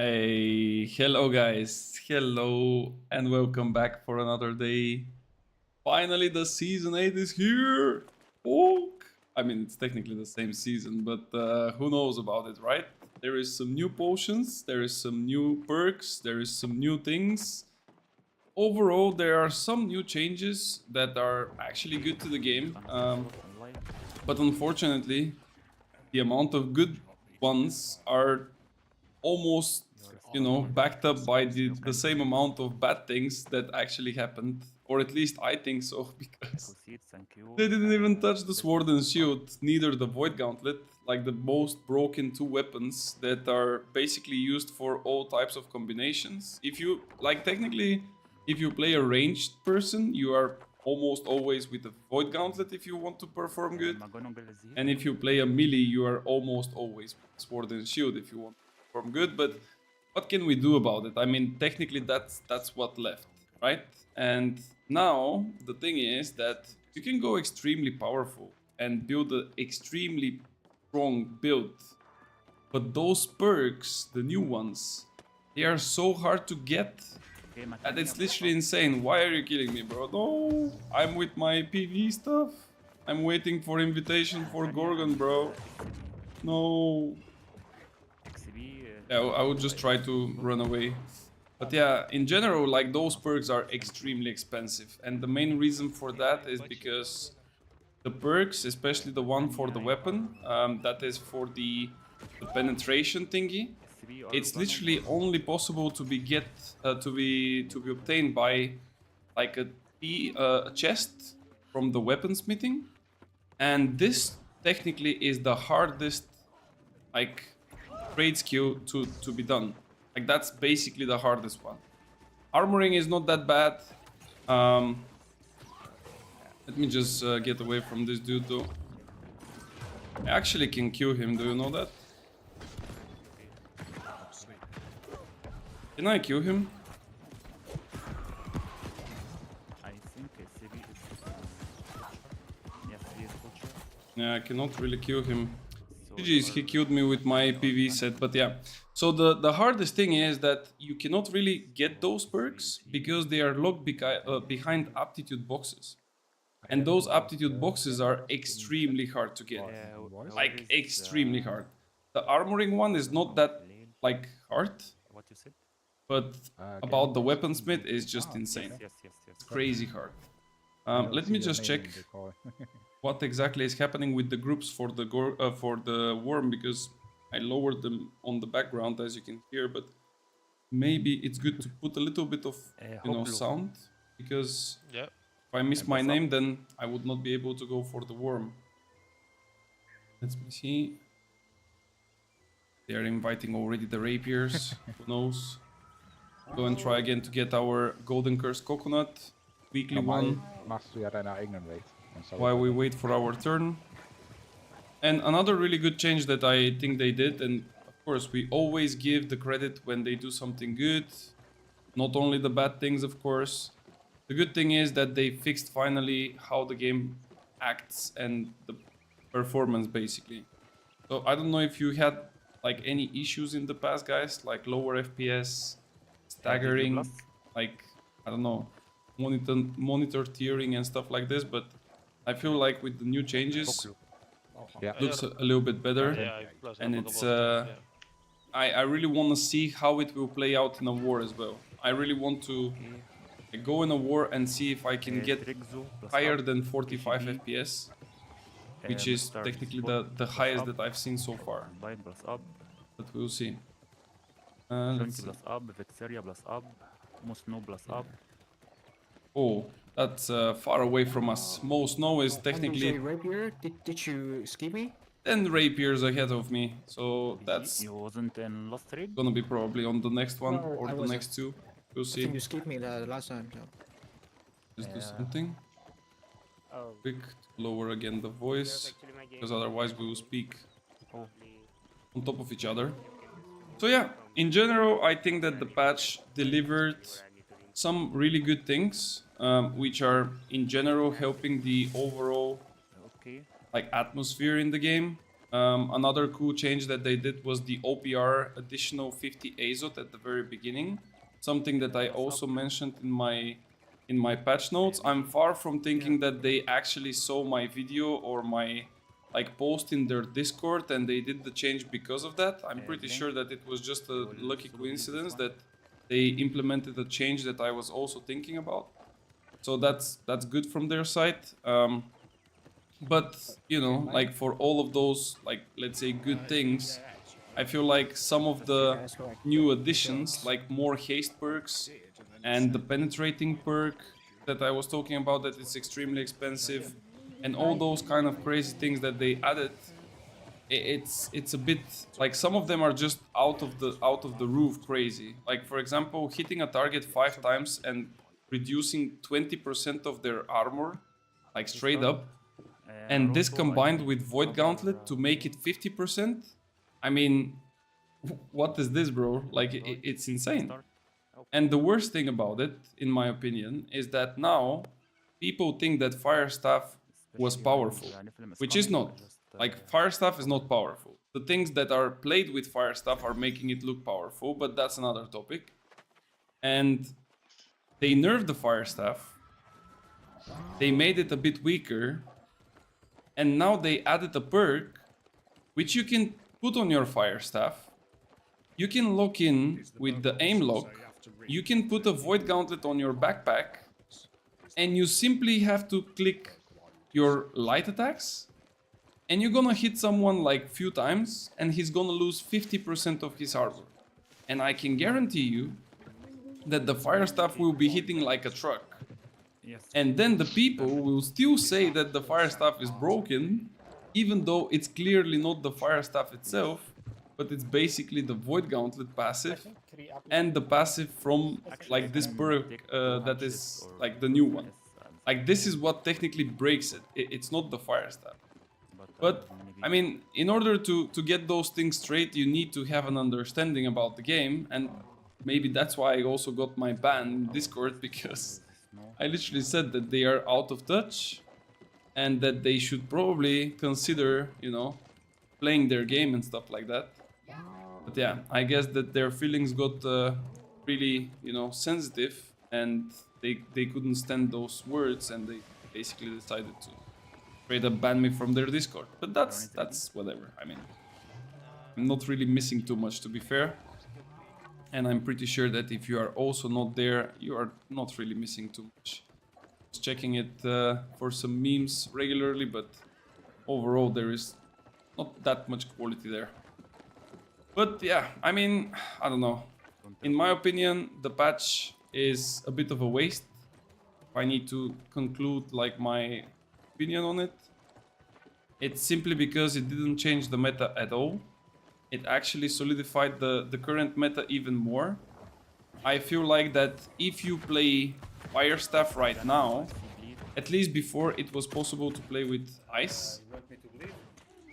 Hey, hello guys, hello and welcome back for another day. Finally, the season 8 is here. Oh, I mean, it's technically the same season, but who knows about it, right? There is some new potions, there is some new perks, there is some new things. Overall, there are some new changes that are actually good to the game, but unfortunately, the amount of good ones are almost backed up by the same amount of bad things that actually happened, or at least I think so, because they didn't even touch the sword and shield, neither the void gauntlet, like the most broken two weapons that are basically used for all types of combinations. If you like, technically, if you play a ranged person, you are almost always with the void gauntlet if you want to perform good, and if you play a melee, you are almost always with sword and shield if you want perform good. But what can we do about it? I mean, technically that's what left, right? And now the thing is that you can go extremely powerful and build an extremely strong build, but those perks, the new ones, they are so hard to get, and it's literally insane. Why are you killing me, bro? No, I'm with my PV stuff. I'm waiting for invitation for Gorgon, bro. No. Yeah, I would just try to run away. But yeah, in general, like, those perks are extremely expensive. And the main reason for that is because the perks, especially the one for the weapon, that is for the penetration thingy, it's literally only possible to be obtained by like a chest from the weaponsmithing. And this technically is the hardest, like, trade skill to be done. Like, that's basically the hardest one. Armoring is not that bad. Let me just get away from this dude though. I actually can kill him, do you know that? Can I kill him? Yeah, I cannot really kill him. GG's, he killed me with my PV set, but yeah. So the hardest thing is that you cannot really get those perks because they are locked behind aptitude boxes. And those aptitude boxes are extremely hard to get. Like, extremely hard. The armoring one is not that, like, hard, but about the weaponsmith is just insane. It's crazy hard. Let me just check what exactly is happening with the groups for the worm, because I lowered them on the background, as you can hear, but maybe it's good to put a little bit of sound, because Yeah. if I miss my name, then I would not be able to go for the worm. Let me see. They are inviting already the rapiers. Who knows? Go and try again to get our golden curse coconut, weekly one, while we wait for our turn. And another really good change that I think they did, and of course we always give the credit when they do something good, not only the bad things, of course. The good thing is that they fixed finally how the game acts and the performance, basically. So I don't know if you had like any issues in the past, guys, like lower FPS, staggering, like, I don't know, monitor tearing and stuff like this, but I feel like with the new changes, it looks a little bit better. And it's I really want to see how it will play out in a war as well. I really want to go in a war and see if I can get higher than 45 FPS, which is technically the highest that I've seen so far. But we'll see. Let's see. Oh, that's far away from us. Mo Snow is technically Rapier, did you skip me? 10 rapiers ahead of me, so that's You wasn't in last trade? gonna be probably on the next one, No, or I the wasn't. next two. We'll I think see. you skipped me the last time. So. Just do something Oh, quick to lower again the voice, because otherwise we will speak on top of each other. So yeah, in general, I think that the patch delivered some really good things, which are in general helping the overall Okay. like atmosphere in the game. Another cool change that they did was the OPR additional 50 azot at the very beginning. Something that I also mentioned in my patch notes. I'm far from thinking that they actually saw my video or my like post in their Discord and they did the change because of that. I'm pretty sure that it was just a lucky coincidence that they implemented a change that I was also thinking about. So that's good from their side. But you know, like for all of those, like let's say good things, I feel like some of the new additions, like more haste perks and the penetrating perk that I was talking about, that it's extremely expensive, and all those kind of crazy things that they added, it's a bit like some of them are just out of the roof crazy. Like for example, hitting a target 5 times and reducing 20% of their armor, like straight up. And this combined with Void Gauntlet to make it 50%? I mean, what is this, bro? Like, it's insane. And the worst thing about it, in my opinion, is that now people think that Fire Staff was powerful, which is not. Like, Fire Staff is not powerful. The things that are played with Fire Staff are making it look powerful, but that's another topic. And they nerfed the Fire Staff. They made it a bit weaker. And now they added a perk which you can put on your Fire Staff. You can lock in with the aim lock. You can put a Void Gauntlet on your backpack. And you simply have to click your light attacks. And you're gonna hit someone like few times and he's gonna lose 50% of his armor. And I can guarantee you that the Fire Staff will be hitting like a truck. And then the people will still say that the Fire Staff is broken, even though it's clearly not the Fire Staff itself, but it's basically the Void Gauntlet passive and the passive from like this perk that is like the new one. Like this is what technically breaks it. It's not the Fire Staff. But I mean, in order to get those things straight, you need to have an understanding about the game, and maybe that's why I also got my ban in Discord, because I literally said that they are out of touch and that they should probably consider, you know, playing their game and stuff like that. But yeah, I guess that their feelings got really, you know, sensitive, and they couldn't stand those words, and they basically decided to straight up ban me from their Discord. But that's whatever. I mean, I'm not really missing too much, to be fair. And I'm pretty sure that if you are also not there, you are not really missing too much. Just checking it for some memes regularly, but overall there is not that much quality there. But yeah, I mean, I don't know. In my opinion, the patch is a bit of a waste. If I need to conclude like my opinion on it, it's simply because it didn't change the meta at all. It actually solidified the current meta even more. I feel like that if you play Fire Staff right now, at least before it was possible to play with Ice,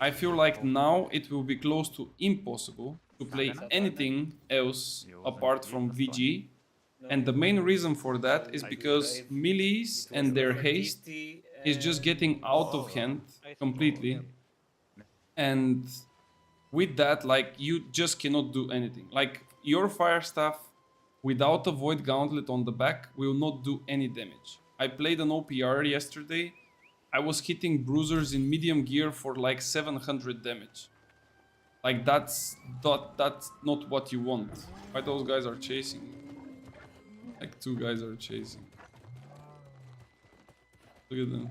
I feel like now it will be close to impossible to play anything else apart from VG. And the main reason for that is because melees and their haste is just getting out of hand completely. And with that, like, you just cannot do anything. Like, your Fire Staff without a Void Gauntlet on the back will not do any damage. I played an OPR yesterday. I was hitting bruisers in medium gear for like 700 damage. Like, that's not what you want. Why those guys are chasing? Like, 2 guys are chasing. Look at them.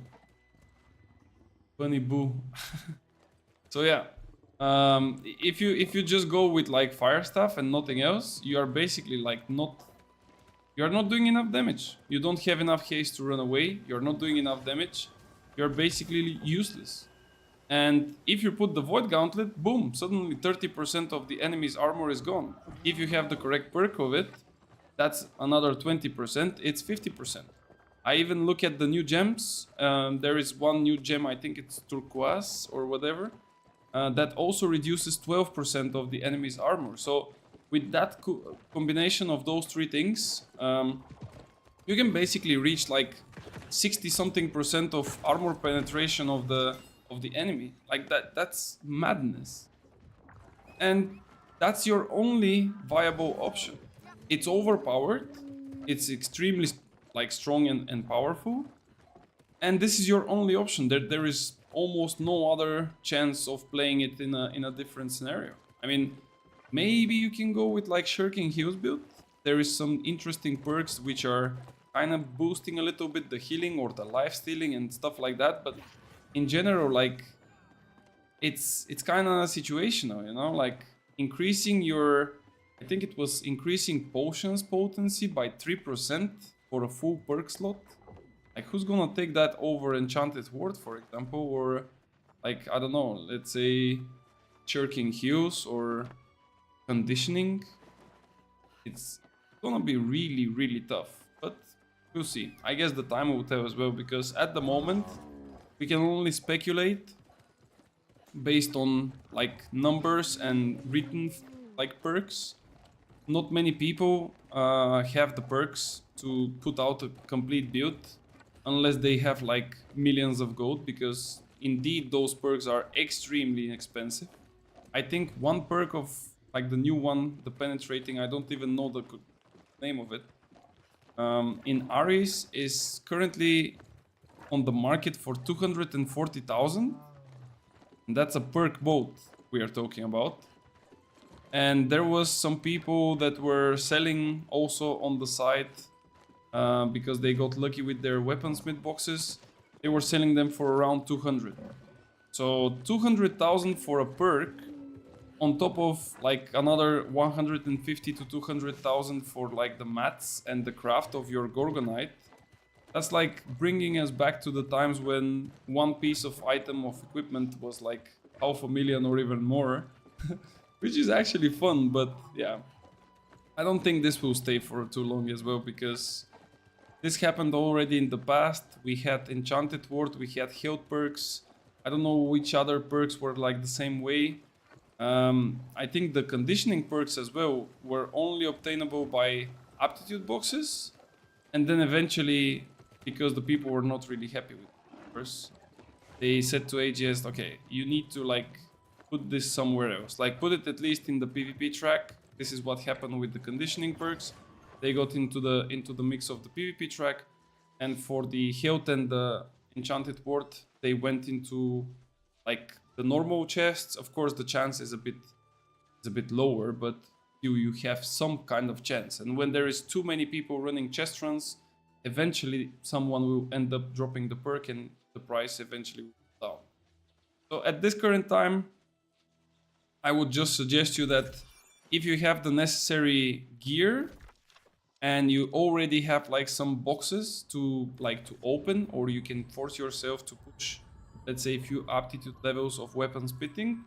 Bunny boo. So yeah. If you just go with like Fire Staff and nothing else, you are basically like you are not doing enough damage. You don't have enough haste to run away. You're not doing enough damage. You're basically useless. And if you put the Void Gauntlet, boom, suddenly 30% of the enemy's armor is gone. If you have the correct perk of it, that's another 20%, it's 50%. I even look at the new gems. There is one new gem, I think it's turquoise or whatever. That also reduces 12% of the enemy's armor. So with that combination of those 3 things, you can basically reach like 60-something% of armor penetration of the of the enemy. Like that's madness. And that's your only viable option. It's overpowered. It's extremely like strong and powerful. And this is your only option. There is almost no other chance of playing it in a different scenario. I mean, maybe you can go with like Shirking Heals build. There is some interesting perks which are kind of boosting a little bit the healing or the life stealing and stuff like that. But in general, like it's kind of situational, you know, like increasing your, I think it was increasing potions potency by 3% for a full perk slot. Like who's gonna take that over Enchanted Ward, for example, or like, I don't know, let's say Shirking Heals or Conditioning. It's gonna be really, really tough, but we'll see. I guess the time will tell as well, because at the moment we can only speculate based on like numbers and written like perks. Not many people have the perks to put out a complete build unless they have like millions of gold, because indeed those perks are extremely expensive. I think one perk of like the new one, the penetrating, I don't even know the name of it, in Ares is currently on the market for 240,000. And that's a perk boat we are talking about. And there was some people that were selling also on the side because they got lucky with their weaponsmith boxes. They were selling them for around 200. So 200,000 for a perk, on top of like another 150 to 200,000 for like the mats and the craft of your Gorgonite. That's like bringing us back to the times when one piece of item of equipment was like 500,000 or even more. Which is actually fun, but yeah. I don't think this will stay for too long as well, because this happened already in the past. We had Enchanted Ward, we had health perks. I don't know which other perks were like the same way. I think the conditioning perks as well were only obtainable by aptitude boxes. And then eventually, because the people were not really happy with it first, they said to AGS, okay, you need to like put this somewhere else. Like put it at least in the PvP track. This is what happened with the conditioning perks. They got into the mix of the PvP track. And for the health and the Enchanted Ward, they went into like the normal chests. Of course, the chance is a bit lower, but you have some kind of chance. And when there is too many people running chest runs, eventually someone will end up dropping the perk and the price eventually will go down. So at this current time, I would just suggest you that if you have the necessary gear and you already have like some boxes to open, or you can force yourself to push, let's say, a few aptitude levels of weapon spitting,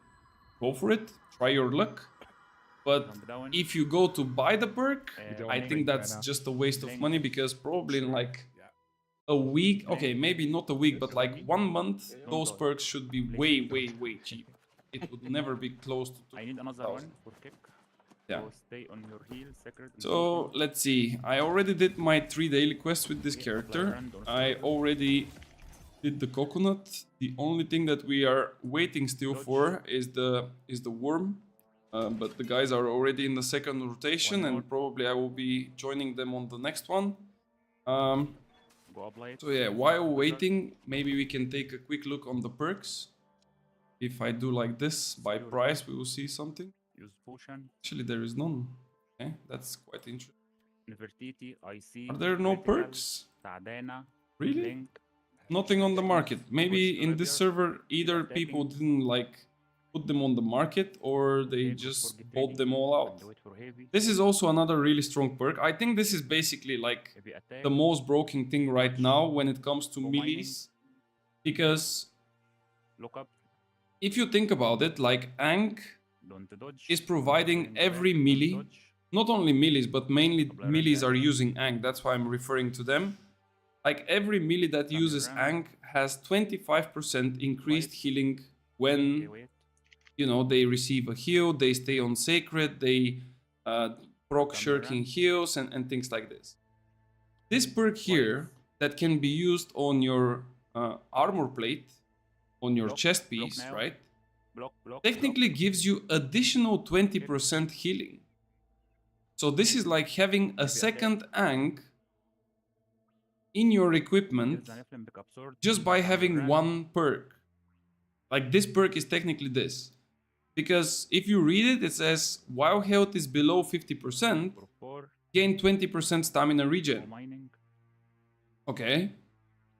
go for it, try your luck. But if you go to buy the perk, I think that's just a waste of money, because probably in like a week, okay, maybe not a week, but like 1 month, those perks should be way, way, way cheap. It would never be close to 2,000. I need another one for kick. Yeah. So stay on your heel, secret. So let's see. I already did my 3 daily quests with this character. I already did the coconut. The only thing that we are waiting still for is the worm. But the guys are already in the second rotation, and probably I will be joining them on the next one. Go apply it. So yeah, while waiting, maybe we can take a quick look on the perks. If I do like this, by price, we will see something. Use potion. Actually, there is none. Okay, that's quite interesting. Nefertiti, IC. Are there no critical, perks? Tadena. Really? Link. Nothing on the market. Maybe in this server, either people didn't like put them on the market, or they just bought them all out. Do it for heavy. This is also another really strong perk. I think this is basically like Heavy attack. the most broken thing right now when it comes to melees. Because Look up. if you think about it, like Ankh Don't dodge. is providing Don't every don't melee. dodge. Not only melees, but mainly melees are using Ankh. That's why I'm referring to them. Like every melee that uses Ankh has 25% increased healing Okay, when, wait. you know, they receive a heal, they stay on sacred, they proc shirking heals and things like this. This perk here that can be used on your armor plate on your Block, chest block piece, now. right? Block. Technically gives you additional 20% healing. So this is like having a second Ankh in your equipment just by having one perk. Like this perk is technically this. Because if you read it, it says while health is below 50%, gain 20% stamina regen. Mining. Okay.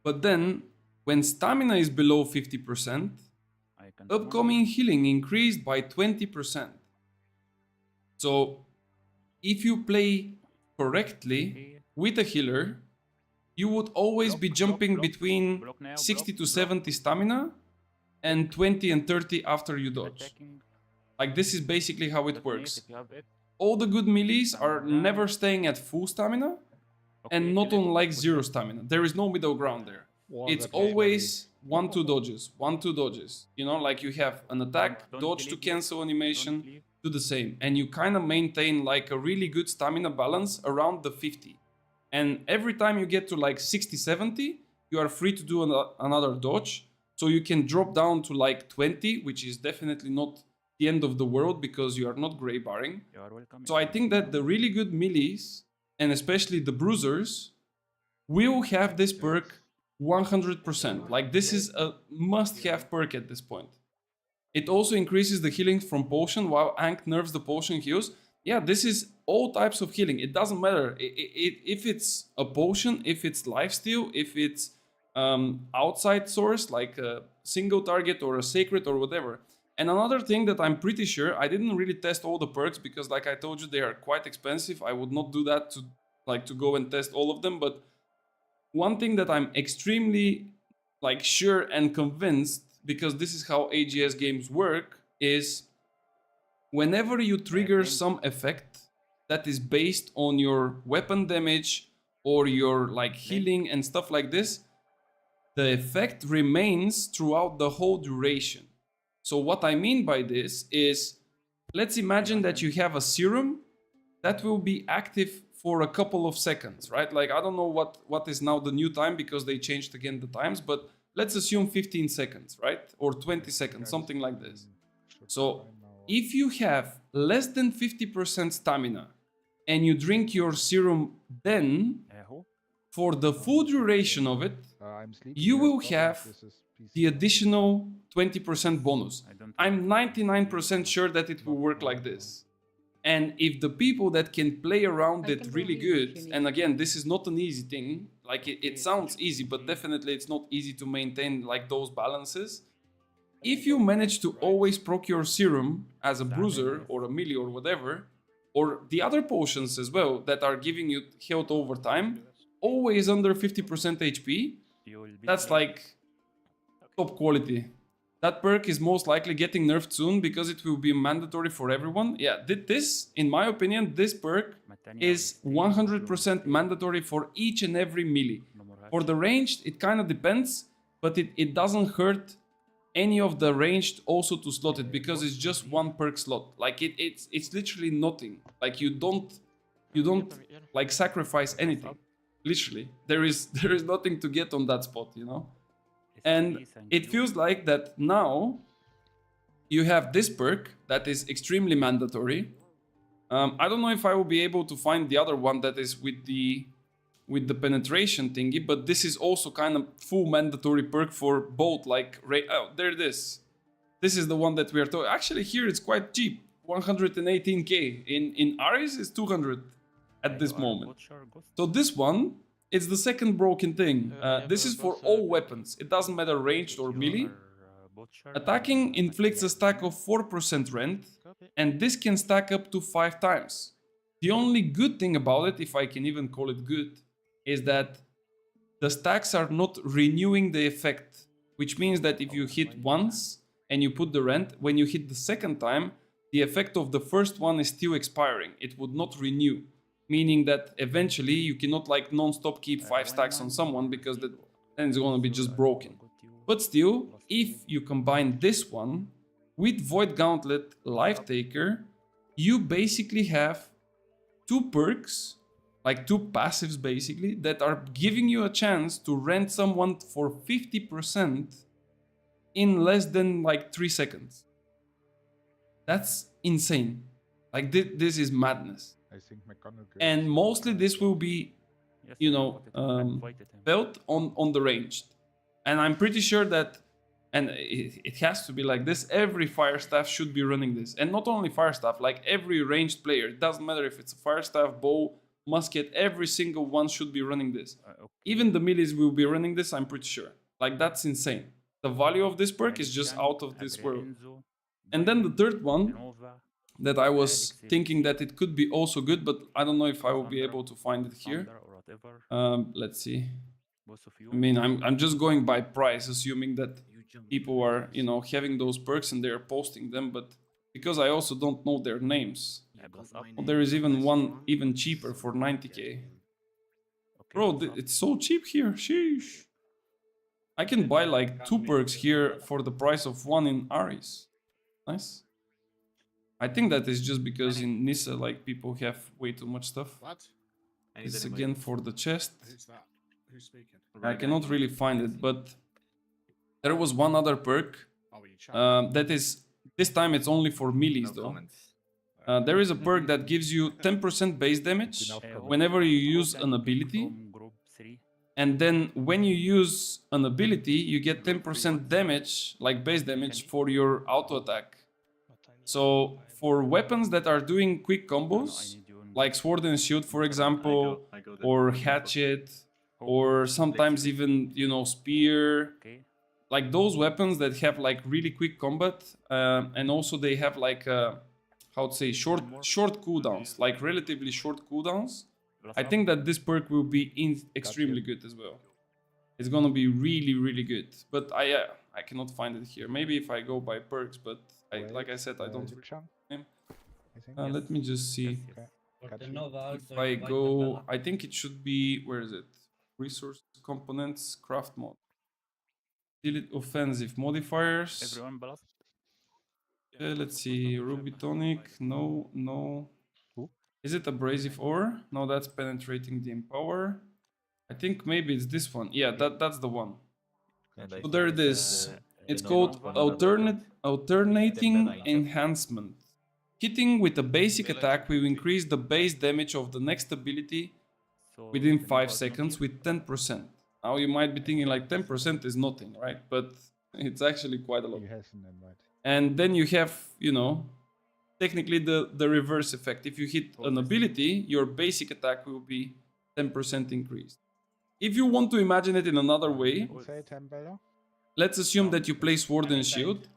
But then when stamina is below 50%, I can upcoming healing increased by 20%. So if you play correctly with a healer, you would always be jumping between 60 to 70 stamina and 20 and 30 after you dodge. Attacking. Like this is basically how it Detonate works. if you have it. All the good melees are Stamina. never staying at full stamina and Okay, not kill it. on like Push zero it. stamina. There is no middle ground there. Wow, It's that was always 1-2 dodges, 1-2 dodges. You know, like you have an attack, Don't dodge to believe you. cancel Don't animation, leave. do the same. And you kind of maintain like a really good stamina balance around the 50. And every time you get to like 60, 70, you are free to do another dodge. So you can drop down to like 20, which is definitely not the end of the world because you are not grey barring. You are welcome. So I think that the really good melees, and especially the bruisers, will have this perk 100%. Like this is a must-have perk at this point. It also increases the healing from potion while Ankh nerfs the potion heals. Yeah, this is all types of healing. It doesn't matter if it's a potion, if it's lifesteal, if it's outside source like a single target or a sacred or whatever. And another thing that I'm pretty sure, I didn't really test all the perks because like I told you, they are quite expensive. I would not do that to go and test all of them. But one thing that I'm extremely like sure and convinced, because this is how AGS games work, is whenever you trigger some effect that is based on your weapon damage or your like healing and stuff like this, the effect remains throughout the whole duration. So what I mean by this is, let's imagine that you have a serum that will be active for a couple of seconds, right? Like I don't know what is now the new time because they changed again the times, but let's assume 15 seconds, right? Or 20 seconds, something like this. So if you have less than 50% stamina and you drink your serum then, Who? for the full duration of it, I'm sleepy. you I will thought have this is PC. the additional 20% bonus. I don't. I'm 99% sure that it will work like this. And if the people that can play around I it can really reveal if good, you need. and again, this is not an easy thing, like it sounds easy, but definitely it's not easy to maintain like those balances. If you manage to always proc your serum as a bruiser or a melee or whatever, or the other potions as well that are giving you health over time, always under 50% HP, You will be that's like top quality. That perk is most likely getting nerfed soon because it will be mandatory for everyone. Yeah, this, in my opinion, this perk Matania is will stay 100% mandatory for each and every melee. no more For the ranged, it kind of depends, but it doesn't hurt any of the ranged also to slot it because it's just one perk slot. Like it's literally nothing. Like you don't like sacrifice anything. Literally, there is nothing to get on that spot, you know. And it feels like that now you have this perk that is extremely mandatory. I don't know if I will be able to find the other one that is with the penetration thingy, but this is also kind of full mandatory perk for both. Like, oh, there it is. This is the one that we are talking. Actually, here it's quite cheap, 118k. In Ares, it's 200 at this moment. So this one, it's the second broken thing. This is for all weapons. It doesn't matter ranged or melee. Attacking inflicts a stack of 4% rend, and this can stack up to 5 times. The only good thing about it, if I can even call it good, is that the stacks are not renewing the effect, which means that if you hit once and you put the rend, when you hit the second time, the effect of the first one is still expiring. It would not renew, meaning that eventually you cannot like non-stop keep 5 stacks on someone because then it's gonna be just broken. But still, if you combine this one with Void Gauntlet Life Taker, you basically have 2 perks, like 2 passives basically, that are giving you a chance to rent someone for 50% in less than like 3 seconds. That's insane. Like this is madness. I think McGonagall. And mostly this will be, Yes, you I know, invited him. built on the ranged. And I'm pretty sure that, and it has to be like this, every fire staff should be running this. And not only fire staff, like every ranged player, it doesn't matter if it's a fire staff, bow, musket, every single one should be running this. Okay. Even the melees will be running this, I'm pretty sure. Like that's insane. The value of this perk is just out of this world. Enzo, And then the third one Nova, that I was Alexis, thinking that it could be also good, but I don't know if I will be Sandra, able to find it here. Thunder or whatever. Let's see. Both of you. I mean, I'm just going by price, assuming that You jump. people are, you know, having those perks and they're posting them, but because I also don't know their names. Yeah, plus up. Well, there is even one even cheaper for 90k. Okay, Bro, plus up. it's so cheap here. Sheesh. I can buy like 2 perks here for the price of 1 in Aris. Nice. I think that is just because in Nissa, like, people have way too much stuff. What? This is again for the chest. Who's that? Who's speaking? I cannot really find it, but there was one other perk Oh, you chat. that is, this time it's only for melees though. There is a perk that gives you 10% base damage whenever you use an ability. From group 3. And then when you use an ability, you get 10% damage, like base damage, for your auto attack. So for weapons that are doing quick combos, like sword and shield, for example, or hatchet, or sometimes even, you know, spear, Okay. like those weapons that have like really quick combat, and also they have like how to say short cooldowns, like relatively short cooldowns. I think that this perk will be extremely good as well. It's gonna be really good, but I cannot find it here. Maybe if I go by perks, but like I said, I don't. I think. Let me just see. Yes, yes. Got you. If I go, I think it should be, where is it? Resource components, craft mod. Delete offensive modifiers. Everyone blast. Let's see, Ruby Tonic, no. Who? Is it abrasive ore? No, that's penetrating the empower. I think maybe it's this one. Yeah, that's the one. So there it is. It's called alternating enhancement. Hitting with a basic attack will increase the base damage of the next ability So within the 5 Nova is not seconds here. with 10%. Now you might be thinking like 10% is nothing, right? But it's actually quite a lot. He has an invite. And then you have, you know, technically the reverse effect. If you hit an ability, your basic attack will be 10% increased. If you want to imagine it in another way, Say Templar. let's assume that you play Sword and Shield.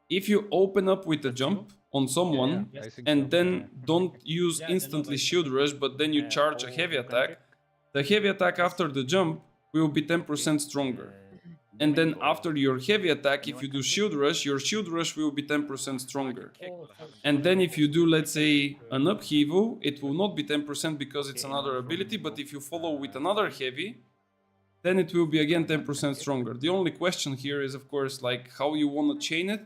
If you open up with a jump on someone I think and so. then don't use instantly Shield Rush, but then you charge a heavy attack, the heavy attack after the jump will be 10% stronger. And then after your heavy attack, if you do Shield Rush, your Shield Rush will be 10% stronger. And then if you do, let's say, an upheaval, it will not be 10% because it's another ability, but if you follow with another heavy, then it will be again 10% stronger. The only question here is, of course, like how you want to chain it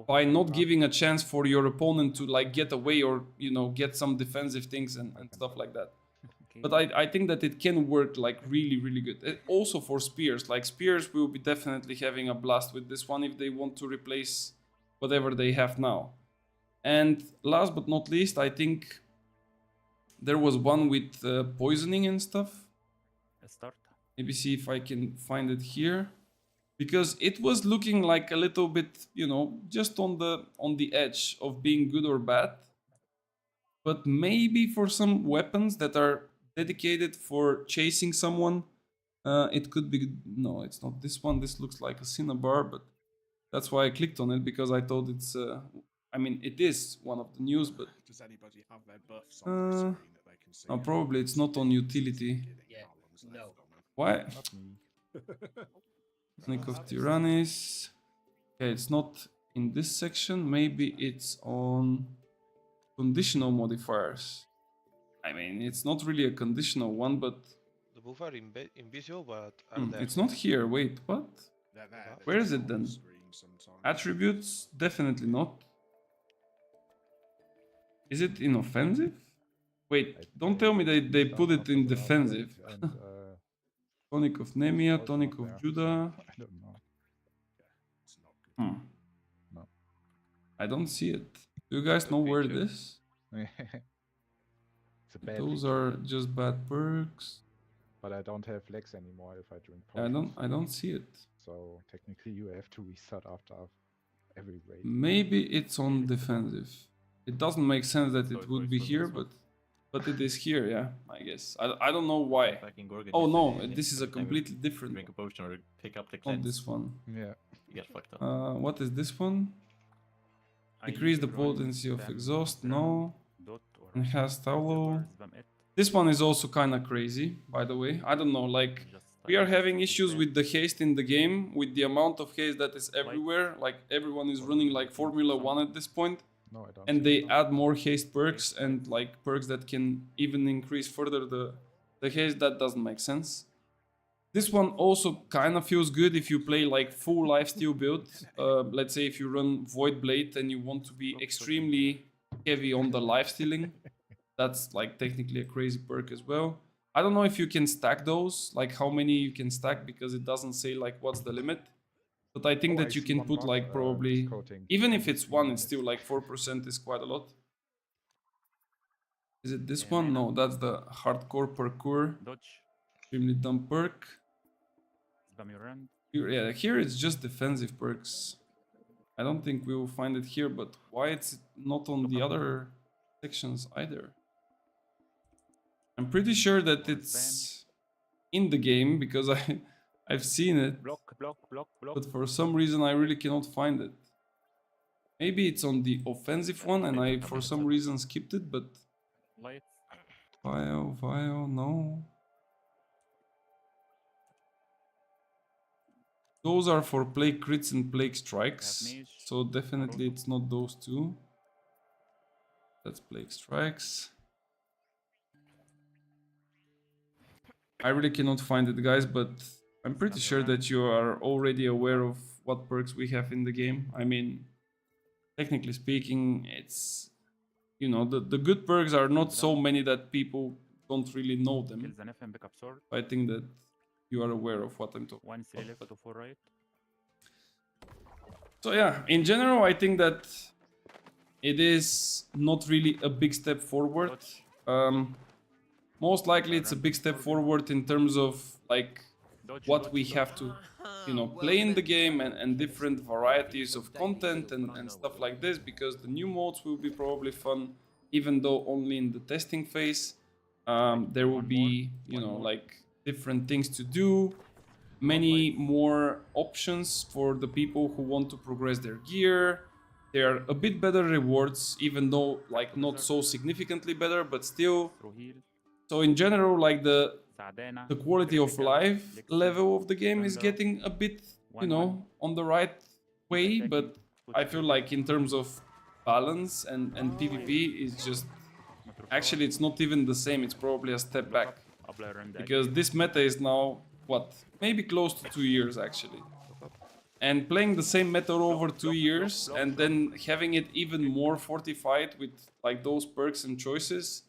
by not giving a chance for your opponent to like get away or, you know, get some defensive things and stuff like that. Okay. But I think that it can work like really good. Also for spears, like spears will be definitely having a blast with this one if they want to replace whatever they have now. And last but not least, I think there was one with poisoning and stuff. Let's start. Maybe see if I can find it here, because it was looking like a little bit, you know, just on the edge of being good or bad. But maybe for some weapons that are dedicated for chasing someone, it could be. No, it's not this one. This looks like a Cinnabar, but that's why I clicked on it, because I thought it's. I mean, it is one of the news, but Does anybody have their buffs on the screen that they can see? no, probably it's not on utility. Yeah. No. Why? Not me. Tonic of Tyrannis. Okay, it's not in this section. Maybe it's on conditional modifiers. I mean, it's not really a conditional one, but The buff are invisible, but are there. it's not here. Wait, what? They're there. they're Where is just it on the then? screen sometimes. Attributes? Definitely not. Is it in offensive? Wait, don't tell me they put it in defensive. And, Tonic of Nemia, Tonic of Judah. I don't know. Hmm. No. I don't see it. Do you guys know where it Picture. is? It's a bad Those picture, are just bad perks. but I don't have legs anymore if I drink I potions. don't see it. So technically you have to restart after every raid. Maybe it's on defensive. It doesn't make sense that So it it would works be for here, this one? but it is here, yeah, I guess. I don't know why. Back in Gorgon, Oh you no, say this is a every time you completely different drink a potion or pick up the on cleanse, this one. Yeah. you get fucked up. What is this one? I Decrease the run potency of spam exhaust, spam no. dot or Enhance filter Taulo. or spam it, This one is also kind of crazy, by the way. I don't know, like, just we are type having issues spam. with the haste in the game, with the amount of haste that is everywhere. Like, everyone is running like Formula 1 at this point. No, I don't. And see they it. add more haste perks and like perks that can even increase further the haste. That doesn't make sense. This one also kind of feels good if you play like full lifesteal build. Let's say if you run Void Blade and you want to be extremely heavy on the lifestealing. That's like technically a crazy perk as well. I don't know if you can stack those, like how many you can stack, because it doesn't say like what's the limit. But I think Oh, that I you see can one put buff, like probably, coating even if every it's 3 one, it's minutes. still like 4% is quite a lot. Is it this Yeah, one? mana. No, that's the hardcore parkour. Dodge, Extremely dumb perk. spam your run. Yeah, here it's just defensive perks. I don't think we will find it here, but why it's not on the other sections either? I'm pretty sure that it's in the game because I've seen it, Block, block, block, block. but for some reason I really cannot find it. Maybe it's on the offensive one and I for some reason skipped it, but Light. Vio, no. Those are for plague crits and plague strikes, mage, so definitely it's not those two. That's plague strikes. I really cannot find it, guys, but I'm pretty sure that you are already aware of what perks we have in the game. I mean, technically speaking, it's, you know, the good perks are not so many that people don't really know them. Kills an F and pick up sword. I think that you are aware of what I'm talking 1 3 about. left to 4 right. So yeah, in general, I think that it is not really a big step forward. Dodge, Most likely it's a big step forward in terms of like dodge, what dodge, we dodge. have to, you know, play in the game and different varieties of content and stuff like this, because the new modes will be probably fun, even though only in the testing phase. There will be, you know, like different things to do, many more options for the people who want to progress their gear. There are a bit better rewards, even though like not so significantly better, but still. Through heal. So in general, like the Sa'adana. quality of Critical, life Lexi, level of the game is Thunder. getting a bit, you 1-1. know, on the right way, Attacking, but put I feel like in terms of balance and PvP is just, not through actually it's not even the same, it's probably a step block back, up, apply run dash. because this meta is now, what, maybe close to 2 years actually. And playing the same meta over 2 years and then having it even more fortified with like those perks and choices,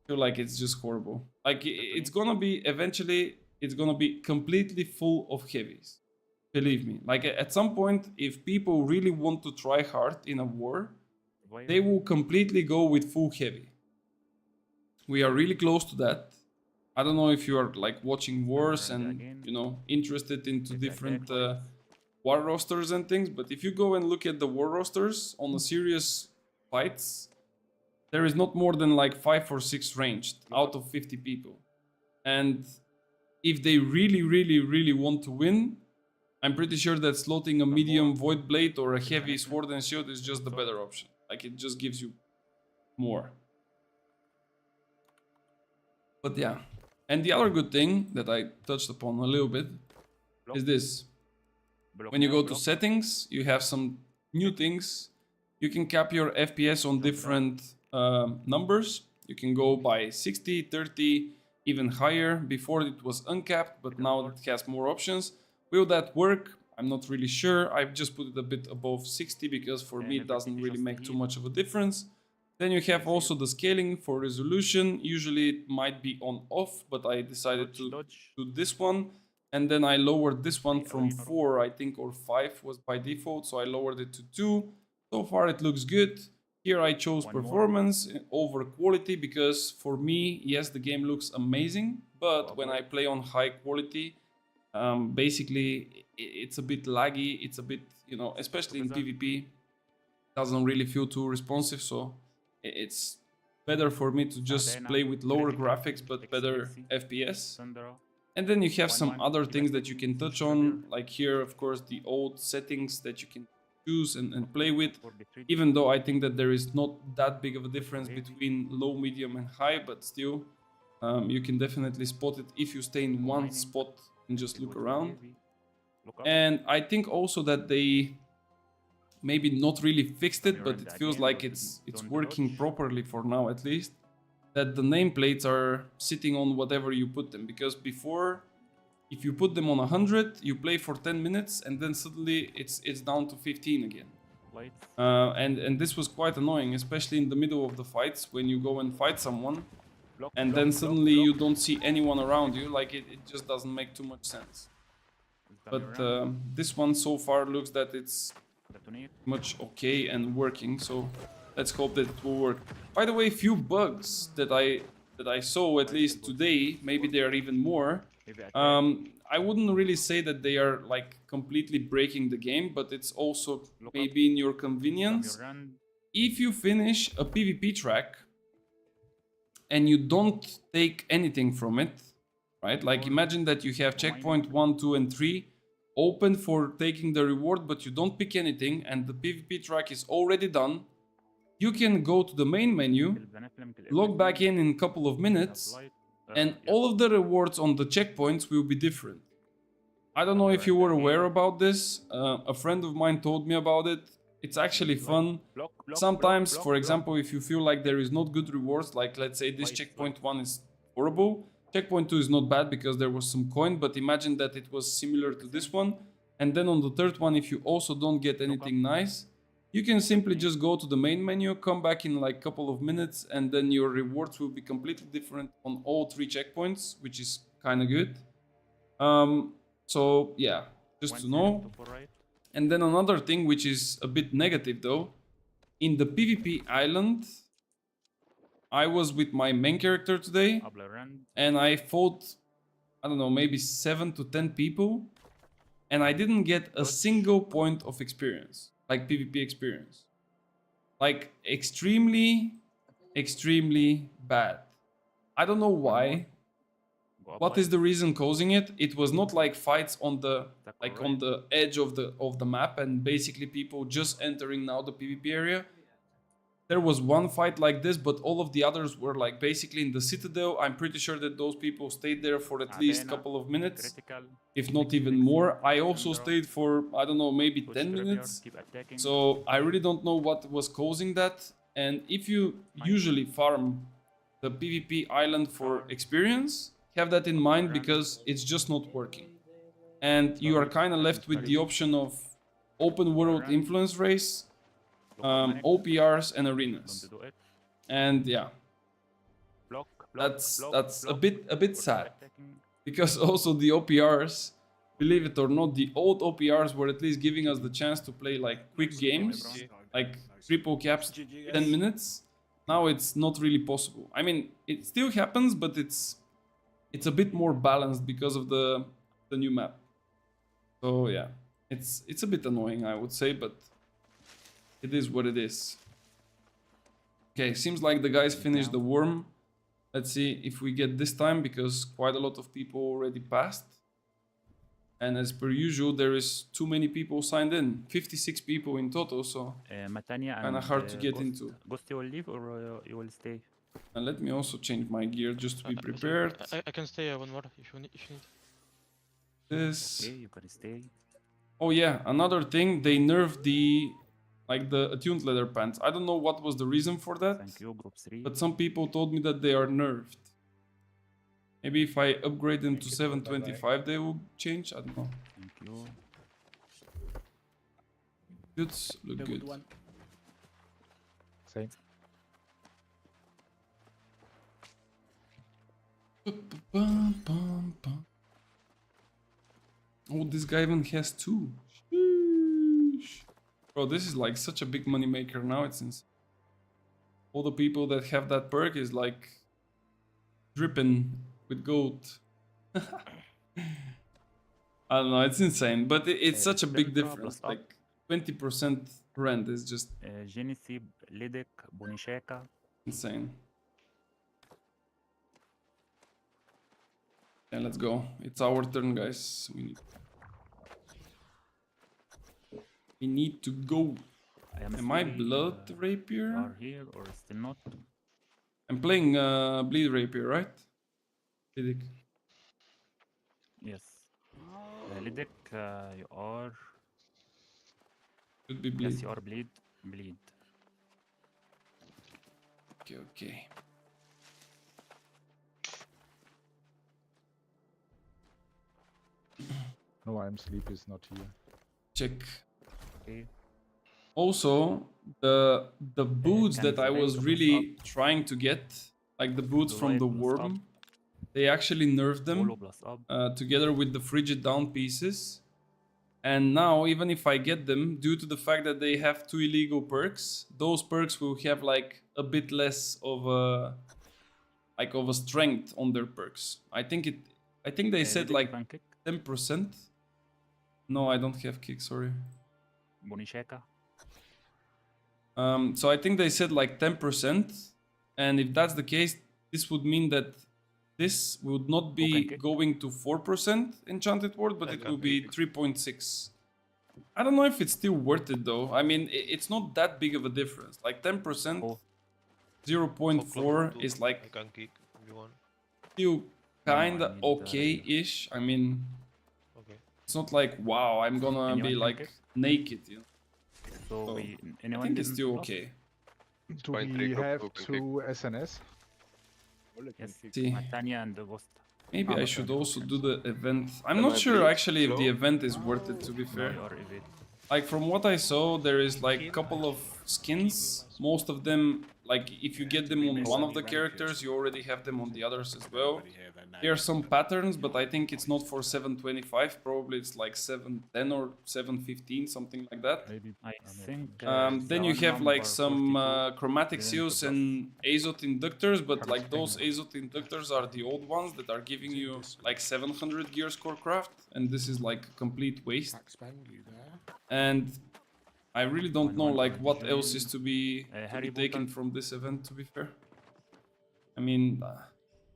I feel like it's just horrible. Like it's gonna be eventually, it's gonna be completely full of heavies. Believe me. Like at some point, if people really want to try hard in a war, Void. they will completely go with full heavy. We are really close to that. I don't know if you are like watching wars and, you know, interested into different war rosters and things, but if you go and look at the war rosters on the serious fights, there is not more than like 5 or 6 ranged out of 50 people. And if they really want to win, I'm pretty sure that slotting a medium void blade or a heavy sword and shield is just the better option. Like it just gives you more. But yeah. And the other good thing that I touched upon a little bit is this. Block When you now, go to block. settings, you have some new things. You can cap your FPS on different numbers. You can go by 60, 30, even higher. Before it was uncapped, but now it has more options. Will that work? I'm not really sure. I've just put it a bit above 60 because for me it doesn't really make too much of a difference. Then you have also the scaling for resolution. Usually it might be on off, but I decided Dodge, to dodge. do this one. And then I lowered this one from 4, I think, or 5 was by default. So I lowered it to 2. So far it looks good. Here I chose One more. performance over quality because for me, yes, the game looks amazing. But when I play on high quality, basically it's a bit laggy. It's a bit, you know, especially in PvP, doesn't really feel too responsive. So it's better for me to just play with lower graphics but better FPS. And then you have some other things that you can touch on, like here, of course, the old settings that you can choose and play with, even though I think that there is not that big of a difference between low, medium and high, but still, you can definitely spot it if you stay in one spot and just look around. And I think also that they maybe not really fixed it, but it feels like it's working properly for now at least, that the nameplates are sitting on whatever you put them, because before, if you put them on 100, you play for 10 minutes and then suddenly it's down to 15 again. And this was quite annoying, especially in the middle of the fights when you go and fight someone and then suddenly you don't see anyone around you, like it just doesn't make too much sense. But this one so far looks that it's much okay and working, so let's hope that it will work. By the way, few bugs that I saw at least today, maybe there are even more. I wouldn't really say that they are like completely breaking the game, but it's also maybe in your convenience. If you finish a PvP track and you don't take anything from it, right? Like imagine that you have checkpoint 1, 2 and 3 open for taking the reward, but you don't pick anything and the PvP track is already done. You can go to the main menu, log back in a couple of minutes, and all of the rewards on the checkpoints will be different. I don't know if you were aware about this. A friend of mine told me about it. It's actually fun. Sometimes, for example, if you feel like there is not good rewards, like let's say this checkpoint 1 is horrible, checkpoint 2 is not bad because there was some coin, but imagine that it was similar to this one. And then on the third one, if you also don't get anything nice, you can simply just go to the main menu, come back in like a couple of minutes, and then your rewards will be completely different on all 3 checkpoints, which is kind of good. So yeah, just to know. And then another thing which is a bit negative though, in the PvP island, I was with my main character today, and I fought, I don't know, maybe 7 to 10 people, and I didn't get a single point of experience. Like PvP experience. Like extremely bad. I don't know why. What is the reason causing it? It was not like fights on the on the edge of the map and basically people just entering now the PvP area. There was one fight like this, but all of the others were like basically in the Citadel. I'm pretty sure that those people stayed there for at least a couple of minutes, if not even more. I also stayed for, I don't know, maybe 10 minutes. So I really don't know what was causing that. And if you usually farm the PvP island for experience, have that in mind because it's just not working. And you are kind of left with the option of open world influence race, OPRs and arenas, and yeah, that's a bit sad, because also the OPRs, believe it or not, the old OPRs were at least giving us the chance to play like quick games, like triple caps, 10 minutes. Now it's not really possible. I mean, it still happens, but it's a bit more balanced because of the new map. So yeah, it's a bit annoying, I would say, but it is what it is. Okay, seems like the guys finished the worm. Let's see if we get this time, because quite a lot of people already passed. And as per usual, there is too many people signed in. 56 people in total, so kind of hard to get into. Ghost, you will leave or you will stay? And let me also change my gear just to be prepared. I can stay one more if you need. This. Okay, you can stay. Oh yeah, another thing, they nerfed the attuned leather pants. I don't know what was the reason for that. Thank you, group 3. But some people told me that they are nerfed. Maybe if I upgrade them to 725 they will change, I don't know. Thank you. Goods look good. Same. Oh, this guy even has 2. Sheesh. Bro, this is like such a big money maker now. It's insane. All the people that have that perk is like dripping with gold. I don't know, it's insane, but it's such a big Delta difference. plus up. Like 20% rent is just Genesib, Lidic, Bonisheka. insane. Yeah, let's go. It's our turn, guys. We need to go. Am I blood rapier? Are here or still not? I'm playing bleed rapier, right? Lidic. Yes. Lidic, you are. Should be bleed. Yes, you are bleed. Bleed. Okay, okay. No, I'm sleep is not here. Check. Okay. Also, the boots can that I the was range really trying to get, like the boots The from right the plus worm, up. they actually nerfed Polo them plus up. together with the frigid down pieces. And now, even if I get them, due to the fact that they have 2 illegal perks, those perks will have like a bit less of a strength on their perks. I think they said Lidic like pancake, 10%. No, I don't have kick, sorry. Bonisheka. So I think they said like 10%, and if that's the case, this would mean that this would not be Okay. going to 4% enchanted ward, but it Okay. will be 3.6. I don't know if it's still worth it though. I mean, it's not that big of a difference. Like 10%, Oh. 0.4 is I like can kick if you want. still kinda need, okay-ish. I mean, Okay. it's not like, wow, I'm gonna Anyone be can like kick? naked, you know? So Oh, we. I Anyone think it's didn't still plus? okay. Do fine, we three group have who can 2 SNS? Yes. See. Matania and the Ghost. Maybe I okay, should okay, also okay. do the event. I'm Am not I sure bleed actually if the slow? event is worth it, to be No, fair. you are evade. Like from what I saw, there is like a couple of skins. Most of them, like if you get them on one of the characters, you already have them on the others as well. There are some patterns, but I think it's not for 725. Probably it's like 710 or 715, something like that. Maybe. I think. Then you zone have like number some 42 chromatic didn't seals adjust. and azot inductors, but From like Spain. those azot inductors are the old ones that are giving you like 700 gear score craft, and this is like a complete waste. You there? And I really don't know like what else is to be Harry taken Potter. from this event, to be fair. I mean,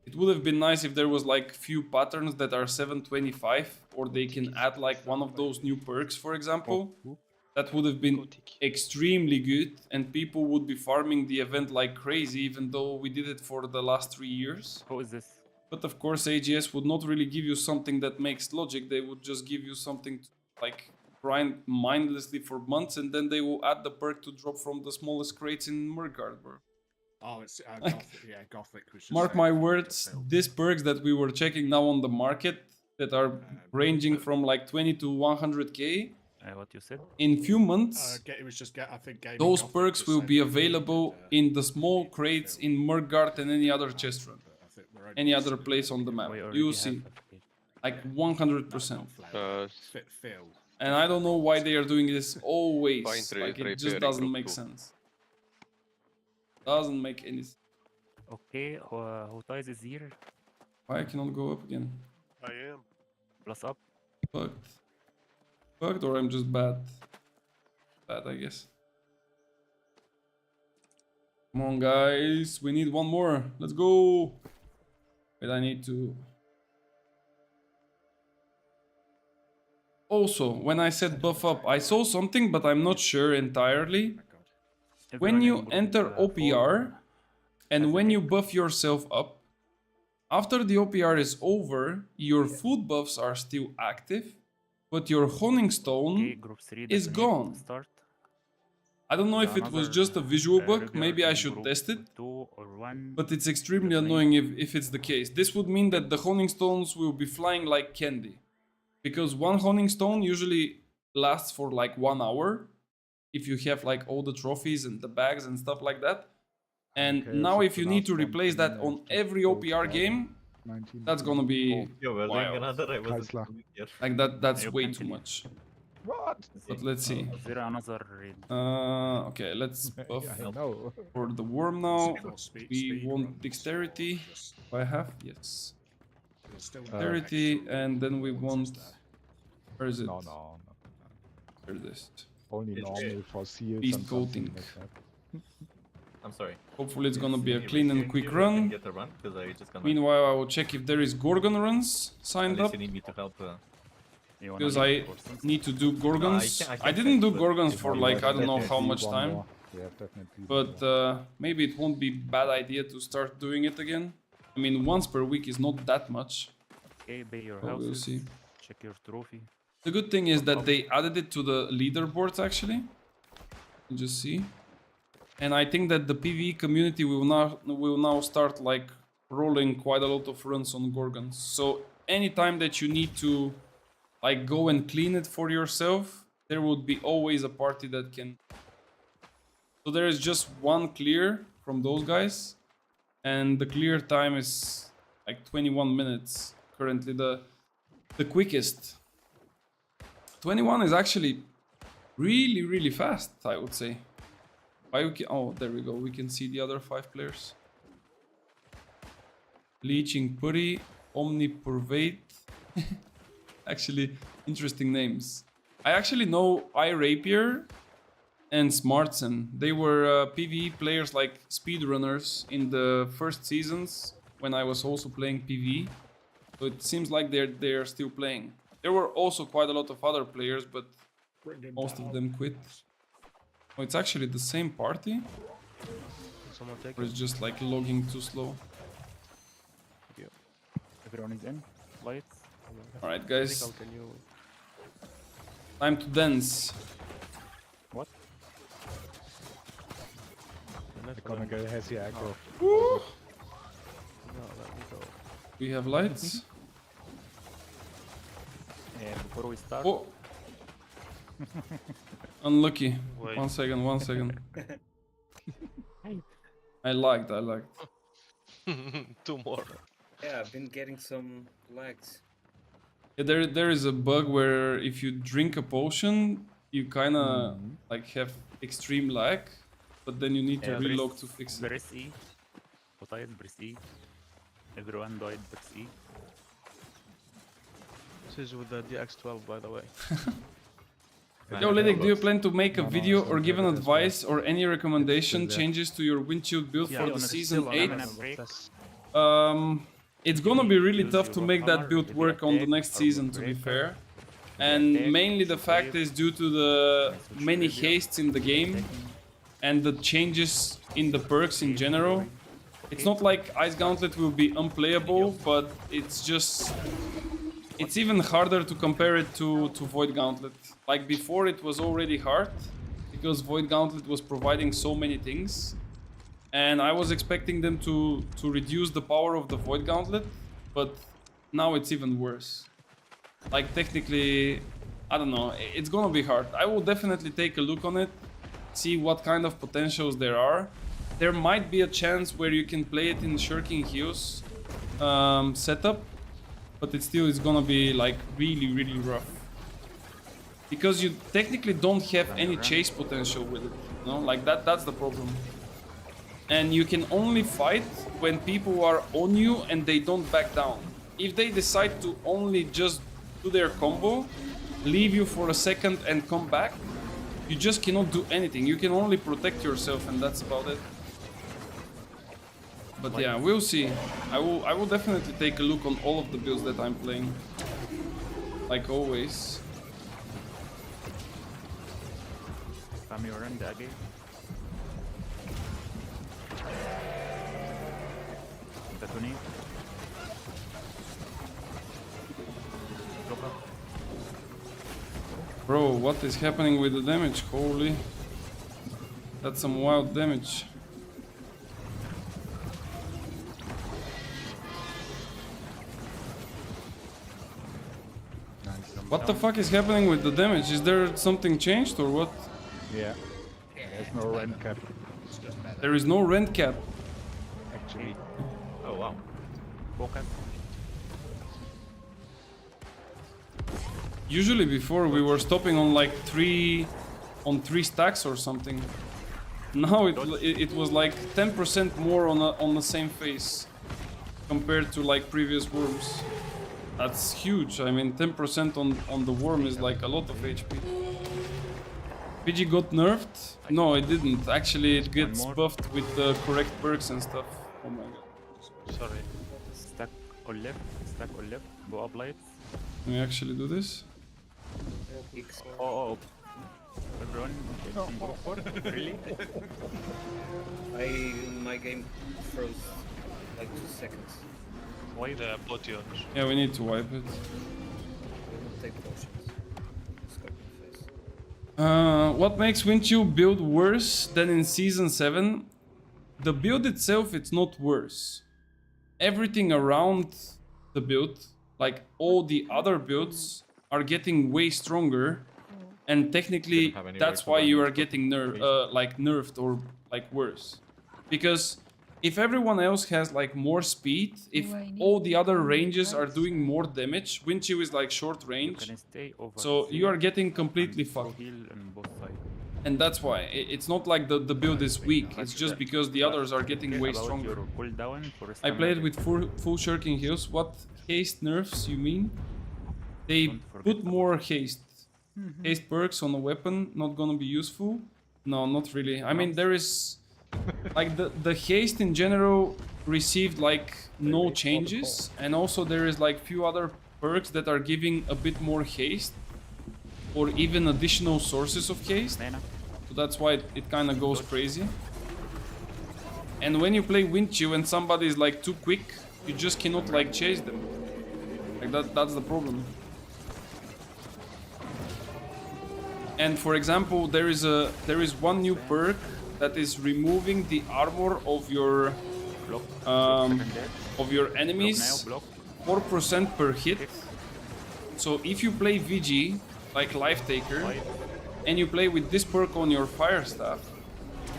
it would have been nice if there was like few patterns that are 725, or they can add like one of those new perks, for example. That would have been extremely good, and people would be farming the event like crazy, even though we did it for the last 3 years. Who is this? But of course, AGS would not really give you something that makes logic. They would just give you something to like grind mindlessly for months, and then they will add the perk to drop from the smallest crates in Murgard, bro. Oh, it's Like, Gothic. Yeah, Gothic was just Mark saying my that words, the film. these perks that we were checking now on the market that are ranging from like 20 to 100k, What you said? in few months, It was just I think Gaming those Gothic perks was will saying be that they available did, in the small crates in Murgard and any other chest run, but I think we're only any other missing place on the map. We already You'll have see, it. like 100%. Phil. And I don't know why they are doing this always. Fine trade, Like, it just repairing doesn't group make two. sense. Doesn't make any sense. Okay, who ties is here? Why I cannot go up again? I am. Plus up. Fucked. Fucked, or I'm just bad? Bad, I guess. Come on, guys. We need one more. Let's go. Wait, I need to... Also, when I said buff up, I saw something, but I'm not sure entirely. When Everyone you in group, enter 4 OPR, and has when a you kick. buff yourself up, after the OPR is over, your food buffs are still active, but your honing stone, Okay, group 3 is doesn't need to gone. Start. I don't know if it was Another, just a visual bug, regular maybe I in should group test it, 2 or 1. but it's extremely Definitely. annoying if it's the case. This would mean that the honing stones will be flying like candy, because one honing stone usually lasts for like 1 hour, if you have like all the trophies and the bags and stuff like that. And Okay, now so if the you need to last one replace that can, on just every go OPR down. game, 19. That's gonna be Yo, we're wild. doing another. I was Chrysler. here. like that's You way can too kill it. much. What? But let's see. Is there another raid? Okay, let's buff I know. for the worm now. Or speed, We speed want runs. dexterity. Just- Do I have? Yes. there's still Dexterity, extra and then we ones, want. is there? Where is it? No. Where is this? Only It's- normal for seals Beast and something coating. like that. I'm sorry. Hopefully it's gonna be a If clean you and can quick give, I can run. Get a run because I just gonna. Meanwhile, I will check if there is Gorgon runs signed Unless up. you need me to help. You wanna Because leave I for something? need to do Gorgons. I I, can didn't check, do but Gorgons if for you like want, I don't know how Definitely much one time. more. Yeah, definitely. one But more. maybe it won't be bad idea to start doing it again. I mean, once per week is not that much. Okay, pay your But we'll houses. see. Check your trophy. The good thing is that they added it to the leaderboards actually. You just see. And I think that the PvE community will now start like rolling quite a lot of runs on Gorgons. So anytime that you need to like go and clean it for yourself, there would be always a party that can. So there is just one clear from those guys, and the clear time is like 21 minutes. Currently the quickest. 21 is actually really fast, I would say. Why we can, oh, there we go. We can see the other 5 players. Leeching Putty, Omnipervade. Actually, interesting names. I actually know iRapier and Smartson. They were PvE players like speedrunners in the first seasons when I was also playing PvE. So it seems like they're still playing. There were also quite a lot of other players, but Bring them most of down. them quit. Oh, it's actually the same party? Someone take Or it. it's just like logging too slow? Everyone is in. Lights. Alright, I guys. think I'll continue. Time to dance. What? The next Gonna one. go has the aggro. No, let me go. We have lights. And before we start, Oh! Unlucky. Wait. One second. I lagged. Two more. Yeah, I've been getting some lags. Yeah, there is a bug where if you drink a potion, you kinda like have extreme lag, but then you need to relog to fix it. press E. Potais, press E. Everyone died, press E. This is with the DX12, by the way. Yo, Lidic, do you plan to make a No, video it's or not give an good as well. advice or any recommendation there. changes to your windshield build Yeah, for on the the season still 8? on a break. It's gonna be really Use tough your to make that hammer, build heavy work on the attack, next armor season, to be breaker, fair. heavy And attack, mainly the fact wave, is due to the switch many radio, hastes in the game and the changes in the perks in general. It's not like Ice Gauntlet will be unplayable, but it's just... It's even harder to compare it to Void Gauntlet. Like before it was already hard, because Void Gauntlet was providing so many things. And I was expecting them to reduce the power of the Void Gauntlet, but now it's even worse. Like technically, I don't know, it's gonna be hard. I will definitely take a look on it, see what kind of potentials there are. There might be a chance where you can play it in Shirking Heels setup, but it still is gonna be like really rough. Because you technically don't have any chase potential with it, you know? Like that's the problem. And you can only fight when people are on you and they don't back down. If they decide to only just do their combo, leave you for a second and come back, you just cannot do anything. You can only protect yourself and that's about it. But yeah, we'll see. I will definitely take a look on all of the builds that I'm playing. Like always. Fam, you're in the game. Tatooine. Drop up. Bro, what is happening with the damage? Holy. That's some wild damage. Nice. What the fuck is happening with the damage? Is there something changed or what? Yeah. There's no rent cap, There is no rent cap. actually. Oh wow. Focus. Usually before we were stopping on like three stacks or something. Now it was like 10% more on the same phase compared to like previous worms. That's huge. I mean, 10% on the worm is like a lot of HP. PG got nerfed? No, it didn't. Actually, it gets buffed with the correct perks and stuff. Oh my god. Sorry. Stack on left, stack on left, go up lights. Can we actually do this? X. Oh. Everyone, really? My game froze like 2 seconds. Why The potions. Yeah, we need to wipe it. I will take potions. Scope in the face. What makes Winchu build worse than in Season 7? The build itself, it's not worse. Everything around the build, like all the other builds, are getting way stronger. And technically, Didn't have anywhere that's to why run you with are getting fortification. nerfed or like worse. Because if everyone else has like more speed, if all the other ranges are doing more damage, Winchu is like short you range, can stay over so you are getting completely throw fucked. heal on both sides. And that's why it's not like the build is weak, it's just because the others are getting way About stronger. your cooldown for I stamina played rate. with full shirking heals. What haste nerfs you mean? They Don't forget put about more haste. Haste perks on a weapon, not gonna be useful? No, not really. I mean, there is... like, the haste in general received, like, no changes. And also there is, like, few other perks that are giving a bit more haste. Or even additional sources of haste. Stamina. So that's why it kind of goes crazy. And when you play Winchu and somebody is, like, too quick, you just cannot, like, chase them. Like, that's the problem. And for example, there is one new perk that is removing the armor of your Block. Um, Second dead. enemies Block now, block. 4% per hit. So if you play VG like Life Taker Fight. and you play with this perk on your fire staff,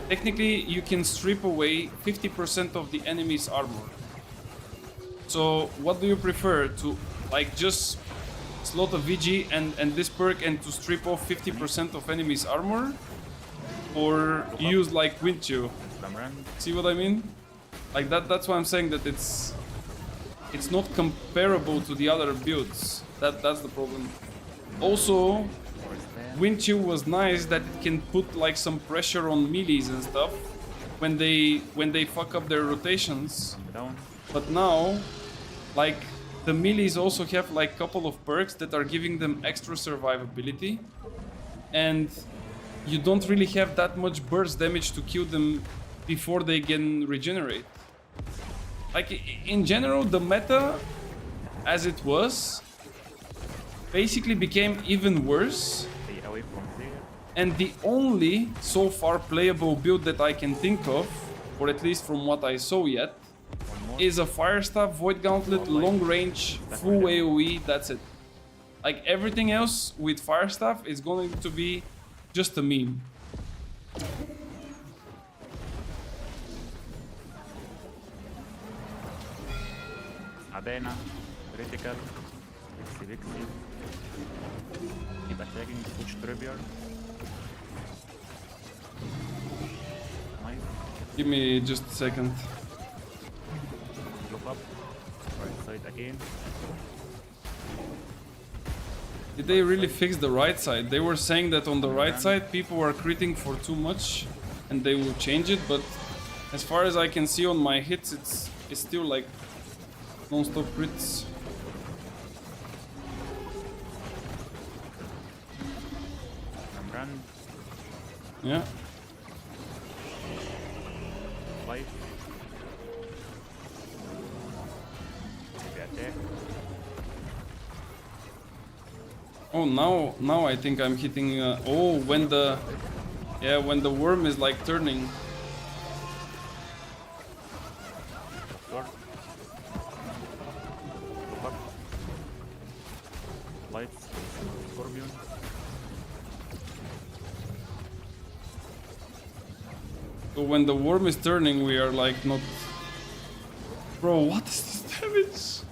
technically you can strip away 50% of the enemy's armor. So what do you prefer, to like just slot a VG and this perk and to strip off 50% of enemy's armor, or use like Winchu? Cameron. See what I mean? Like that's why I'm saying that it's not comparable to the other builds. That's the problem. Also, Winchu was nice that it can put like some pressure on melees and stuff when they fuck up their rotations. Down. But now, like, the melees also have like couple of perks that are giving them extra survivability, and you don't really have that much burst damage to kill them before they can regenerate. Like, in general, the meta as it was basically became even worse, Stay away from there. and the only so far playable build that I can think of, or at least from what I saw yet, One more. is a Fire Staff, Void Gauntlet, long range, full AoE, that's it. Like, everything else with Fire Staff is going to be just a meme. Adena. Critical. Vixie. Keep attacking. Push Tribune. Nice. Give me just a second. Look up. Right side again. Did they really fix the right side? They were saying that on the right side people were critting for too much and they will change it, but as far as I can see on my hits, it's still like non-stop crits. Cameron. Yeah. Life. Maybe attack. Oh, now I think I'm hitting. Oh, when the worm is like turning. Sword. Look up. Lights. Scorpion. So when the worm is turning, we are like not. Bro, what is this damage?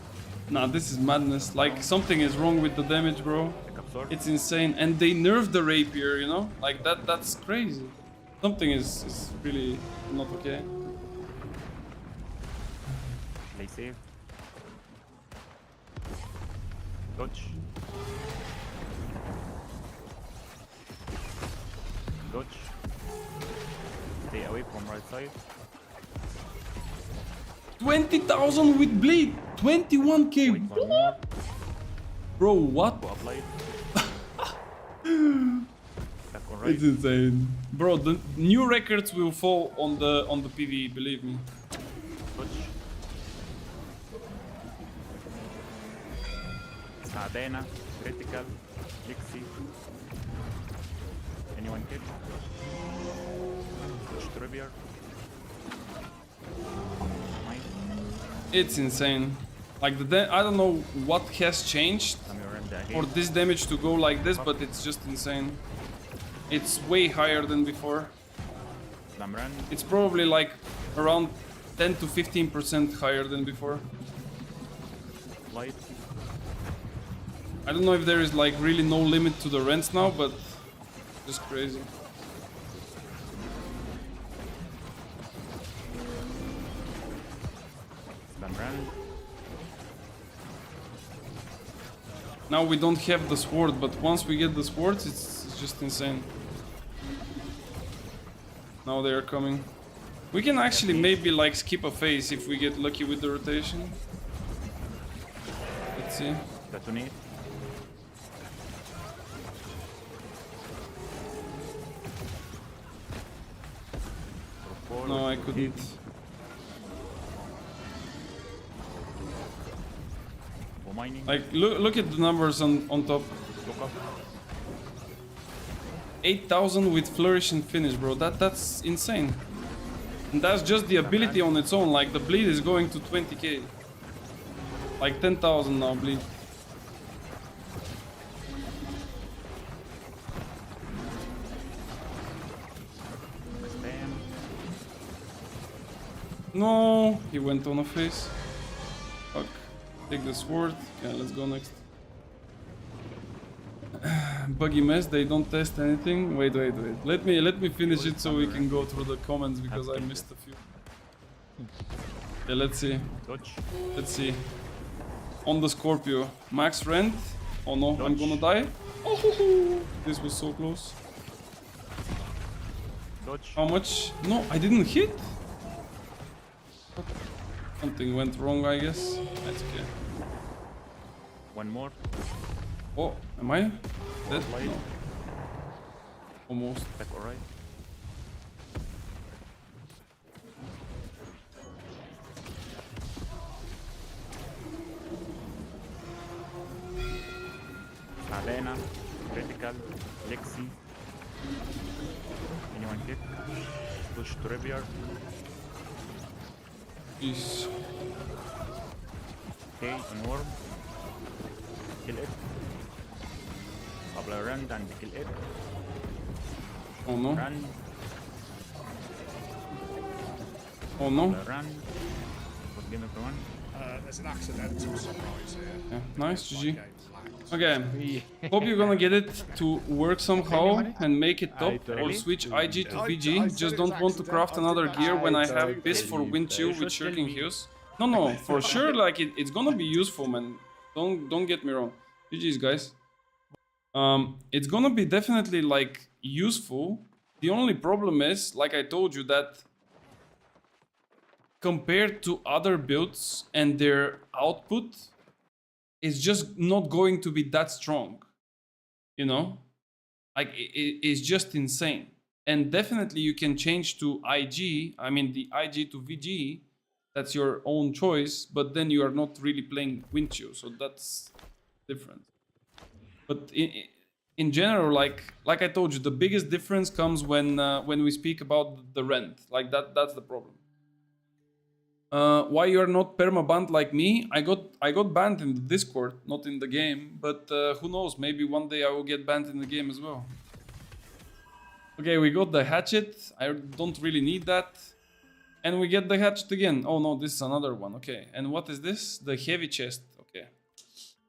Nah, this is madness. Like, something is wrong with the damage, bro. Pick up sword. It's insane. And they nerfed the rapier, you know? Like, that's crazy. Something is really not okay. Play safe. Dodge. Dodge. Stay away from right side. 20,000 with bleed! 21k! Wait one more. Bro, what? Go apply. Back on It's right. insane. Bro, the new records will fall on the PvE, believe me. Dodge. Sardana. Critical. Lixie. Anyone hit? Dodge Tribbier. Nice. It's insane. Like, I don't know what has changed I'm your end for this damage to go like this, but it's just insane. It's way higher than before. Slam run. It's probably like around 10 to 15% higher than before. Light. I don't know if there is like really no limit to the rents now, but just crazy. Slam run. Now we don't have the sword, but once we get the swords, it's just insane. Now they are coming. We can actually maybe like skip a phase if we get lucky with the rotation. Let's see. Detonate. No, I couldn't. Go mining. Like, look at the numbers on top. Look up. 8,000 with flourish and finish, bro. That's insane. And that's just the ability on its own. Like, the bleed is going to 20k. Like 10,000 now bleed. Spam. No, he went on a face. Fuck. Take the sword. Yeah, let's go next. Buggy mess, they don't test anything. Wait. Let me finish it so we can go through the comments because I missed a few. Okay, let's see. Dodge. Let's see. On the Scorpio. Max rent. Oh no, I'm gonna die. Oh, this was so close. Dodge. How much? No, I didn't hit. Something went wrong, I guess. That's okay. One more. Oh, am I dead? Light. No. Almost. Back or right. Arena. Critical. Lexi. Anyone hit? Push Tribbier. Jeez. Okay, on worm. Kill it. Apply run and kill it. Oh no. Run. Oh no. Apply run. Good game everyone. There's an accidental surprise here. Yeah, nice, GG. Game flagged. Okay. Hope you're gonna get it to work somehow and make it top don't. or switch IG to I VG. said Just it was don't want to craft accidental. another gear when I have this for believe wind that. chill You with should tell shirking me. hues. No, for sure, like it's gonna be useful, man. Don't get me wrong. GG's, guys. It's gonna be definitely like useful. The only problem is, like I told you, that compared to other builds and their output, it's just not going to be that strong. You know? Like, it's just insane. And definitely you can change to IG, I mean the IG to VG, that's your own choice, but then you are not really playing Windchill, so that's different. But in general, like I told you, the biggest difference comes when we speak about the rent. Like that's the problem. Why you're not perma-banned like me? I got banned in the Discord, not in the game. But who knows? Maybe one day I will get banned in the game as well. Okay, we got the hatchet. I don't really need that. And we get the hatchet again. Oh no, this is another one. Okay, and what is this? The heavy chest. Okay.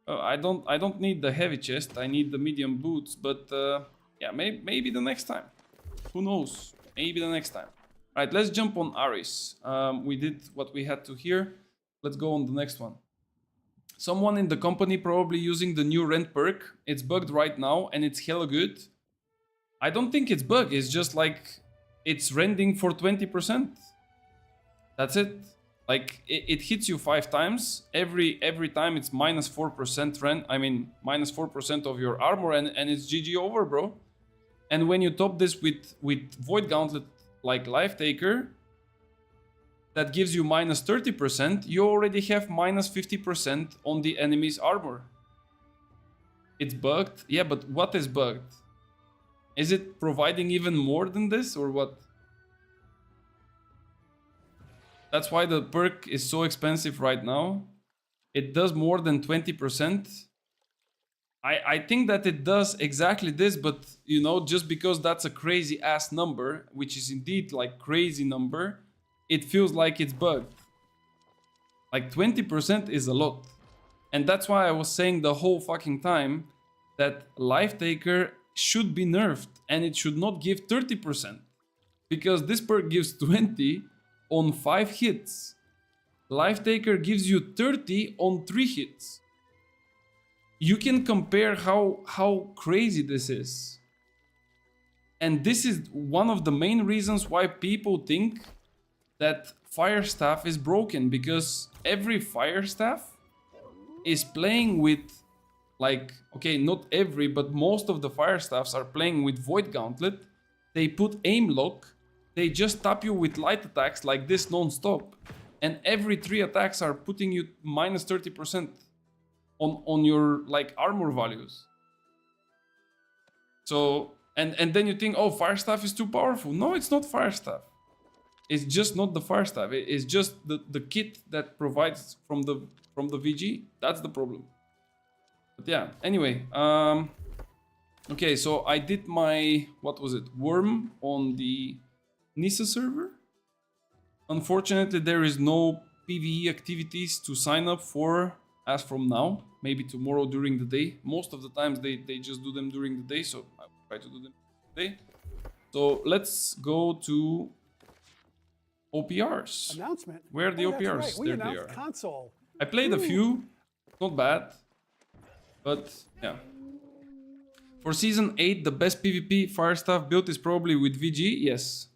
I don't need the heavy chest. I need the medium boots. But yeah, maybe the next time. Who knows? Maybe the next time. All right, let's jump on Aris. We did what we had to here. Let's go on the next one. Someone in the company probably using the new rent perk. It's bugged right now and it's hella good. I don't think it's bugged. It's just like it's rending for 20%. That's it. Like it hits you 5 times. Every time it's minus 4% rend. I mean minus 4% of your armor and it's GG over, bro. And when you top this with Void Gauntlet like Life Taker, that gives you minus 30%, you already have minus 50% on the enemy's armor. It's bugged? Yeah, but what is bugged? Is it providing even more than this or what? That's why the perk is so expensive right now. It does more than 20%. I think that it does exactly this, but you know, just because that's a crazy ass number, which is indeed like crazy number, it feels like it's bugged. Like 20% is a lot. And that's why I was saying the whole fucking time that Life Taker should be nerfed and it should not give 30%. Because this perk gives 20 on 5 hits. Life Taker gives you 30 on 3 hits. You can compare how crazy this is. And this is one of the main reasons why people think that Fire Staff is broken, because every Fire Staff is playing with, like, okay, not every, but most of the Fire Staffs are playing with Void Gauntlet. They put aim lock, they just tap you with light attacks like this non-stop. And every 3 attacks are putting you minus 30% on your like armor values. So, and then you think, oh, Fire Staff is too powerful. No, it's not Fire Staff. It's just not the Fire Staff. It's just the kit that provides from the VG. That's the problem. But yeah, anyway. Okay, so I did my, what was it? Worm on the Nissa server. Unfortunately, there is no PvE activities to sign up for as from now. Maybe tomorrow during the day. Most of the times they just do them during the day, so I will try to do them today. So let's go to OPRs. Announcement. Where are the OPRs? Right. We There they announced are. console. I played a few, not bad, but yeah. For season 8, the best PvP Fire Staff build is probably with VG. Yes,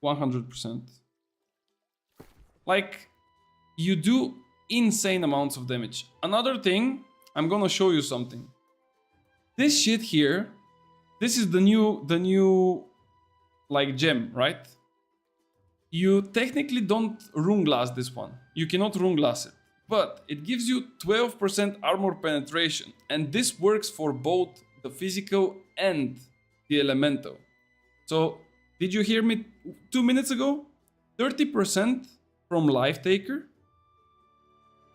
100%. Like, you do insane amounts of damage. Another thing, I'm gonna show you something. This shit here, this is the new like gem, right? You technically don't rune glass this one. You cannot rune glass it, but it gives you 12% armor penetration, and this works for both the physical and the elemental. So, did you hear me 2 minutes ago? 30% from Life Taker,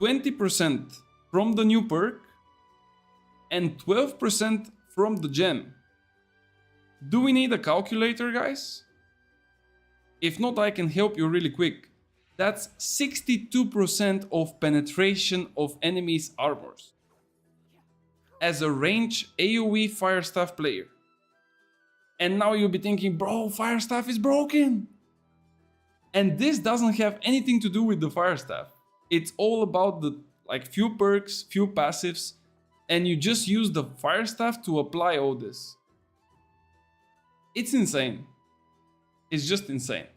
20% from the new perk, and 12% from the gem. Do we need a calculator, guys? If not, I can help you really quick. That's 62% of penetration of enemies' armors. As a range AoE Fire Staff player. And now you'll be thinking, bro, Fire Staff is broken. And this doesn't have anything to do with the Fire Staff. It's all about the like few perks, few passives, and you just use the Fire Staff to apply all this. It's insane. It's just insane.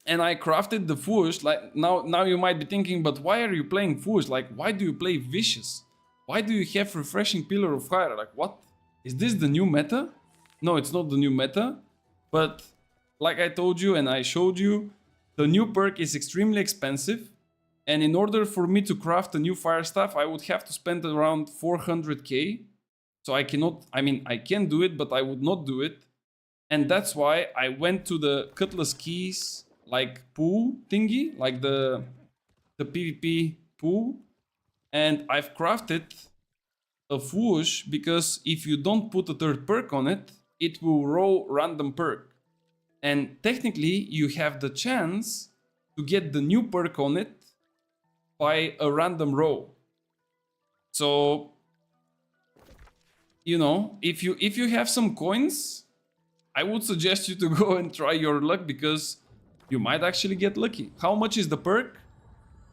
And I crafted the Foosh. Like now you might be thinking, but why are you playing Foosh? Like, why do you play Vicious? Why do you have Refreshing Pillar of Fire? Like, what? Is this the new meta? No, it's not the new meta. But like I told you and I showed you, the new perk is extremely expensive. And in order for me to craft a new Fire Staff, I would have to spend around 400k. So I cannot, I mean, I can do it, but I would not do it. And that's why I went to the Cutlass Keys, like pool thingy, like the PvP pool. And I've crafted a Foosh because if you don't put a third perk on it, it will roll random perk. And technically, you have the chance to get the new perk on it by a random roll. So, you know, if you have some coins, I would suggest you to go and try your luck because you might actually get lucky. How much is the perk?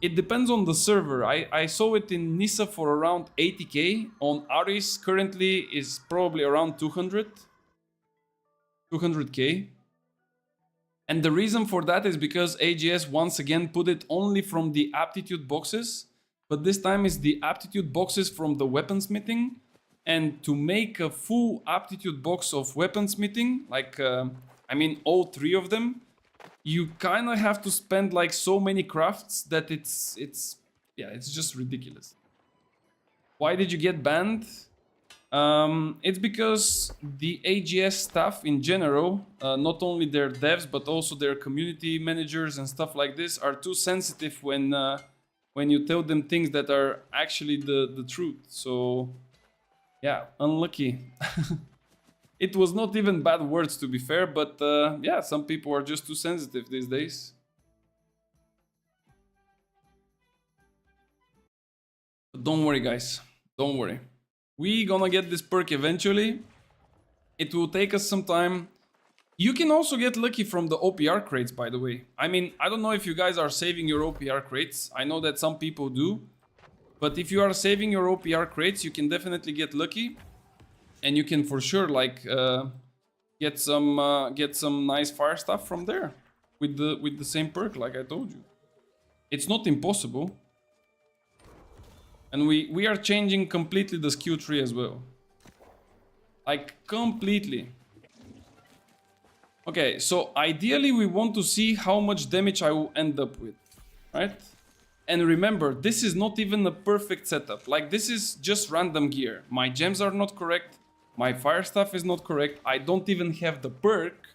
It depends on the server. I saw it in Nissa for around 80k. On Aris currently is probably around 200k. And the reason for that is because AGS once again put it only from the aptitude boxes, but this time it's the aptitude boxes from the weaponsmithing. And to make a full aptitude box of weaponsmithing, like I mean all three of them, you kind of have to spend like so many crafts that it's just ridiculous. Why did you get banned? It's because the AGS staff in general, not only their devs but also their community managers and stuff like this, are too sensitive when you tell them things that are actually the truth. So yeah, unlucky. It was not even bad words, to be fair, but yeah, some people are just too sensitive these days. But don't worry, guys. Don't worry. We gonna get this perk eventually. It will take us some time. You can also get lucky from the OPR crates, by the way. I mean, I don't know if you guys are saving your OPR crates. I know that some people do. But if you are saving your OPR crates, you can definitely get lucky. And you can for sure like get some nice fire stuff from there with the same perk, like I told you. It's not impossible. And we are changing completely the skill tree as well. Like completely. Okay, so ideally we want to see how much damage I will end up with, right? And remember, this is not even a perfect setup. Like this is just random gear. My gems are not correct. My fire stuff is not correct. I don't even have the perk.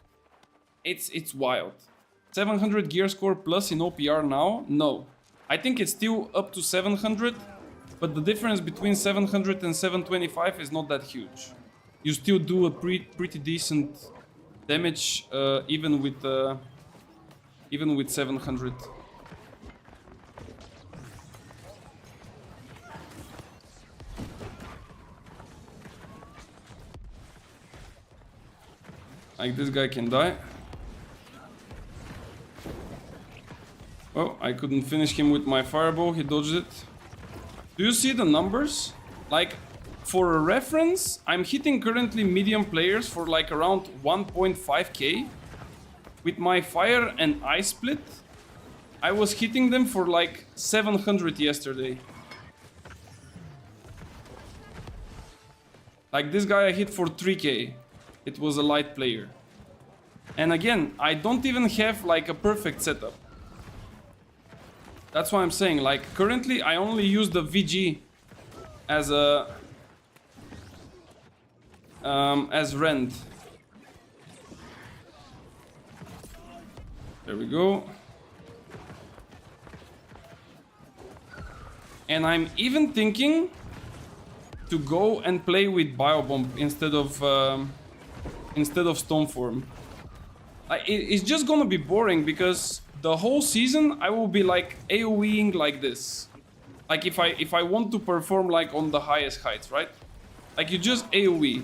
It's wild. 700 gear score plus in OPR now? No. I think it's still up to 700, but the difference between 700 and 725 is not that huge. You still do a pretty decent damage even with 700. Like this guy can die. Oh, I couldn't finish him with my fireball. He dodged it. Do you see the numbers? Like, for a reference, I'm hitting currently medium players for like around 1.5k. With my fire and ice split, I was hitting them for like 700 yesterday. Like this guy I hit for 3k. It was a light player. And again, I don't even have like a perfect setup. That's why I'm saying, like, currently I only use the VG as a as rend. There we go. And I'm even thinking to go and play with Biobomb instead of Stoneform. It's just gonna be boring because the whole season I will be like AoEing like this. Like if I want to perform like on the highest heights, right? Like you just AoE.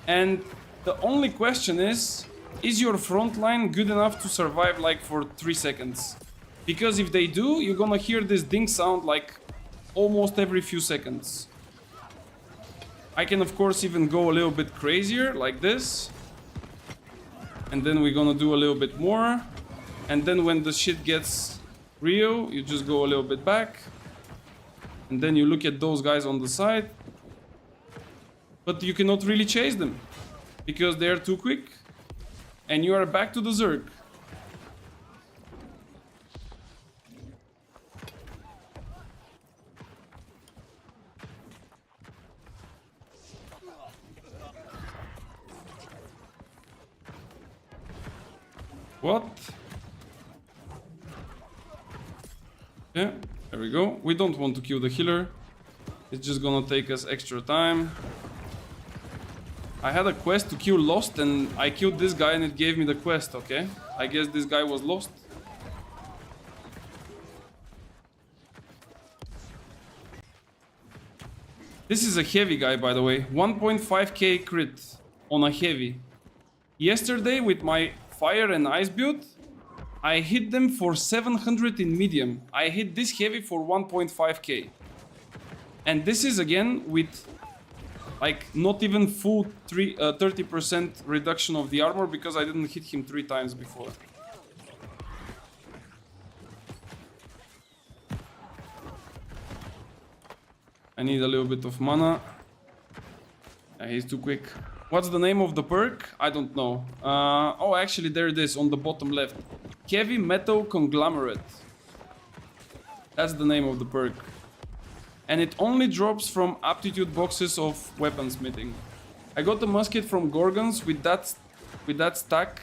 And the only question is your front line good enough to survive like for 3 seconds? Because if they do, you're gonna hear this ding sound like almost every few seconds. I can of course even go a little bit crazier like this. And then we're gonna do a little bit more. And then when the shit gets real, you just go a little bit back. And then you look at those guys on the side. But you cannot really chase them. Because they're too quick. And you are back to the Zerg. What? Yeah, there we go. We don't want to kill the healer. It's just gonna take us extra time. I had a quest to kill Lost and I killed this guy and it gave me the quest, okay? I guess this guy was lost. This is a heavy guy, by the way. 1.5k crit on a heavy. Yesterday, with my fire and ice build, I hit them for 700 in medium. I hit this heavy for 1.5k. And this is again with like not even full 30% reduction of the armor because I didn't hit him 3 times before. I need a little bit of mana. Yeah, he's too quick. What's the name of the perk? I don't know. Oh, actually, there it is on the bottom left. Heavy Metal Conglomerate. That's the name of the perk. And it only drops from aptitude boxes of weaponsmithing. I got the musket from Gorgons with that stack.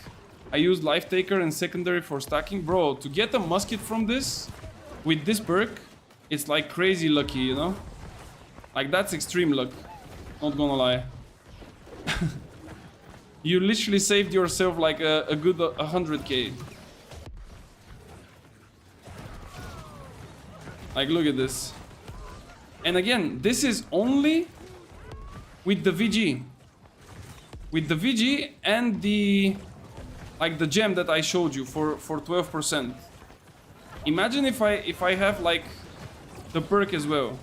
I used Life Taker and secondary for stacking. Bro, to get a musket from this, with this perk, it's like crazy lucky, you know? Like, that's extreme luck. Not gonna lie. You literally saved yourself like a good 100k. Like, look at this. And again, this is only with the VG. With the VG and the... like the gem that I showed you for 12%. Imagine if I have like the perk as well.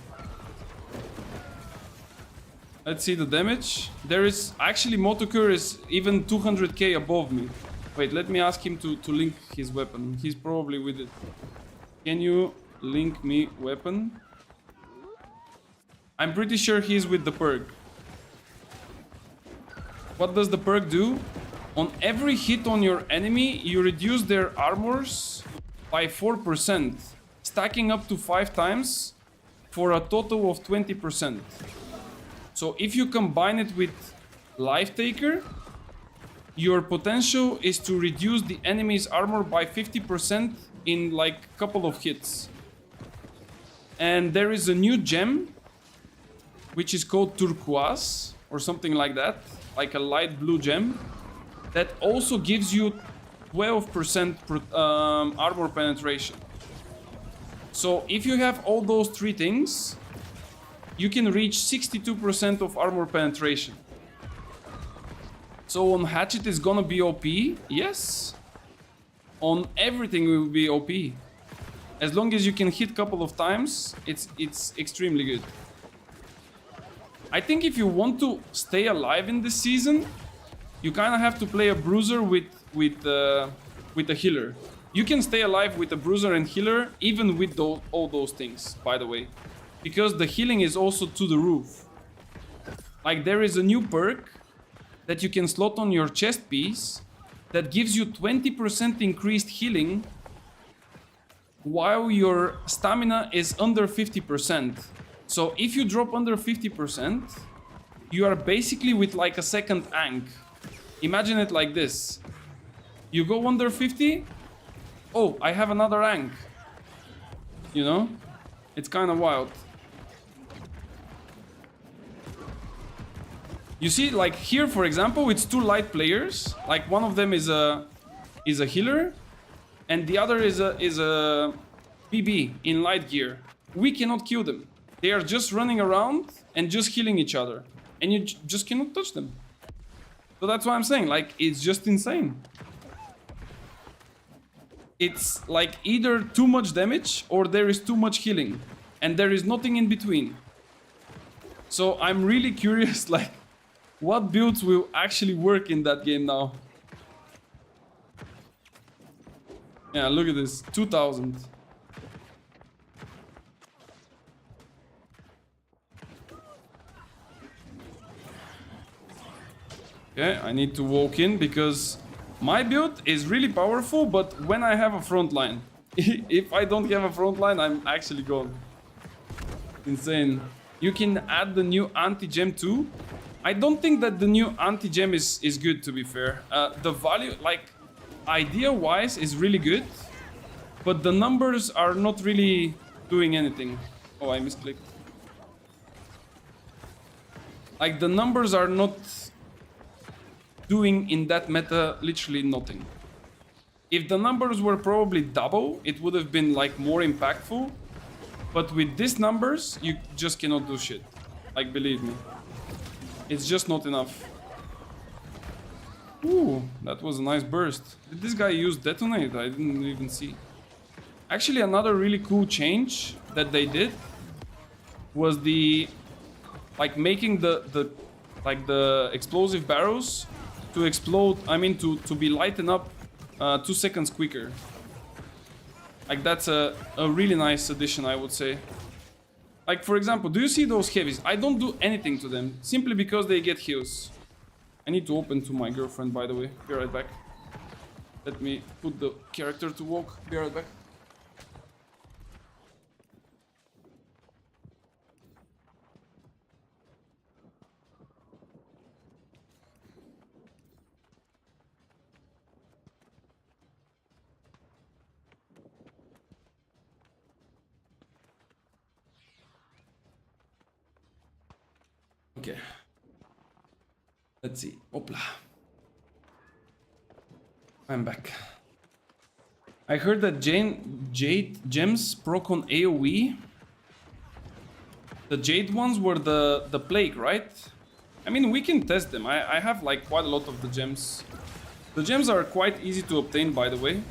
Let's see the damage. There is actually Motokure is even 200k above me. Wait, let me ask him to link his weapon. He's probably with it. Can you link me weapon? I'm pretty sure he's with the perk. What does the perk do? On every hit on your enemy, you reduce their armors by 4%, stacking up to 5 times for a total of 20%. So if you combine it with Life Taker, your potential is to reduce the enemy's armor by 50% in like a couple of hits. And there is a new gem, which is called Turquoise, or something like that, like a light blue gem, that also gives you 12% armor penetration. So if you have all those 3 things, you can reach 62% of armor penetration. So on Hatchet is gonna be OP, yes. On everything it will be OP. As long as you can hit a couple of times, it's extremely good. I think if you want to stay alive in this season, you kind of have to play a bruiser with a healer. You can stay alive with a bruiser and healer even with all those things, by the way. Because the healing is also to the roof. Like, there is a new perk that you can slot on your chest piece that gives you 20% increased healing while your stamina is under 50%. So if you drop under 50%, you are basically with like a second Ankh. Imagine it like this. You go under 50, oh, I have another Ankh. You know? It's kind of wild. You see, like here, for example, it's 2 light players. Like one of them is a healer, and the other is a PB in light gear. We cannot kill them. They are just running around and just healing each other, and you just cannot touch them. So that's why I'm saying, like, it's just insane. It's like either too much damage or there is too much healing, and there is nothing in between. So I'm really curious, like, what builds will actually work in that game now. Yeah, look at this, 2000. Okay, I need to walk in because my build is really powerful, but when I have a front line. If I don't have a front line, I'm actually gone. Insane. You can add the new anti-gem too. I don't think that the new anti-gem is good, to be fair. The value, like, idea-wise is really good, but the numbers are not really doing anything. Oh, I misclicked. Like, the numbers are not doing in that meta literally nothing. If the numbers were probably double, it would have been like more impactful. But with these numbers, you just cannot do shit. Like, believe me. It's just not enough. Ooh, that was a nice burst. Did this guy use detonate? I didn't even see. Actually, another really cool change that they did was the like making the explosive barrels to explode. I mean to be lighten up 2 seconds quicker. Like that's a really nice addition, I would say. Like for example, do you see those heavies? I don't do anything to them simply because they get heals. I need to open to my girlfriend, by the way. Be right back. Let me put the character to walk. Be right back. Okay. Let's see. Opla. I'm back. I heard that Jade gems proc on AoE. The Jade ones were the plague, right? I mean, we can test them. I have like quite a lot of the gems. The gems are quite easy to obtain, by the way.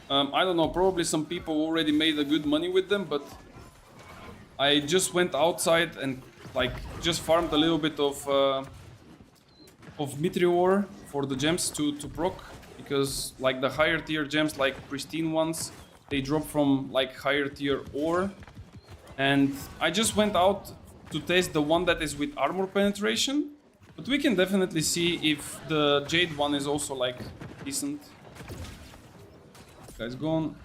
I don't know, probably some people already made a good money with them, but I just went outside and like just farmed a little bit of Meteor for the gems to proc, because like the higher tier gems, like pristine ones, they drop from like higher tier ore, and I just went out to test the one that is with armor penetration, but we can definitely see if the Jade one is also like decent. Guy's gone.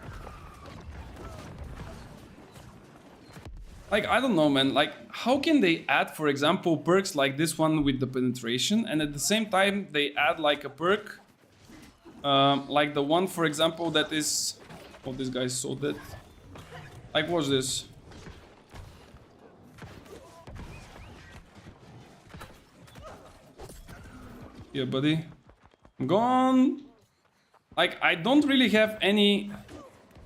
Like, I don't know, man. Like, how can they add, for example, perks like this one with the penetration, and at the same time they add like a perk, like the one, for example, that is... Oh, this guy's so dead. Like, what's this? Yeah, buddy. I'm gone. Like, I don't really have any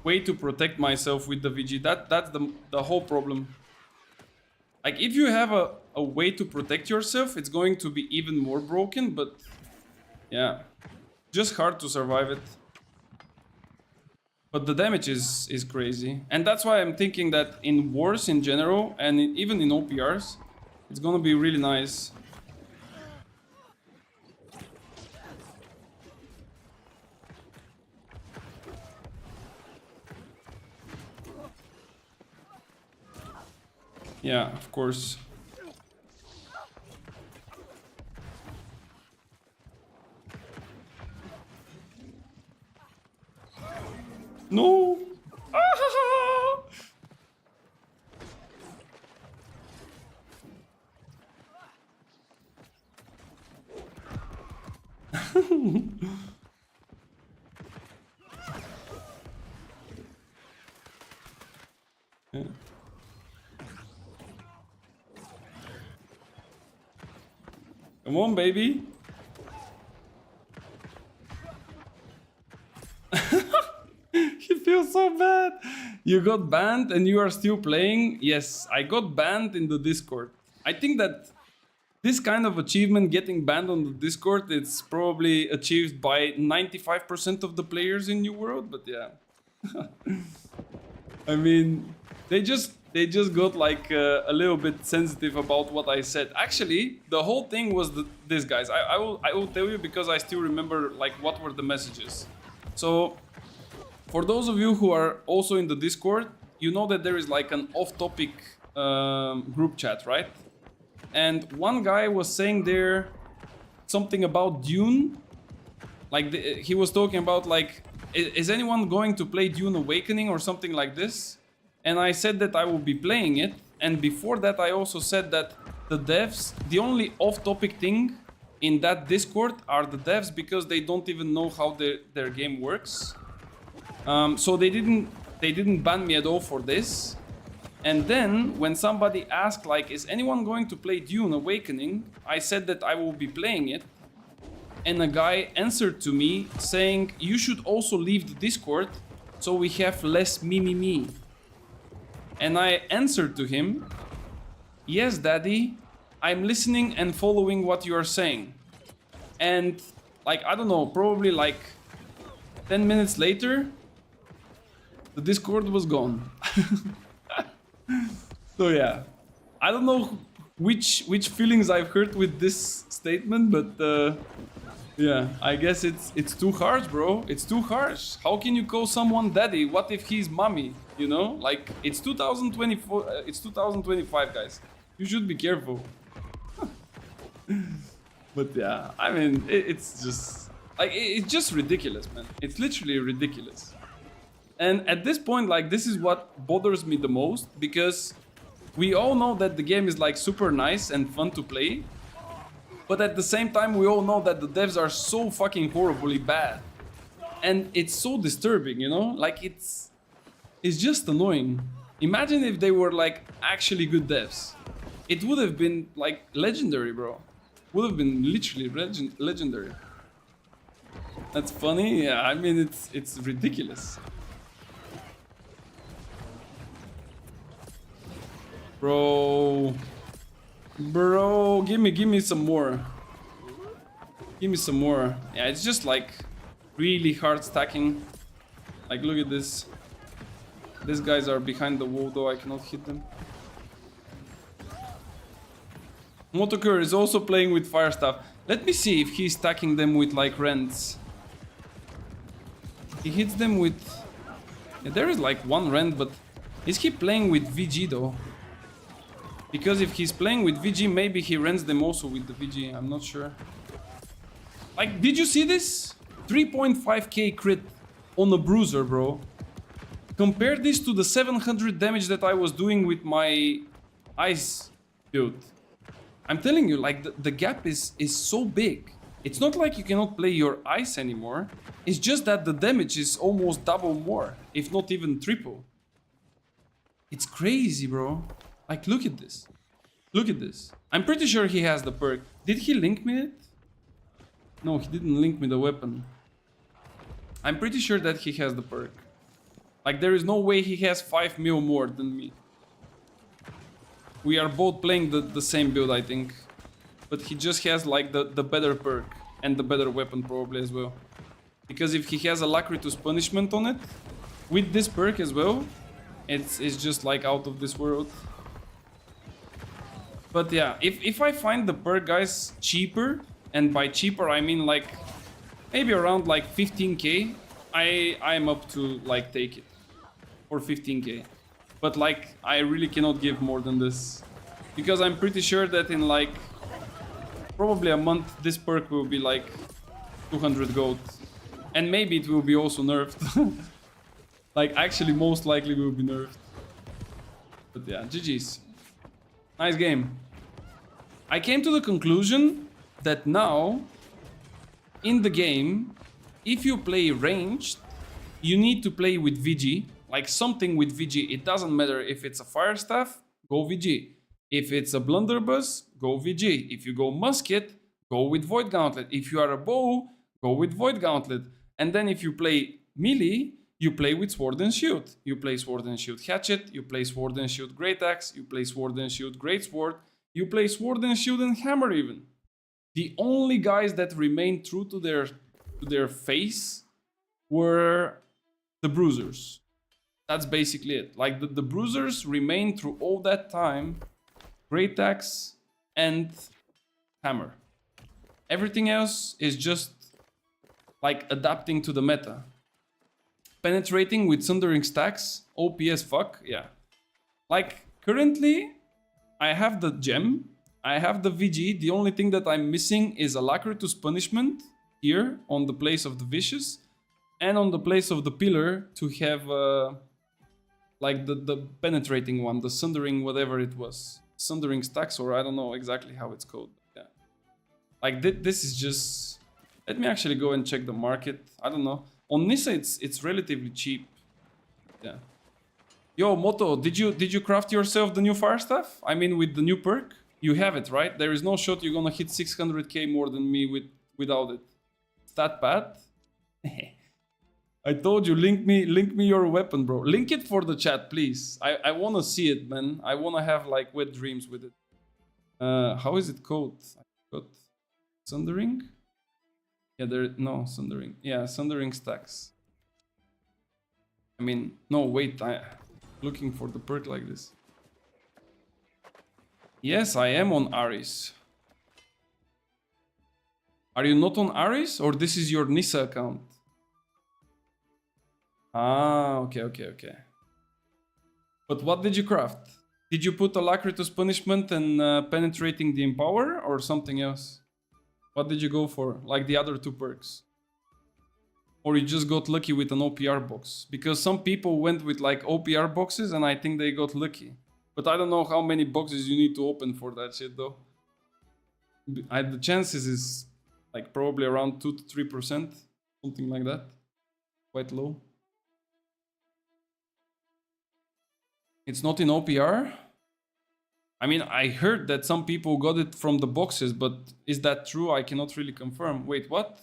way to protect myself with the VG. That's the whole problem. Like, if you have a way to protect yourself, it's going to be even more broken, but yeah, just hard to survive it. But the damage is crazy, and that's why I'm thinking that in wars in general, and even in OPRs, it's gonna be really nice. Yeah, of course. No! Ah! Yeah. Come on, baby. You feel so bad. You got banned and you are still playing. Yes, I got banned in the Discord. I think that this kind of achievement, getting banned on the Discord, it's probably achieved by 95% of the players in New World, but yeah. I mean, they just got like a little bit sensitive about what I said. Actually, the whole thing was this, guys. I will tell you because I still remember like what were the messages. So, for those of you who are also in the Discord, you know that there is like an off-topic group chat, right? And one guy was saying there something about Dune. Like he was talking about like, is anyone going to play Dune Awakening or something like this? And I said that I will be playing it. And before that, I also said that the devs, the only off-topic thing in that Discord are the devs, because they don't even know how their game works. So they didn't ban me at all for this. And then when somebody asked like, is anyone going to play Dune Awakening? I said that I will be playing it. And a guy answered to me saying, you should also leave the Discord so we have less me. And I answered to him, yes, daddy, I'm listening and following what you are saying. And like, I don't know, probably like 10 minutes later, the Discord was gone. So yeah, I don't know which feelings I've hurt with this statement, but yeah, I guess it's too harsh, bro. It's too harsh. How can you call someone daddy? What if he's mommy? You know, like it's 2024. It's 2025, guys. You should be careful. But yeah, I mean, it's just like it's just ridiculous, man. It's literally ridiculous. And at this point, like this is what bothers me the most, because we all know that the game is like super nice and fun to play. But at the same time, we all know that the devs are so fucking horribly bad. And it's so disturbing, you know? Like, it's just annoying. Imagine if they were, like, actually good devs. It would have been, like, legendary, bro. Would have been literally legendary. That's funny? Yeah, I mean, it's ridiculous. Bro, give me some more. Give me some more. Yeah, it's just like really hard stacking. Like, look at this. These guys are behind the wall, though I cannot hit them. Motocur is also playing with fire staff. Let me see if he's stacking them with like rends. He hits them with... Yeah, there is like one rend, but is he playing with VG though? Because if he's playing with VG, maybe he rents them also with the VG. I'm not sure. Like, did you see this? 3.5k crit on a bruiser, bro. Compare this to the 700 damage that I was doing with my ice build. I'm telling you, like, the gap is so big. It's not like you cannot play your ice anymore. It's just that the damage is almost double more, if not even triple. It's crazy, bro. Like, look at this. Look at this. I'm pretty sure he has the perk. Did he link me it? No, he didn't link me the weapon. I'm pretty sure that he has the perk. Like, there is no way he has 5 mil more than me. We are both playing the same build, I think. But he just has, like, the better perk. And the better weapon, probably, as well. Because if he has a Lacritus punishment on it, with this perk as well, it's just, like, out of this world. But yeah, if I find the perk, guys, cheaper, and by cheaper I mean like maybe around like 15k, I'm up to like take it for 15k. But like I really cannot give more than this, because I'm pretty sure that in like probably a month this perk will be like 200 gold, and maybe it will be also nerfed. Like actually most likely will be nerfed. But yeah, GG's. Nice game. I came to the conclusion that now, in the game, if you play ranged, you need to play with VG, like something with VG. It doesn't matter if it's a fire staff, go VG. If it's a blunderbuss, go VG. If you go musket, go with void gauntlet. If you are a bow, go with void gauntlet. And then if you play melee, you play with sword and shield. You play sword and shield hatchet, you play sword and shield great axe, you play sword and shield great sword, you play sword and shield and hammer even. The only guys that remained true to their face were the bruisers. That's basically it. Like the bruisers remained through all that time. Great axe and hammer. Everything else is just like adapting to the meta. Penetrating with Sundering stacks, OP as fuck, yeah. Like, currently, I have the gem, I have the VG, the only thing that I'm missing is a Lacritus punishment here on the place of the Vicious, and on the place of the Pillar to have, like, the penetrating one, the Sundering whatever it was. Sundering stacks, or I don't know exactly how it's called, yeah. Like, this is just... Let me actually go and check the market, I don't know. On Nissa, it's relatively cheap. Yeah. Yo, Moto, did you craft yourself the new fire staff? I mean, with the new perk, you have it, right? There is no shot you're gonna hit 600k more than me without it. Stat pad. I told you, link me your weapon, bro. Link it for the chat, please. I wanna see it, man. I wanna have like wet dreams with it. How is it called? I got Sundering? Yeah, no, Sundering. Yeah, Sundering stacks. I mean, no, wait, I'm looking for the perk like this. Yes, I am on Aris. Are you not on Aris, or this is your Nissa account? Ah, okay. But what did you craft? Did you put Alacritus Punishment and Penetrating the Empower, or something else? What did you go for, like the other two perks? Or you just got lucky with an OPR box? Because some people went with like OPR boxes and I think they got lucky. But I don't know how many boxes you need to open for that shit though. The chances is like probably around 2 to 3%, something like that. Quite low. It's not in OPR? I mean, I heard that some people got it from the boxes, but is that true? I cannot really confirm. Wait, what?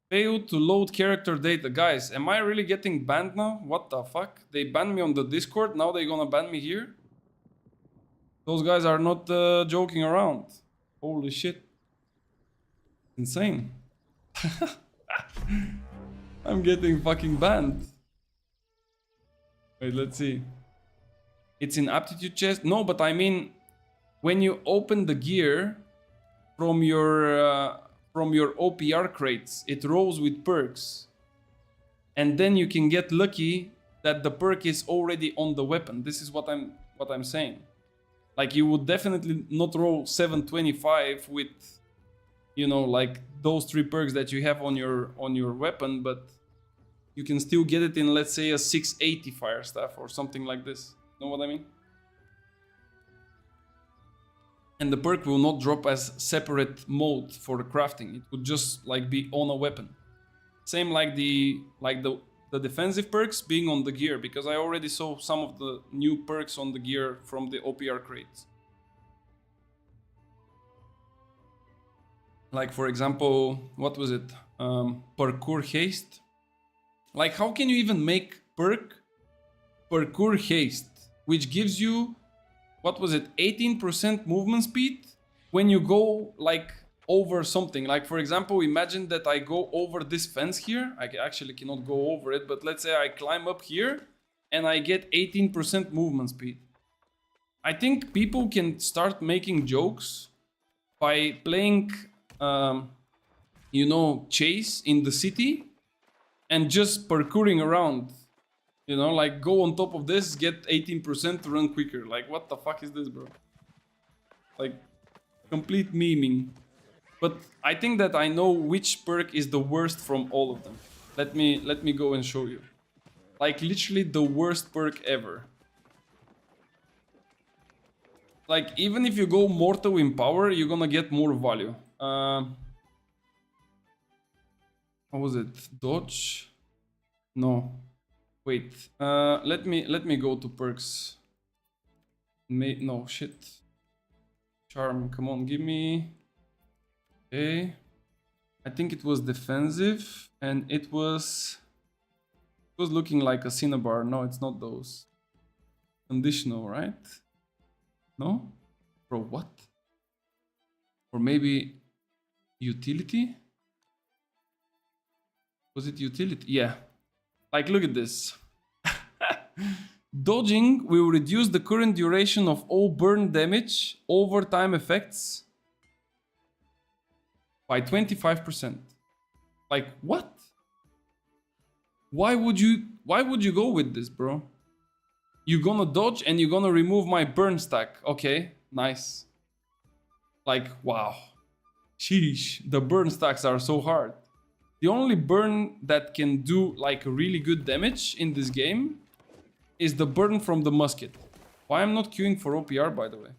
Failed to load character data. Guys, am I really getting banned now? What the fuck? They banned me on the Discord, now they're gonna ban me here? Those guys are not joking around. Holy shit. Insane. I'm getting fucking banned. Wait, let's see. It's in aptitude chest? No, but I mean, when you open the gear from your OPR crates, it rolls with perks. And then you can get lucky that the perk is already on the weapon. This is what I'm saying. Like, you would definitely not roll 725 with, you know, like those 3 perks that you have on your weapon, but you can still get it in, let's say, a 680 fire staff or something like this. Know what I mean? And the perk will not drop as separate mode for the crafting. It would just like be on a weapon. Same like the defensive perks being on the gear, because I already saw some of the new perks on the gear from the OPR crates. Like, for example, what was it? Parkour haste. Like, how can you even make parkour haste, which gives you, what was it, 18% movement speed when you go like over something? Like, for example, imagine that I go over this fence here. I actually cannot go over it, but let's say I climb up here and I get 18% movement speed. I think people can start making jokes by playing, you know, chase in the city and just parkouring around. You know, like, go on top of this, get 18% to run quicker. Like, what the fuck is this, bro? Like, complete memeing. But I think that I know which perk is the worst from all of them. Let me go and show you. Like, literally the worst perk ever. Like, even if you go Mortal in power, you're gonna get more value. What was it? Dodge? No. Wait, let me go to perks. No, shit. Charm, come on, give me. Okay. I think it was defensive, and it was looking like a Cinnabar. No, it's not those. Conditional, right? No? Bro, what? Or maybe utility? Was it utility? Yeah. Like, look at this. Dodging will reduce the current duration of all burn damage over time effects by 25%. Like, what? Why would you go with this, bro? You're gonna dodge and you're gonna remove my burn stack. Okay, nice. Like, wow. Sheesh, the burn stacks are so hard. The only burn that can do like really good damage in this game is the burn from the musket. Why I'm not queuing for OPR, by the way?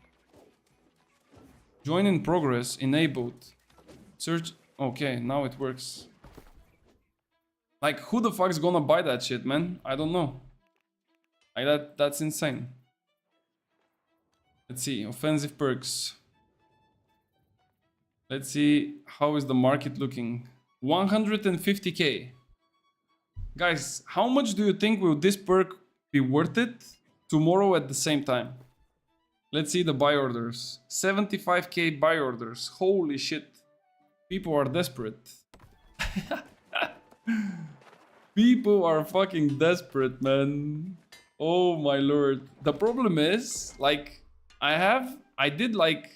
Join in progress, enabled. Search, okay, now it works. Like, who the fuck's gonna buy that shit, man? I don't know. Like, that's insane. Let's see, offensive perks. Let's see, how is the market looking? 150k. Guys, how much do you think will this perk be worth it tomorrow at the same time? Let's see the buy orders. 75k buy orders. Holy shit. People are desperate. People are fucking desperate, man. Oh my lord. The problem is, like, I did like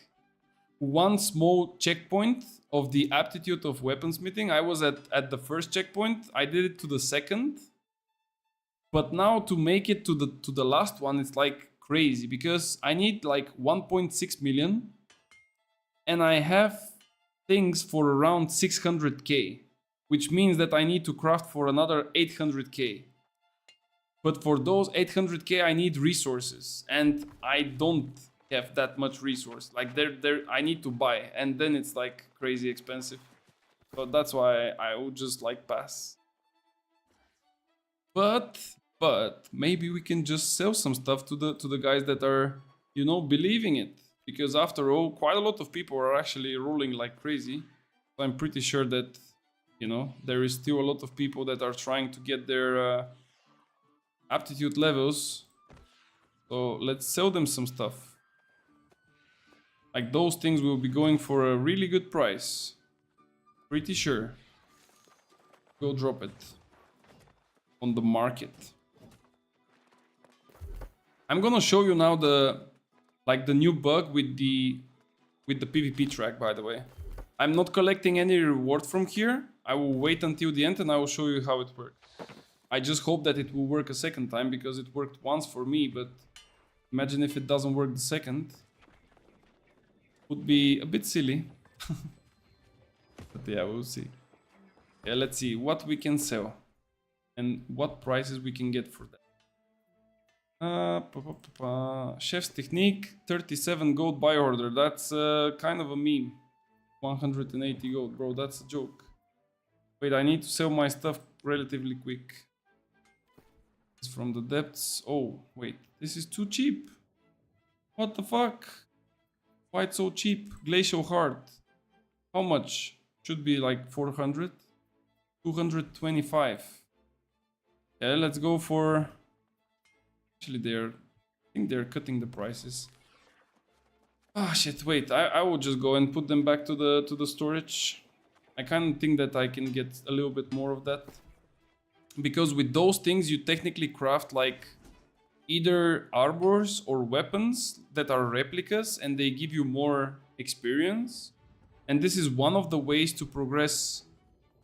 one small checkpoint of the aptitude of weaponsmithing. I was at the first checkpoint. I did it to the second. But now to make it to the last one, it's like crazy because I need like 1.6 million and I have things for around 600k, which means that I need to craft for another 800k. But for those 800k, I need resources and I don't have that much resource. Like I need to buy and then it's like crazy expensive. So that's why I would just like pass. But maybe we can just sell some stuff to the guys that are, you know, believing it. Because after all, quite a lot of people are actually rolling like crazy. So I'm pretty sure that, you know, there is still a lot of people that are trying to get their aptitude levels. So let's sell them some stuff. Like those things will be going for a really good price. Pretty sure. Go drop it on the market. I'm gonna show you now the new bug with the PvP track, by the way. I'm not collecting any reward from here. I will wait until the end and I will show you how it works. I just hope that it will work a second time because it worked once for me, but imagine if it doesn't work the second. Would be a bit silly. But yeah, we'll see. Yeah, let's see what we can sell and what prices we can get for that. Chef's Technique, 37 gold buy order. That's kind of a meme. 180 gold, bro. That's a joke. Wait, I need to sell my stuff relatively quick. It's from the depths. Oh, wait. This is too cheap. What the fuck? Why it's so cheap? Glacial Heart. How much? Should be like 400. 225. Yeah, let's go for... Actually, I think they're cutting the prices. Ah, shit, wait. I will just go and put them back to the storage. I kind of think that I can get a little bit more of that. Because with those things, you technically craft like either arbors or weapons that are replicas and they give you more experience. And this is one of the ways to progress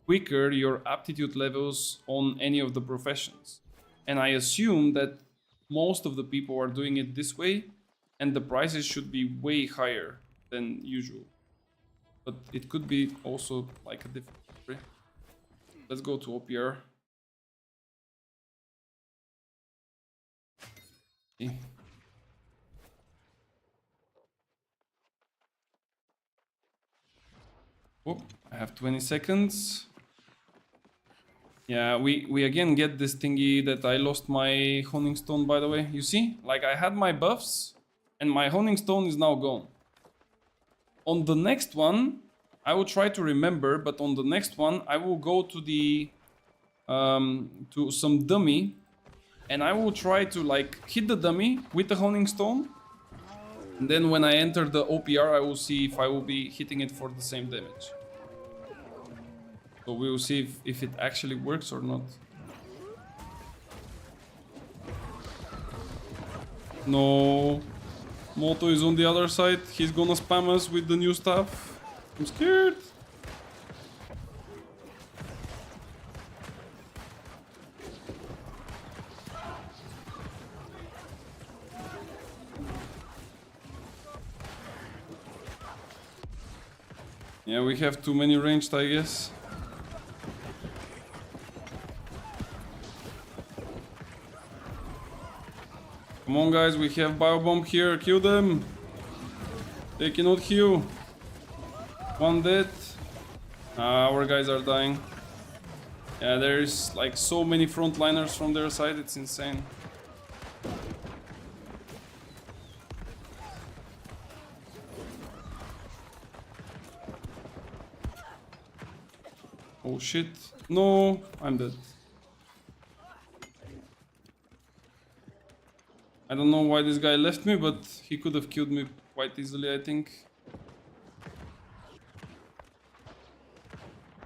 quicker your aptitude levels on any of the professions. And I assume that most of the people are doing it this way and the prices should be way higher than usual. But it could be also like a different story. Let's go to OPR. Okay. Oh, I have 20 seconds. Yeah, we again get this thingy that I lost my Honing Stone, by the way. You see? Like, I had my buffs, and my Honing Stone is now gone. On the next one, I will try to remember, but on the next one, I will go to the... to some dummy, and I will try to, like, hit the dummy with the Honing Stone. And then when I enter the OPR, I will see if I will be hitting it for the same damage. So we will see if it actually works or not. No. Moto is on the other side. He's gonna spam us with the new stuff. I'm scared. Yeah, we have too many ranged, I guess. Come on, guys, we have Biobomb here. Kill them. They cannot heal. One dead. Our guys are dying. Yeah, there's like so many frontliners from their side. It's insane. Oh shit. No, I'm dead. I don't know why this guy left me, but he could have killed me quite easily, I think.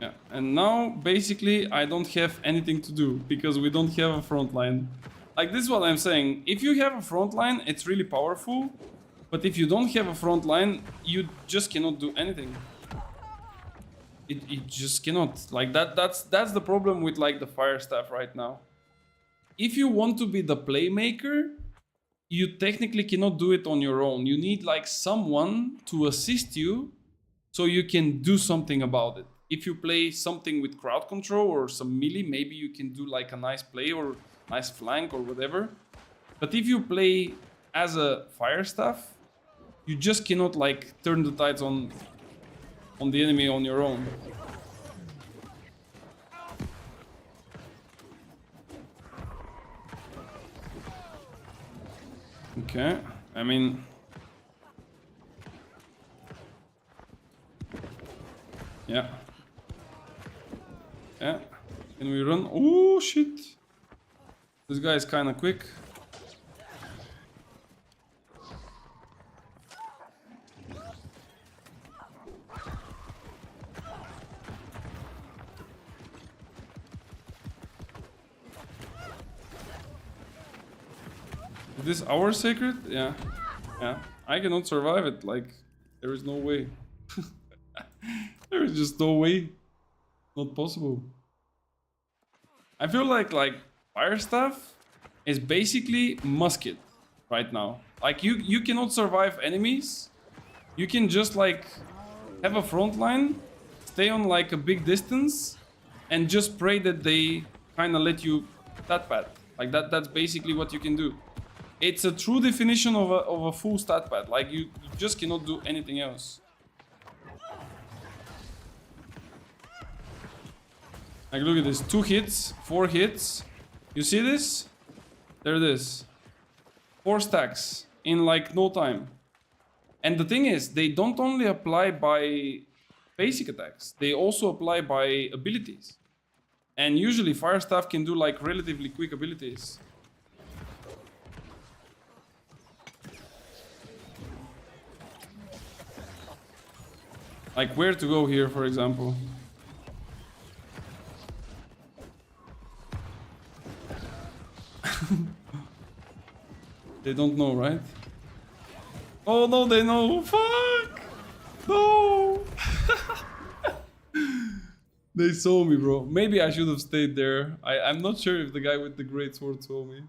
Yeah, and now basically I don't have anything to do because we don't have a front line. Like, this is what I'm saying. If you have a front line, it's really powerful. But if you don't have a front line, you just cannot do anything. It just cannot. Like, that's the problem with like the fire staff right now. If you want to be the playmaker, you technically cannot do it on your own. You need like someone to assist you so you can do something about it. If you play something with crowd control or some melee, maybe you can do like a nice play or nice flank or whatever. But if you play as a fire staff, you just cannot like turn the tides on the enemy on your own. Okay, I mean... Yeah. Yeah. Can we run? Oh shit! This guy is kinda quick. Is this our secret? Yeah. Yeah. I cannot survive it. Like, there is no way. There is just no way. Not possible. I feel like fire staff is basically musket right now. Like, you cannot survive enemies. You can just like have a front line, stay on like a big distance, and just pray that they kind of let you stat pad. Like that's basically what you can do. It's a true definition of a full stat pad. Like, you just cannot do anything else. Like, look at this. 2 hits, 4 hits. You see this? There it is. 4 stacks in like no time. And the thing is, they don't only apply by basic attacks, they also apply by abilities. And usually fire staff can do like relatively quick abilities. Like where to go here, for example. They don't know, right? Oh no, they know. Fuck! No! They saw me, bro. Maybe I should have stayed there. I'm not sure if the guy with the great sword saw me.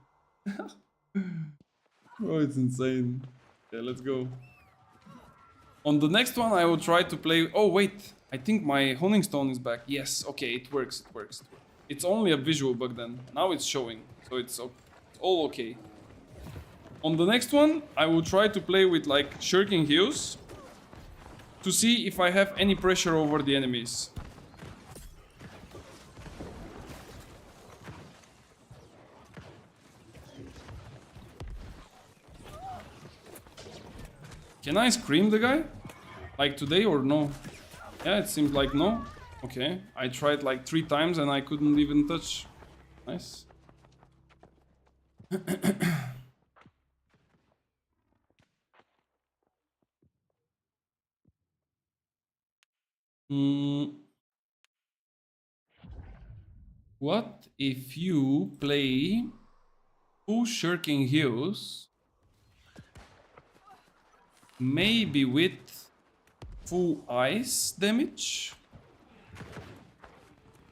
Bro, it's insane. Okay, let's go. On the next one, I will try to play... Oh, wait. I think my Honing Stone is back. Yes, okay, it works, it works. It's only a visual bug then. Now it's showing, so it's all okay. On the next one, I will try to play with like shirking heals to see if I have any pressure over the enemies. Can I scream the guy? Like today or no? Yeah, it seems like no. Okay, I tried like 3 times and I couldn't even touch. Nice. What if you play 2 shirking heals, maybe with full ice damage,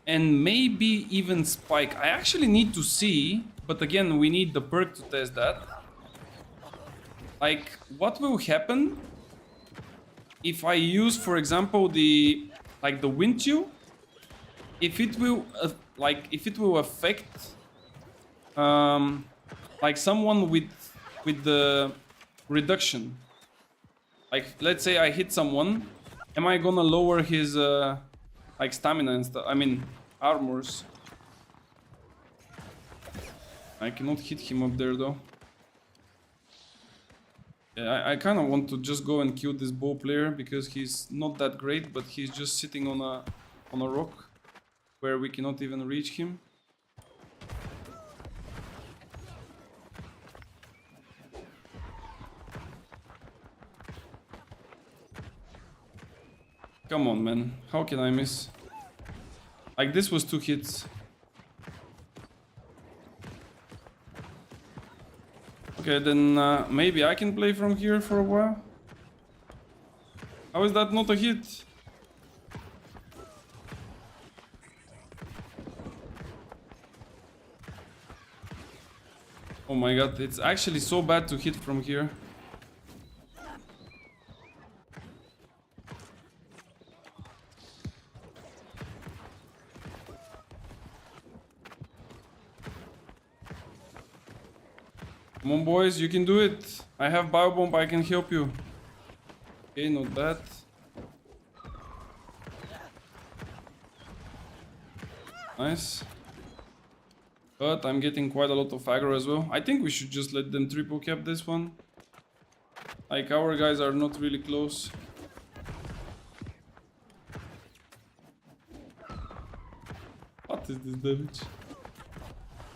and maybe even spike? I actually need to see, but again, we need the perk to test that. Like, what will happen if I use, for example, the wind chill? If it will affect like someone with the reduction. Like, let's say I hit someone, am I gonna lower his like stamina and stuff? I mean, armors. I cannot hit him up there though. Yeah, I kind of want to just go and kill this bow player because he's not that great, but he's just sitting on a rock where we cannot even reach him. Come on, man. How can I miss? Like, this was 2 hits. Okay, then maybe I can play from here for a while. How is that not a hit? Oh my god, it's actually so bad to hit from here. Come on, boys, you can do it. I have Biobomb, I can help you. Okay, not that. Nice. But I'm getting quite a lot of aggro as well. I think we should just let them triple cap this one. Like, our guys are not really close. What is this damage?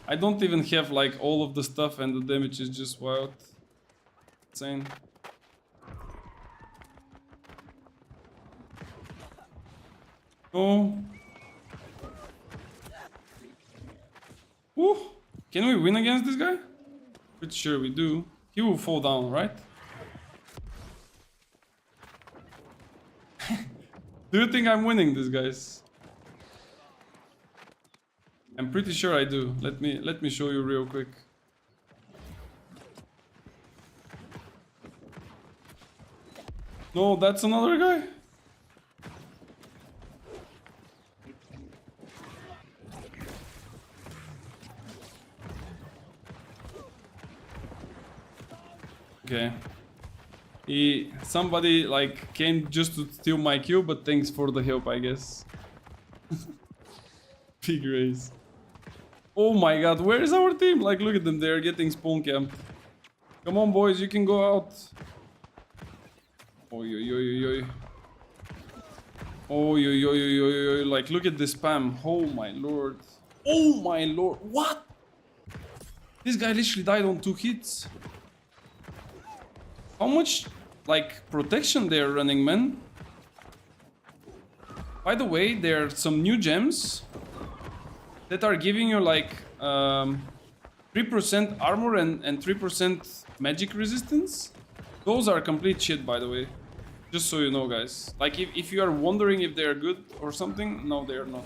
I don't even have like all of the stuff and the damage is just wild. Insane. Oh. Woo. Can we win against this guy? Pretty sure we do. He will fall down, right? Do you think I'm winning this, guys? I'm pretty sure I do. Let me show you real quick. No, that's another guy. Okay. Somebody like came just to steal my kill, but thanks for the help, I guess. Big race. Oh my god, where is our team? Like, look at them, they're getting spawn camped. Come on, boys, you can go out. Oi, oi, oi, oi, oi. Oi, oi, oi, oi, oi, oi. Like, look at the spam. Oh my lord. Oh my lord. What? This guy literally died on 2 hits. How much, like, protection they're running, man? By the way, there are some new gems that are giving you like 3% armor and 3% magic resistance. Those are complete shit, by the way. Just so you know, guys. Like, if you are wondering if they are good or something, no, they are not.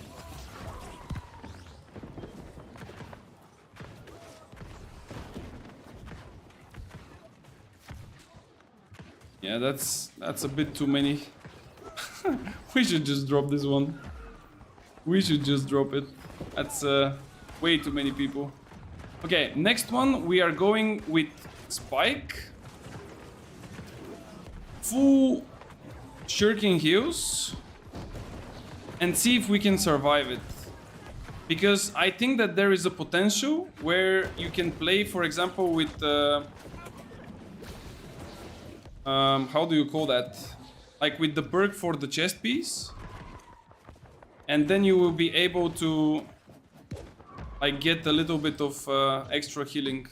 Yeah, that's a bit too many. We should just drop this one. We should just drop it. That's way too many people. Okay, next one we are going with Spike. Full shirking heals. And see if we can survive it. Because I think that there is a potential where you can play, for example, with... how do you call that? Like with the perk for the chest piece. And then you will be able to like get a little bit of extra healing.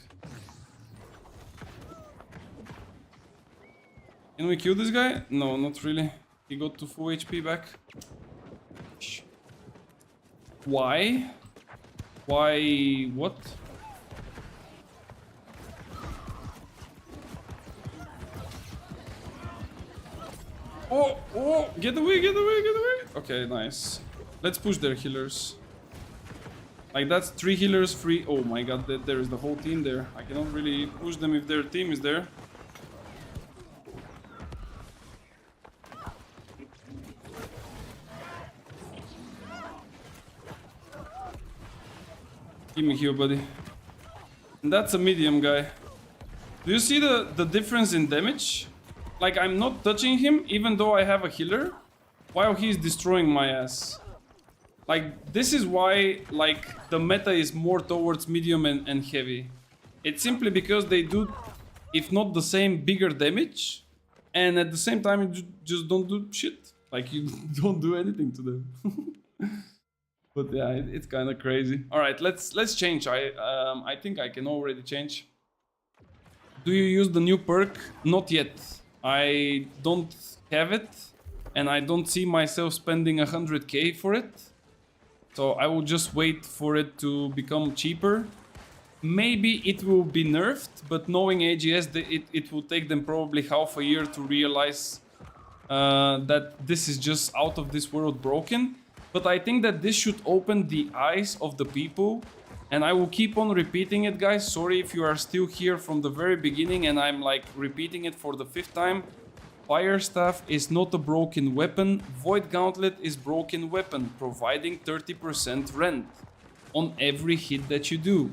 Can we kill this guy? No, not really. He got to full HP back. Why? Why? What? Oh, oh, get away, get away, get away. Okay, nice. Let's push their healers. Like, that's 3 healers free. Oh my god, there is the whole team there. I cannot really push them if their team is there. Give me heal, buddy. And that's a medium guy. Do you see the difference in damage? Like, I'm not touching him, even though I have a healer, while he's destroying my ass. Like, this is why, like, the meta is more towards medium and heavy. It's simply because they do, if not the same, bigger damage, and at the same time, you just don't do shit. Like, you don't do anything to them. But yeah, it's kind of crazy. All right, let's change. I think I can already change. Do you use the new perk? Not yet. I don't have it. and I don't see myself spending 100k for it. So I will just wait for it to become cheaper. Maybe it will be nerfed, but knowing AGS, it will take them probably half a year to realize that this is just out of this world broken. But I think that this should open the eyes of the people. And I will keep on repeating it, guys. Sorry if you are still here from the very beginning and I'm like repeating it for the 5th time. Fire Staff is not a broken weapon. Void Gauntlet is broken weapon, providing 30% rend on every hit that you do.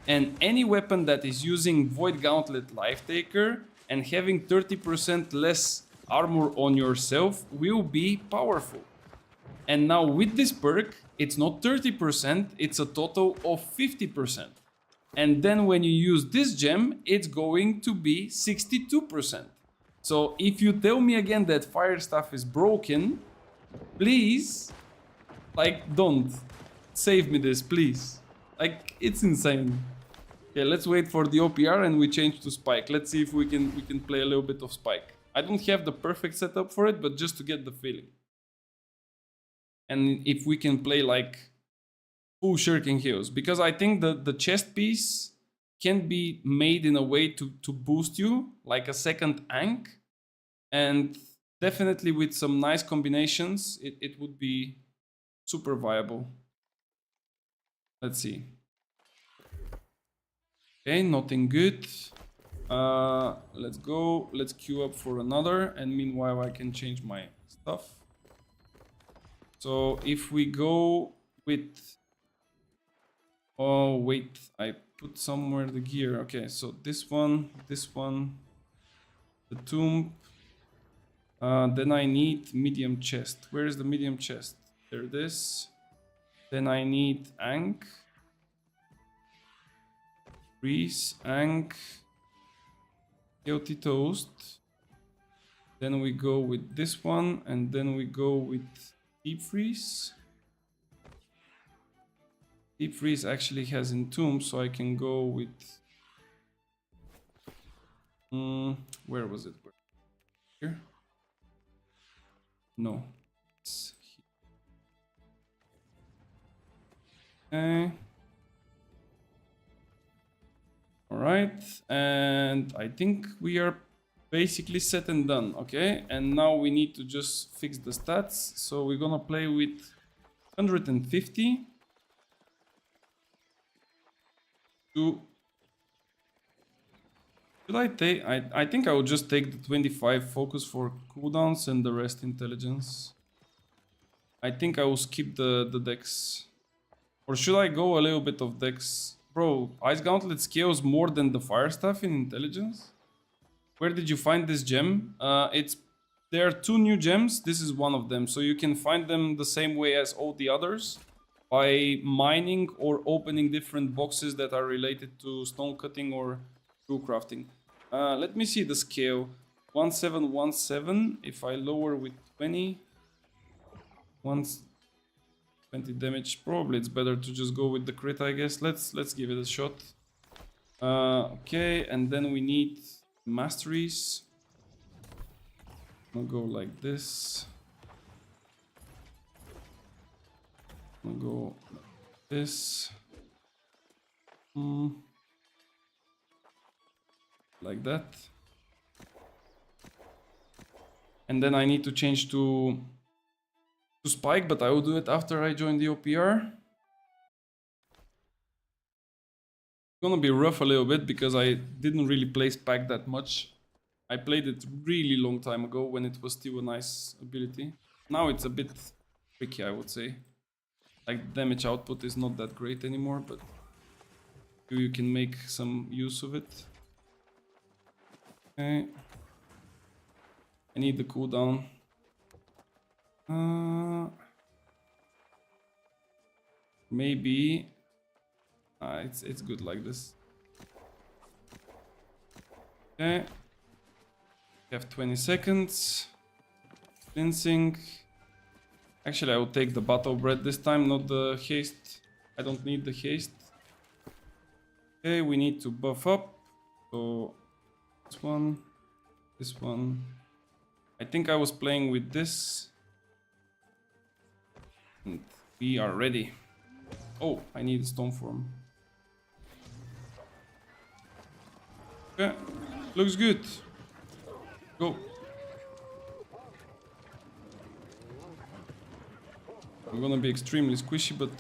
And any weapon that is using Void Gauntlet Life Taker and having 30% less armor on yourself will be powerful. And now with this perk, it's not 30%, it's a total of 50%. And then when you use this gem, it's going to be 62%. So if you tell me again that Fire Staff is broken, please, like, don't. Save me this, please. Like, it's insane. Okay, let's wait for the OPR and we change to Spike. Let's see if we can play a little bit of Spike. I don't have the perfect setup for it, but just to get the feeling. And if we can play like full Shuriken Heals, because I think the chest piece can be made in a way to boost you, like a second Ankh. And definitely with some nice combinations, it would be super viable. Let's see. Okay, nothing good. Let's go. Let's queue up for another. And meanwhile, I can change my stuff. So if we go with... Oh, wait. I put somewhere the gear. Okay, so this one, the tomb. Then I need medium chest. Where is the medium chest? There it is. Then I need Ankh. Freeze, Ankh. Guilty Toast. Then we go with this one. And then we go with Deep Freeze. Deep Freeze actually has Entomb, so I can go with... where was it? Here? No. It's here. Okay. Alright, and I think we are basically set and done, okay? And now we need to just fix the stats. So we're gonna play with 150. Should I take... I think I will just take the 25 focus for cooldowns and the rest intelligence. I think I will skip the dex. Or should I go a little bit of dex? Bro, Ice Gauntlet scales more than the Fire Staff in intelligence? Where did you find this gem? There are 2 new gems. This is one of them. So you can find them the same way as all the others. By mining or opening different boxes that are related to stone cutting or tool crafting. Let me see the scale. 1717. If I lower with 20. 20 damage. Probably it's better to just go with the crit, I guess. Let's give it a shot. Okay, and then we need masteries. I'll go like this. I'll go like this. Like that. And then I need to change to Spike, but I will do it after I join the OPR. It's gonna be rough a little bit because I didn't really play Spike that much. I played it really long time ago when it was still a nice ability. Now it's a bit tricky, I would say. Like, damage output is not that great anymore, but you can make some use of it. Okay. I need the cooldown. Maybe it's good like this. Okay. We have 20 seconds. Cleansing. Actually, I will take the battle bread this time, not the haste. I don't need the haste. Okay, we need to buff up. So this one, I think I was playing with this. And we are ready. Oh, I need a stone form. Okay, looks good. Go. I'm gonna be extremely squishy, but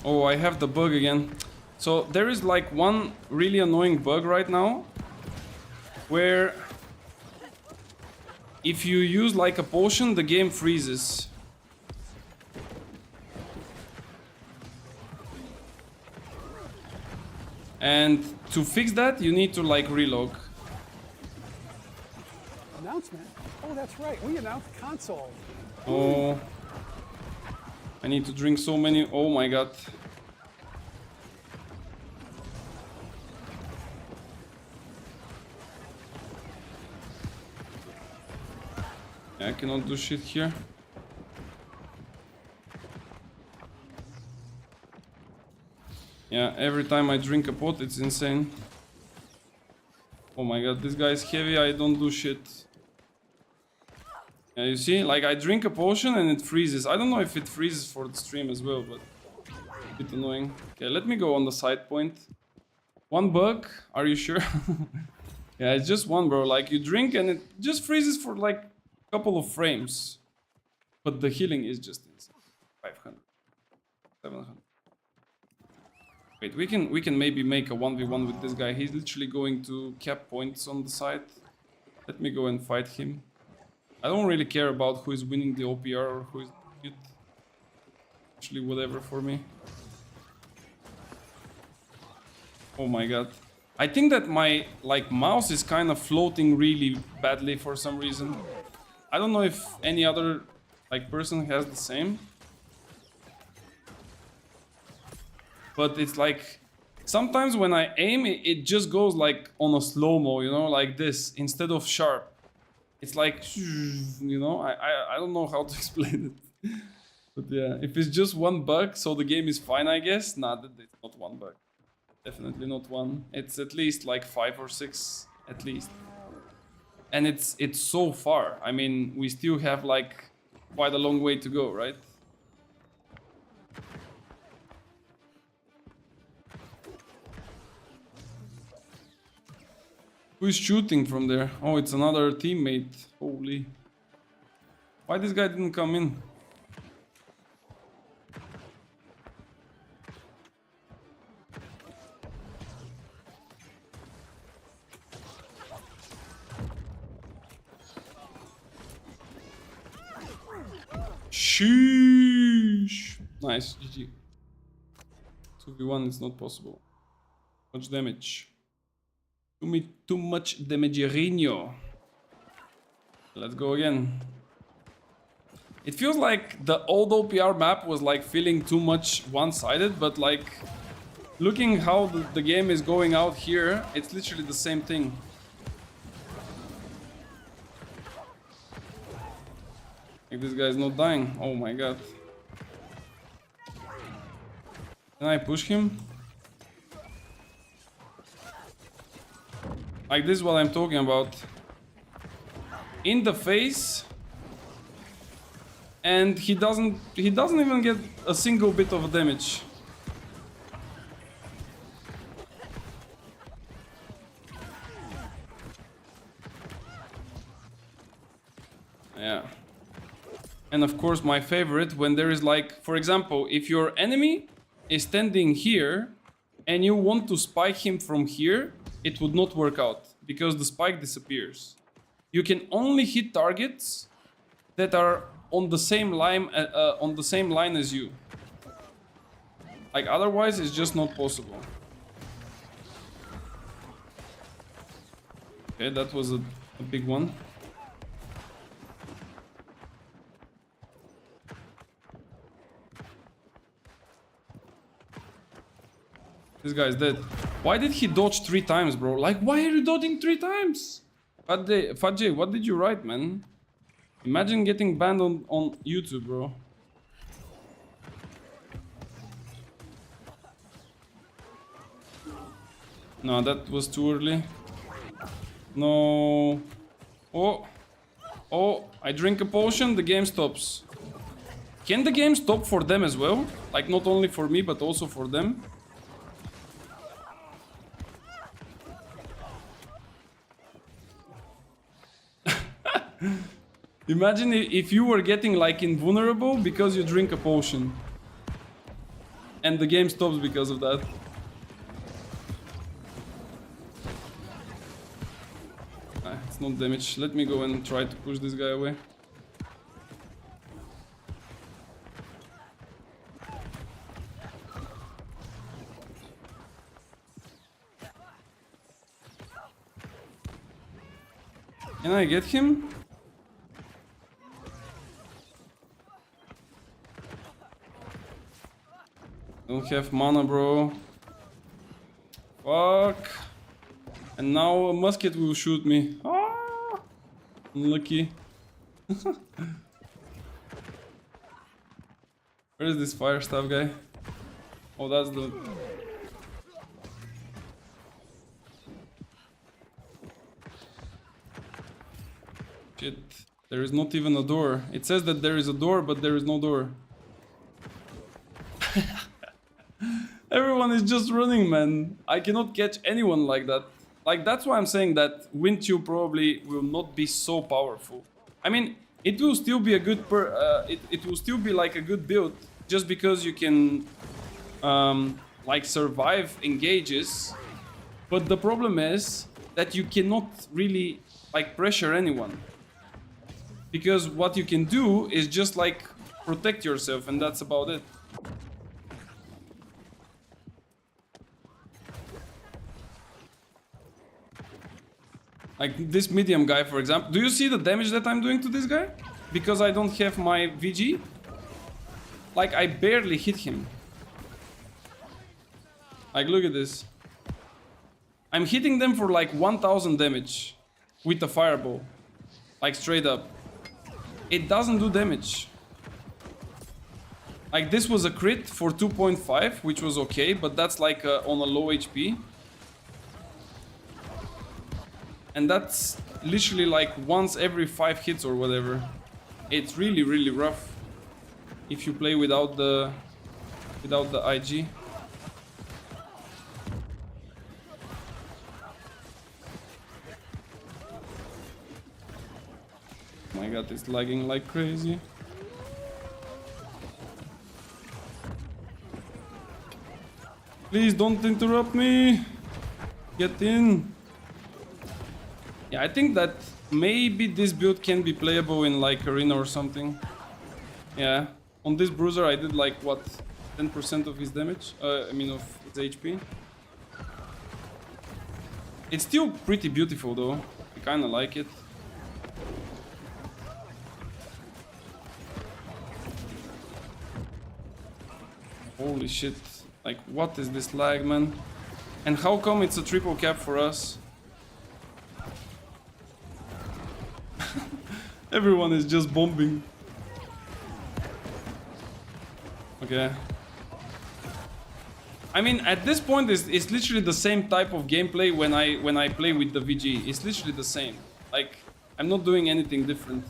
oh, I have the bug again. So there is like one really annoying bug right now where if you use like a potion, the game freezes. And to fix that, you need to like relog. Announcement? Oh, that's right. We announced console. Oh, I need to drink so many. Oh my god. I cannot do shit here. Yeah, every time I drink a pot, it's insane. Oh my god, this guy is heavy, I don't do shit. Yeah, you see, like I drink a potion and it freezes. I don't know if it freezes for the stream as well, but a bit annoying. Okay, let me go on the side point. One bug, are you sure? Yeah, it's just one, bro. Like you drink and it just freezes for like a couple of frames. But the healing is just insane. 500, 700. Wait, we can maybe make a 1v1 with this guy. He's literally going to cap points on the side. Let me go and fight him. I don't really care about who is winning the OPR or who is good. Actually, whatever for me. Oh my god. I think that my like mouse is kind of floating really badly for some reason. I don't know if any other like person has the same. But it's like sometimes when I aim, it just goes like on a slow-mo, you know, like this instead of sharp. It's like, you know, I don't know how to explain it. But yeah, if it's just one bug, so the game is fine, I guess. Nah, it's not one bug. Definitely not one. It's at least like 5 or 6, at least. And it's so far. I mean, we still have like quite a long way to go, right? Who is shooting from there? Oh, it's another teammate. Holy. Why this guy didn't come in? Sheesh. Nice, GG. 2v1 is not possible. Much damage. Too much damage-erinho. Let's go again. It feels like the old OPR map was like feeling too much one-sided, but like looking how the game is going out here, it's literally the same thing. Like this guy is not dying. Oh my god. Can I push him? Like this is what I'm talking about. In the face. And he doesn't even get a single bit of damage. Yeah. And of course my favorite, when there is like, for example, if your enemy is standing here and you want to spike him from here, it would not work out because the spike disappears. You can only hit targets that are on the same line as you. Like otherwise, it's just not possible. Okay, that was a big one. This guy is dead. Why did he dodge 3 times, bro? Like, why are you dodging 3 times? Fadjay, what did you write, man? Imagine getting banned on YouTube, bro. No, that was too early. No. Oh. Oh, I drink a potion, the game stops. Can the game stop for them as well? Like, not only for me, but also for them? Imagine if you were getting, like, invulnerable because you drink a potion. And the game stops because of that. It's not damage. Let me go and try to push this guy away. Can I get him? Don't have mana, bro. Fuck. And now a musket will shoot me. Ah! Unlucky. Where is this fire staff guy? Oh, that's the... Shit. There is not even a door. It says that there is a door, but there is no door. Everyone is just running, man. I cannot catch anyone like that. Like, that's why I'm saying that Windchill probably will not be so powerful. I mean, it will still be a good it will still be like a good build, just because you can like survive engages. But the problem is that you cannot really like pressure anyone, because what you can do is just like protect yourself, and that's about it. Like this medium guy, for example. Do you see the damage that I'm doing to this guy? Because I don't have my VG? Like, I barely hit him. Like, look at this. I'm hitting them for like 1000 damage with the fireball. Like, straight up. It doesn't do damage. Like, this was a crit for 2.5, which was okay, but that's like on a low HP. And that's literally like once every 5 hits or whatever. It's really, really rough if you play without the IG. Oh my god, it's lagging like crazy. Please don't interrupt me. Get in. Yeah, I think that maybe this build can be playable in like arena or something. Yeah, on this bruiser I did like what, 10% of his damage, I mean of his HP. It's still pretty beautiful though, I kinda like it. Holy shit, like what is this lag, man? And how come it's a triple cap for us? Everyone is just bombing. Okay. I mean, at this point, it's literally the same type of gameplay when I play with the VG. It's literally the same. Like, I'm not doing anything different.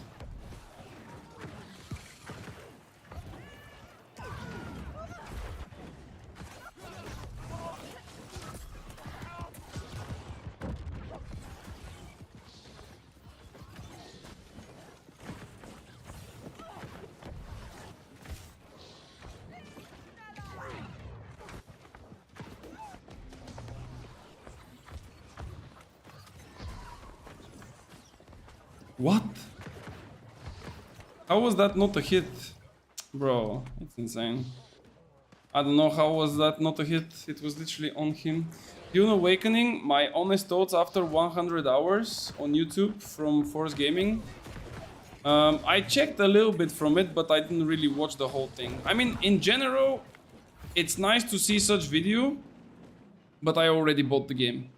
What? How was that not a hit? Bro, it's insane. I don't know how was that not a hit. It was literally on him. Dune Awakening, my honest thoughts after 100 hours on YouTube from Force Gaming. I checked a little bit from it, but I didn't really watch the whole thing. I mean, in general, it's nice to see such video, but I already bought the game.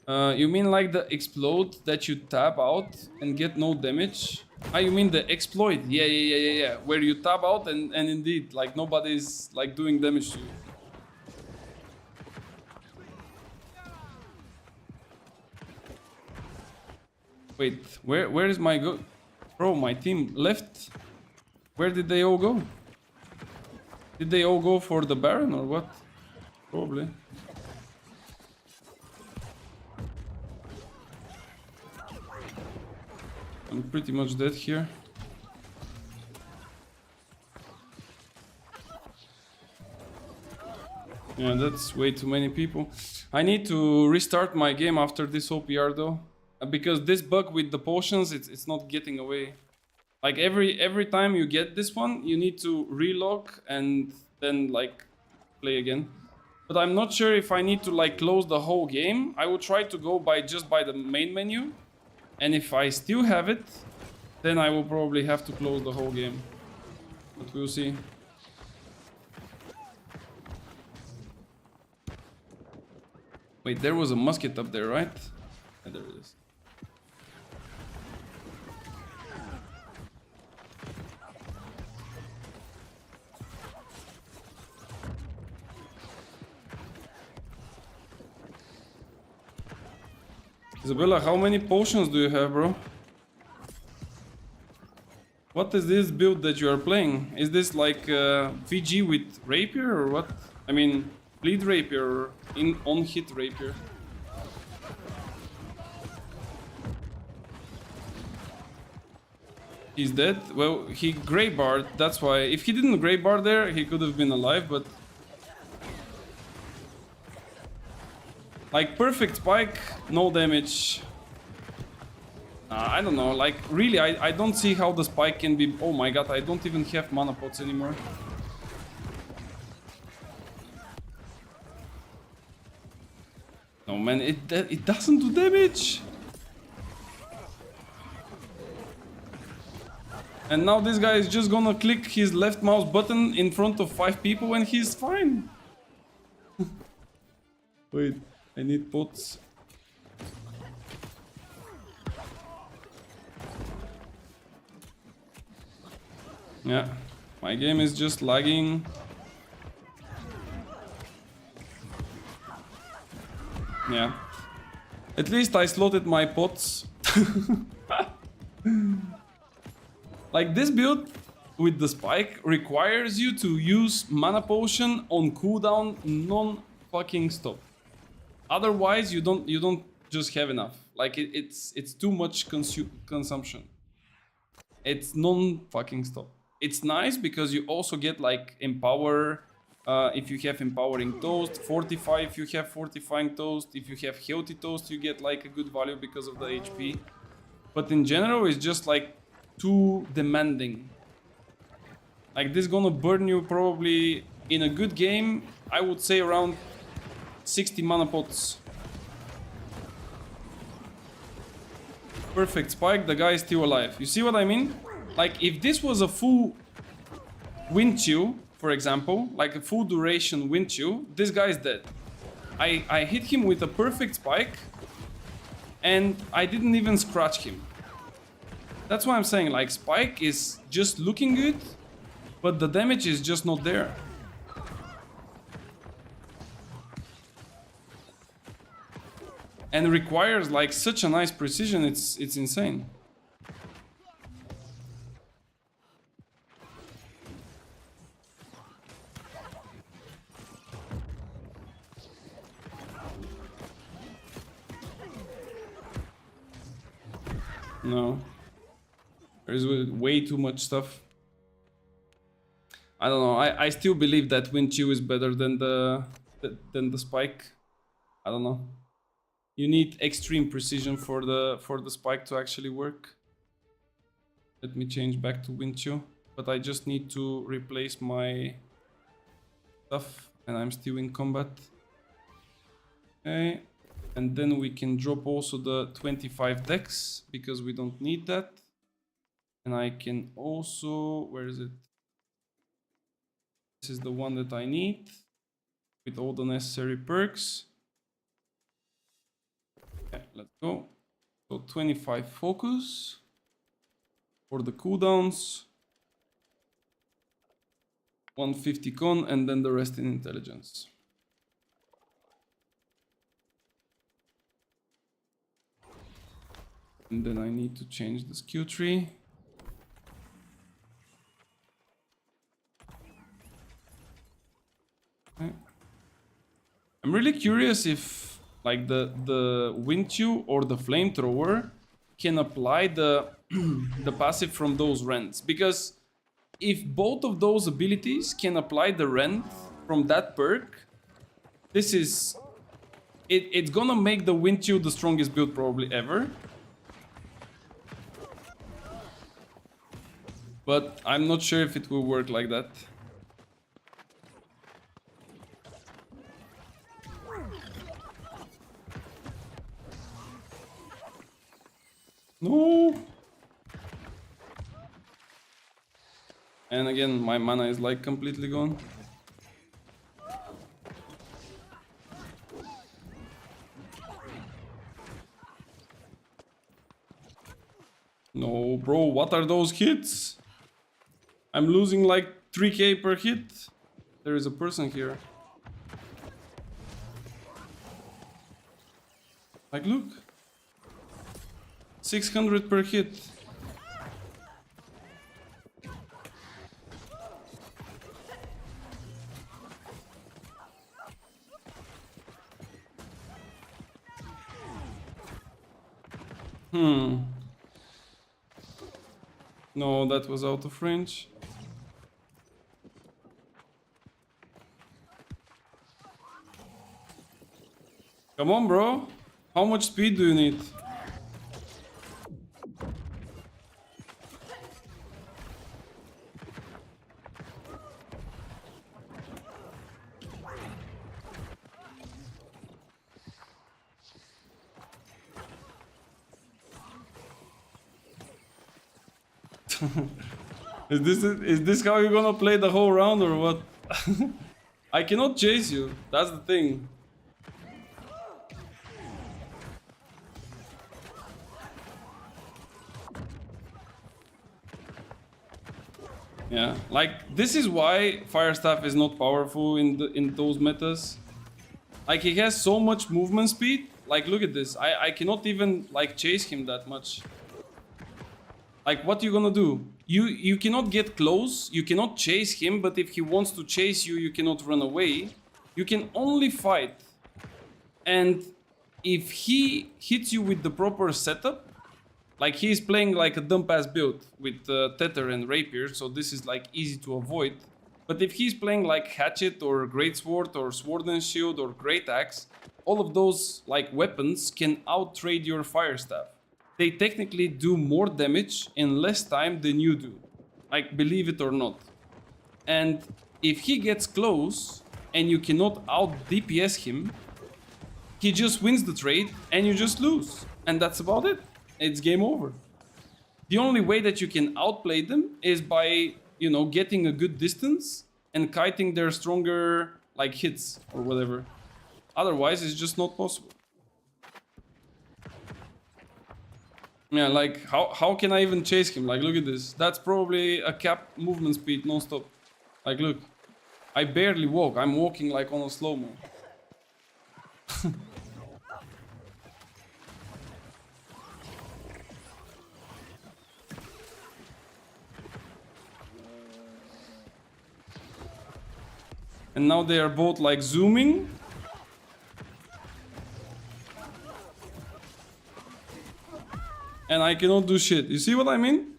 You mean like the explode that you tap out and get no damage? Ah, you mean the exploit? Yeah. Where you tap out and indeed, like nobody's like doing damage to you. Wait, where is my go? Bro, my team left. Where did they all go? Did they all go for the Baron or what? Probably. I'm pretty much dead here. Yeah, that's way too many people. I need to restart my game after this OPR though. Because this bug with the potions, it's not getting away. Like every time you get this one, you need to relog and then like play again. But I'm not sure if I need to like close the whole game. I will try to go just by the main menu. And if I still have it, then I will probably have to close the whole game. But we'll see. Wait, there was a musket up there, right? Yeah, there it is. Isabella, how many potions do you have, bro? What is this build that you are playing? Is this like VG with rapier or what? I mean, bleed rapier or on-hit rapier? He's dead? Well, he grey-barred, that's why. If he didn't grey-bar there, he could have been alive, but... Like, perfect spike, no damage. I don't know, like, really, I don't see how the spike can be... Oh my god, I don't even have mana pots anymore. No, man, it doesn't do damage. And now this guy is just gonna click his left mouse button in front of 5 people and he's fine. Wait, I need pots. Yeah, my game is just lagging. Yeah. At least I slotted my pots. Like this build with the spike requires you to use mana potion on cooldown non-fucking stop. Otherwise you don't just have enough. Like it's too much consumption. It's non-fucking stop. It's nice because you also get like empower if you have empowering toast, fortify if you have fortifying toast, if you have healthy toast you get like a good value because of the HP. But in general it's just like too demanding. Like this gonna burn you probably in a good game, I would say around 60 mana pots. Perfect spike, the guy is still alive. You see what I mean? Like if this was a full wind chill, for example, like a full duration wind chill, this guy is dead. I hit him with a perfect spike and I didn't even scratch him. That's why I'm saying like spike is just looking good, but the damage is just not there. And requires like such a nice precision, it's insane. No. There's way too much stuff. I don't know. I still believe that wind chill is better than the spike. I don't know. You need extreme precision for the spike to actually work. Let me change back to wind chill, but I just need to replace my stuff and I'm still in combat. Okay. And then we can drop also the 25 dex because we don't need that. And I can also, where is it? This is the one that I need with all the necessary perks. Okay, let's go. So 25 focus for the cooldowns. 150 con and then the rest in intelligence. And then I need to change the skill tree. Okay. I'm really curious if like the Windchew or the Flamethrower can apply the the passive from those rents, because if both of those abilities can apply the rent from that perk, this is it's gonna make the Windchew the strongest build probably ever. But I'm not sure if it will work like that. No. And again, my mana is like completely gone. No, bro, what are those hits? I'm losing like 3k per hit. There is a person here. Like, look. 600 per hit. No, that was out of range. Come on, bro. How much speed do you need? Is this how you're gonna play the whole round or what? I cannot chase you. That's the thing. Yeah, like this is why Fire Staff is not powerful in those metas. Like he has so much movement speed. Like look at this. I cannot even like chase him that much. Like what you gonna do? You cannot get close, you cannot chase him, but if he wants to chase you, you cannot run away. You can only fight. And if he hits you with the proper setup, like he's playing like a dump ass build with Tether and Rapier, so this is like easy to avoid. But if he's playing like Hatchet or Greatsword or Sword and Shield or Great Axe, all of those like weapons can outtrade your Fire Staff. They technically do more damage in less time than you do. Like, believe it or not. And if he gets close and you cannot out DPS him, he just wins the trade and you just lose. And that's about it. It's game over. The only way that you can outplay them is by, you know, getting a good distance and kiting their stronger, like, hits or whatever. Otherwise, it's just not possible. Yeah, like, how can I even chase him? Like, look at this. That's probably a capped movement speed non-stop. Like, look. I barely walk. I'm walking, like, on a slow-mo. And now they are both, like, zooming. And I cannot do shit. You see what I mean?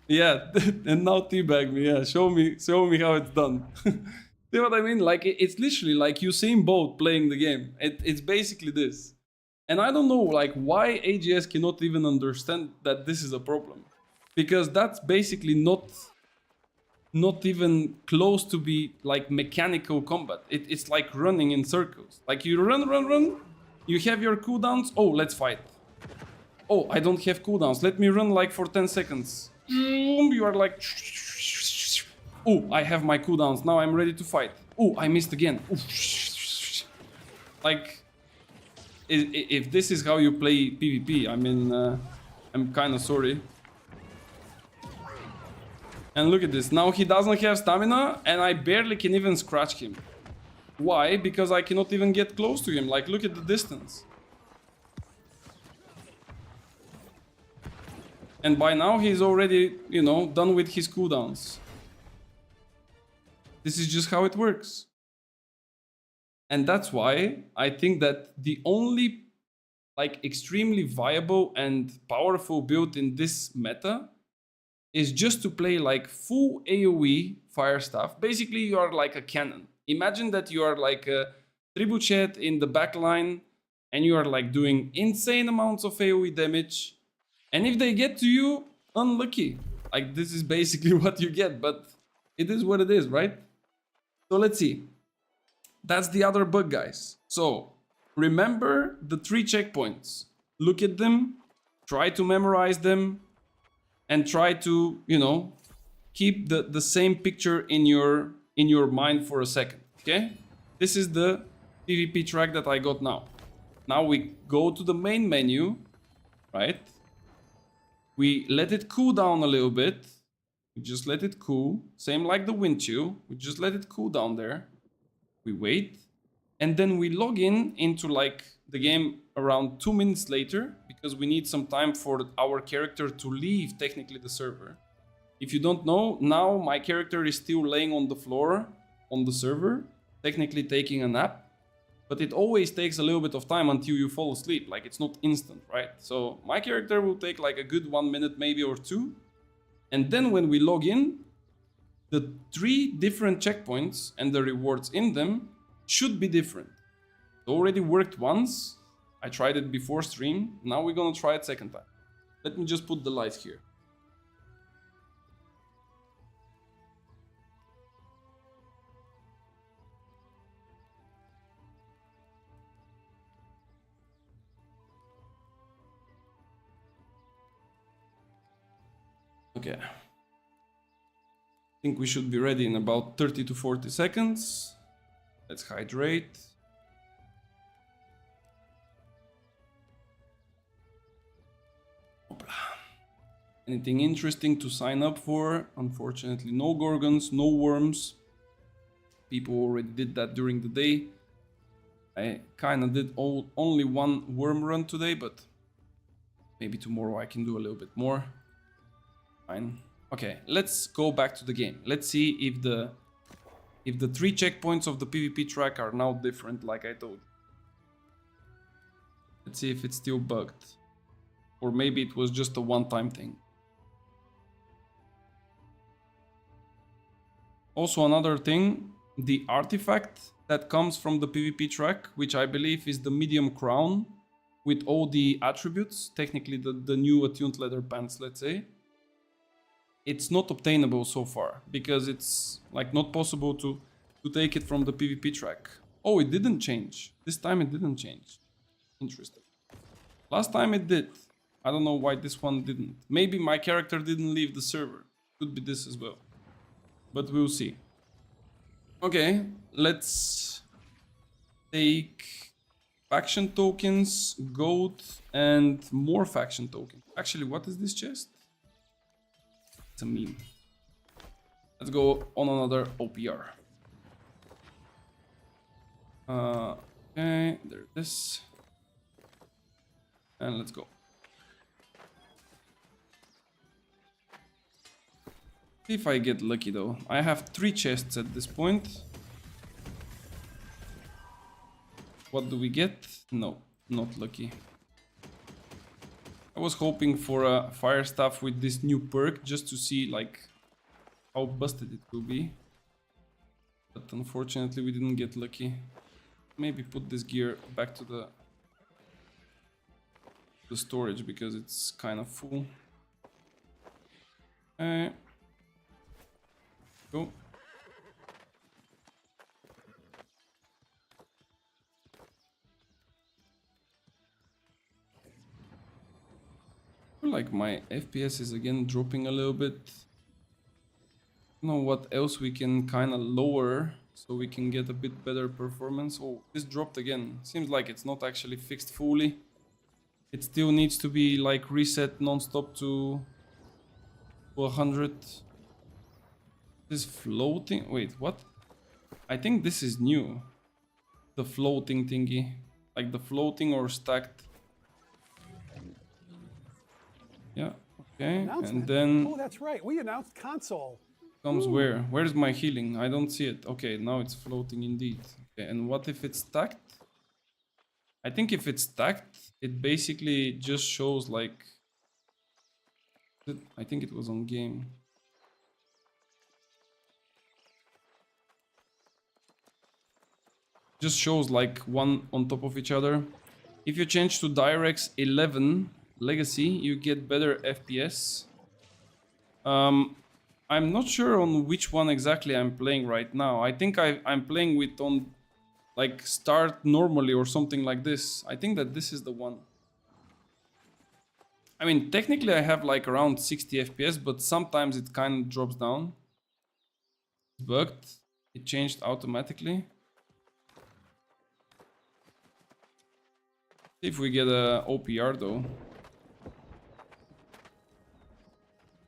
Yeah, and now teabag me. Yeah, show me how it's done. See what I mean? Like it's literally like Usain Bolt playing the game. It's basically this. And I don't know like why AGS cannot even understand that this is a problem. Because that's basically not even close to be like mechanical combat. It's like running in circles. Like you run. You have your cooldowns. Oh, let's fight. Oh, I don't have cooldowns. Let me run like for 10 seconds. You are like... Oh, I have my cooldowns. Now I'm ready to fight. Oh, I missed again. Like... if this is how you play PvP, I mean, I'm kind of sorry. And look at this. Now he doesn't have stamina, and I barely can even scratch him. Why? Because I cannot even get close to him. Like, look at the distance. And by now he's already, you know, done with his cooldowns. This is just how it works. And that's why I think that the only, like, extremely viable and powerful build in this meta is just to play like full AoE fire staff. Basically, you are like a cannon. Imagine that you are like a Trebuchet in the back line and you are like doing insane amounts of AoE damage. And if they get to you, unlucky. Like, this is basically what you get, but it is what it is, right? So let's see. That's the other bug, guys. So remember the 3 checkpoints. Look at them, try to memorize them, and try to, you know, keep the same picture in your mind for a second, okay? This is the PvP track that I got now. Now we go to the main menu, right? We let it cool down a little bit. We just let it cool. Same like the wind chill. We just let it cool down there. We wait. And then we log in into like the game around 2 minutes later, because we need some time for our character to leave technically the server. If you don't know, now my character is still laying on the floor on the server, technically taking a nap. But it always takes a little bit of time until you fall asleep. Like, it's not instant, right? So my character will take like a good 1 minute maybe or 2. And then when we log in, the 3 different checkpoints and the rewards in them should be different. It already worked once. I tried it before stream. Now we're gonna try it second time. Let me just put the light here. Okay. I think we should be ready in about 30 to 40 seconds. Let's hydrate. Hopla. Anything interesting to sign up for? Unfortunately, no Gorgons, no worms. People already did that during the day. I kind of did only 1 worm run today, but maybe tomorrow I can do a little bit more. Fine. Okay, let's go back to the game. Let's see if the 3 checkpoints of the PvP track are now different, like I told you. Let's see if it's still bugged. Or maybe it was just a one-time thing. Also, another thing, the artifact that comes from the PvP track, which I believe is the medium crown with all the attributes, technically the new attuned leather pants, let's say. It's not obtainable so far, because it's like not possible to take it from the PvP track. Oh, it didn't change. This time it didn't change. Interesting. Last time it did. I don't know why this one didn't. Maybe my character didn't leave the server. Could be this as well. But we'll see. Okay, let's take faction tokens, gold, and more faction tokens. Actually, what is this chest? A meme. Let's go on another OPR. Okay, there it is. And let's go. See if I get lucky though. I have 3 chests at this point. What do we get? No, not lucky. I was hoping for a fire staff with this new perk just to see like how busted it will be. But unfortunately we didn't get lucky. Maybe put this gear back to the storage because it's kind of full. Go. Like my FPS is again dropping a little bit. I don't know what else we can kind of lower so we can get a bit better performance. Oh, this dropped again. Seems like it's not actually fixed fully. It still needs to be like reset non-stop to 100. This floating, wait, what? I think this is new. The floating thingy, like the floating or stacked. Yeah, okay, and Announcement. then Oh, that's right. We announced console. comes where? Where's my healing? I don't see it. Okay, now it's floating indeed. Okay, and what if it's stacked? I think if it's stacked, it basically just shows like... I think it was on game. Just shows like one on top of each other. If you change to DirectX 11 Legacy, you get better FPS. I'm not sure on which one exactly I'm playing right now. I think I'm playing with on like start normally or something like this. I think that this is the one. I mean, technically I have like around 60 FPS, but sometimes it kind of drops down. It's bugged. It changed automatically. See if we get a OPR though.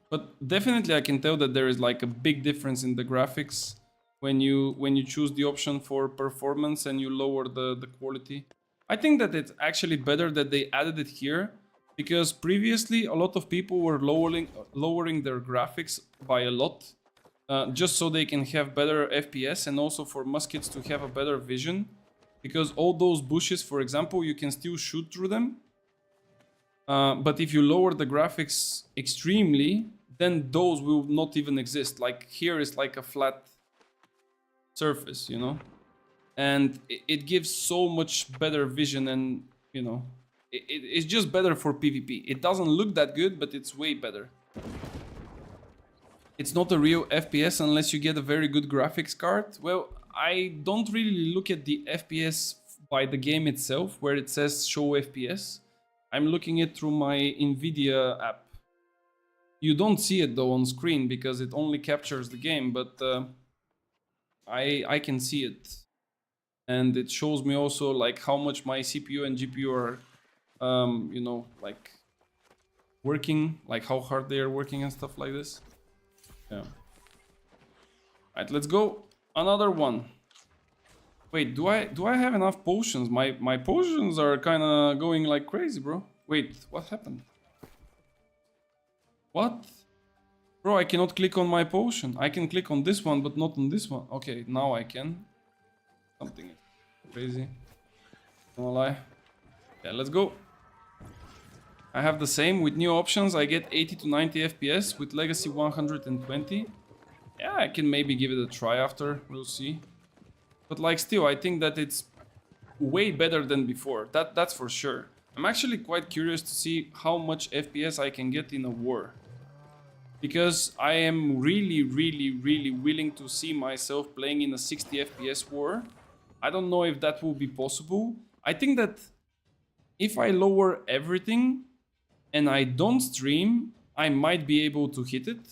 But definitely I can tell that there is like a big difference in the graphics when you choose the option for performance and you lower the quality. I think that it's actually better that they added it here, because previously a lot of people were lowering their graphics by a lot, just so they can have better FPS and also for muskets to have a better vision. Because all those bushes, for example, you can still shoot through them. But if you lower the graphics extremely, then those will not even exist. Like here is like a flat surface, you know? And it gives so much better vision and, you know, it's just better for PvP. It doesn't look that good, but it's way better. It's not a real FPS unless you get a very good graphics card. Well, I don't really look at the FPS by the game itself, where it says show FPS. I'm looking it through my Nvidia app. You don't see it though on screen because it only captures the game, but I can see it. And it shows me also like how much my CPU and GPU are, you know, like working, like how hard they are working and stuff like this. Yeah. Alright, let's go. Another one. Wait, do I have enough potions? My potions are kind of going like crazy, bro. Wait, what happened? What? Bro, I cannot click on my potion. I can click on this one, but not on this one. Okay, now I can. Something crazy. Don't lie. Yeah, let's go. I have the same with new options. I get 80 to 90 FPS with Legacy 120. Yeah, I can maybe give it a try after. We'll see. But like still, I think that it's way better than before. That's for sure. I'm actually quite curious to see how much FPS I can get in a war. Because I am really willing to see myself playing in a 60 FPS war. I don't know if that will be possible. I think that if I lower everything and I don't stream, I might be able to hit it.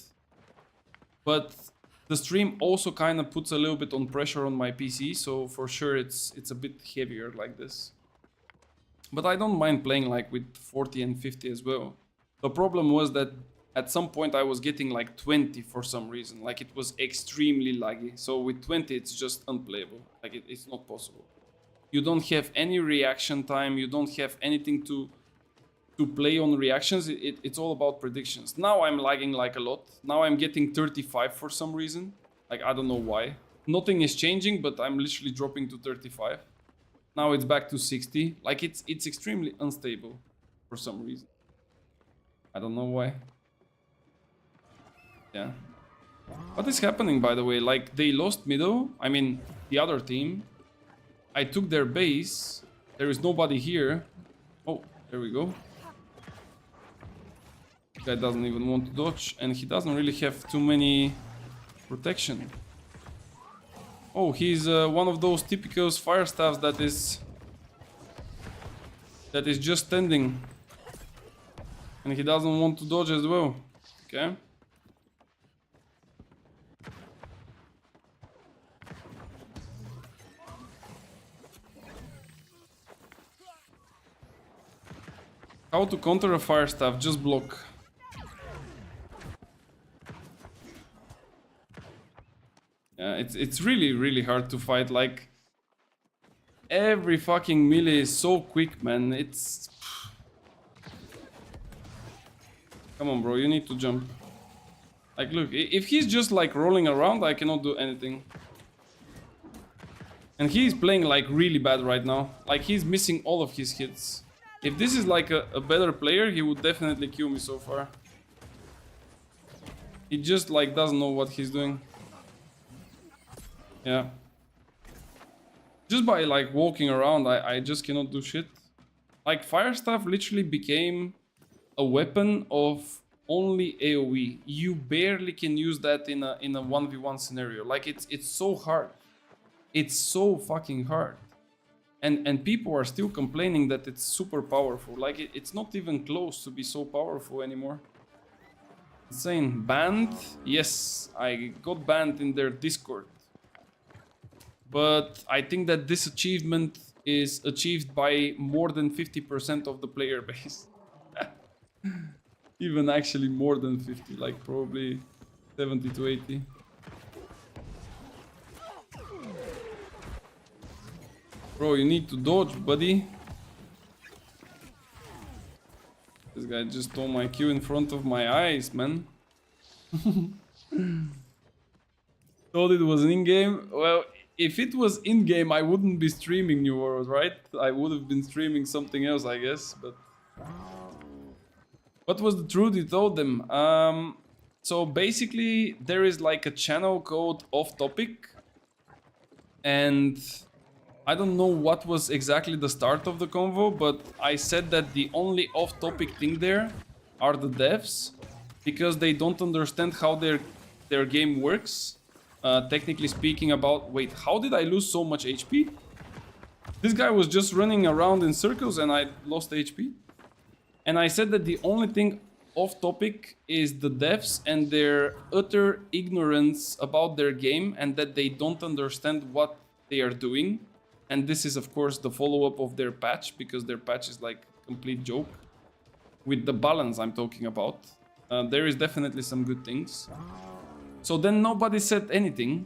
But the stream also kind of puts a little bit on pressure on my PC, so for sure it's a bit heavier like this. But I don't mind playing like with 40 and 50 as well. The problem was that at some point I was getting like 20 for some reason. Like it was extremely laggy. So with 20 it's just unplayable. Like it's not possible. You don't have any reaction time. You don't have anything to play on reactions. It's all about predictions. Now I'm lagging like a lot. Now I'm getting 35 for some reason. Like I don't know why. Nothing is changing, but I'm literally dropping to 35. Now it's back to 60. Like it's extremely unstable for some reason. I don't know why. Yeah. What is happening, by the way? Like they lost middle. I mean, the other team. I took their base. There is nobody here. Oh, there we go. Guy doesn't even want to dodge, and he doesn't really have too many protection. Oh, he's one of those typical fire staffs that is just standing, and he doesn't want to dodge as well. Okay. How to counter a fire staff? Just block. Yeah, it's really hard to fight. Like every fucking melee is so quick, man. It's come on, bro. You need to jump. Like, look, if he's just like rolling around, I cannot do anything. And he's playing like really bad right now. Like he's missing all of his hits. If this is like a better player, he would definitely kill me so far. He just like doesn't know what he's doing. Yeah. Just by like walking around, I just cannot do shit. Like fire staff literally became a weapon of only AoE. You barely can use that in a 1v1 scenario. Like it's so hard. It's so fucking hard. And people are still complaining that it's super powerful. Like it's not even close to be so powerful anymore. Insane. Banned? Yes, I got banned in their Discord. But I think that this achievement is achieved by more than 50% of the player base. Even actually more than 50, like probably 70 to 80. Bro, you need to dodge, buddy. This guy just stole my Q in front of my eyes, man. Thought it was in-game. Well, if it was in-game, I wouldn't be streaming New World, right? I would have been streaming something else, I guess, but... What was the truth you told them? So basically, there is like a channel called Off Topic. And I don't know what was exactly the start of the convo, but I said that the only off-topic thing there are the devs. Because they don't understand how their game works. Technically speaking about... Wait, how did I lose so much HP? This guy was just running around in circles and I lost HP. And I said that the only thing off topic is the devs and their utter ignorance about their game and that they don't understand what they are doing. And this is of course the follow-up of their patch, because their patch is like a complete joke. With the balance I'm talking about. There is definitely some good things. So then nobody said anything.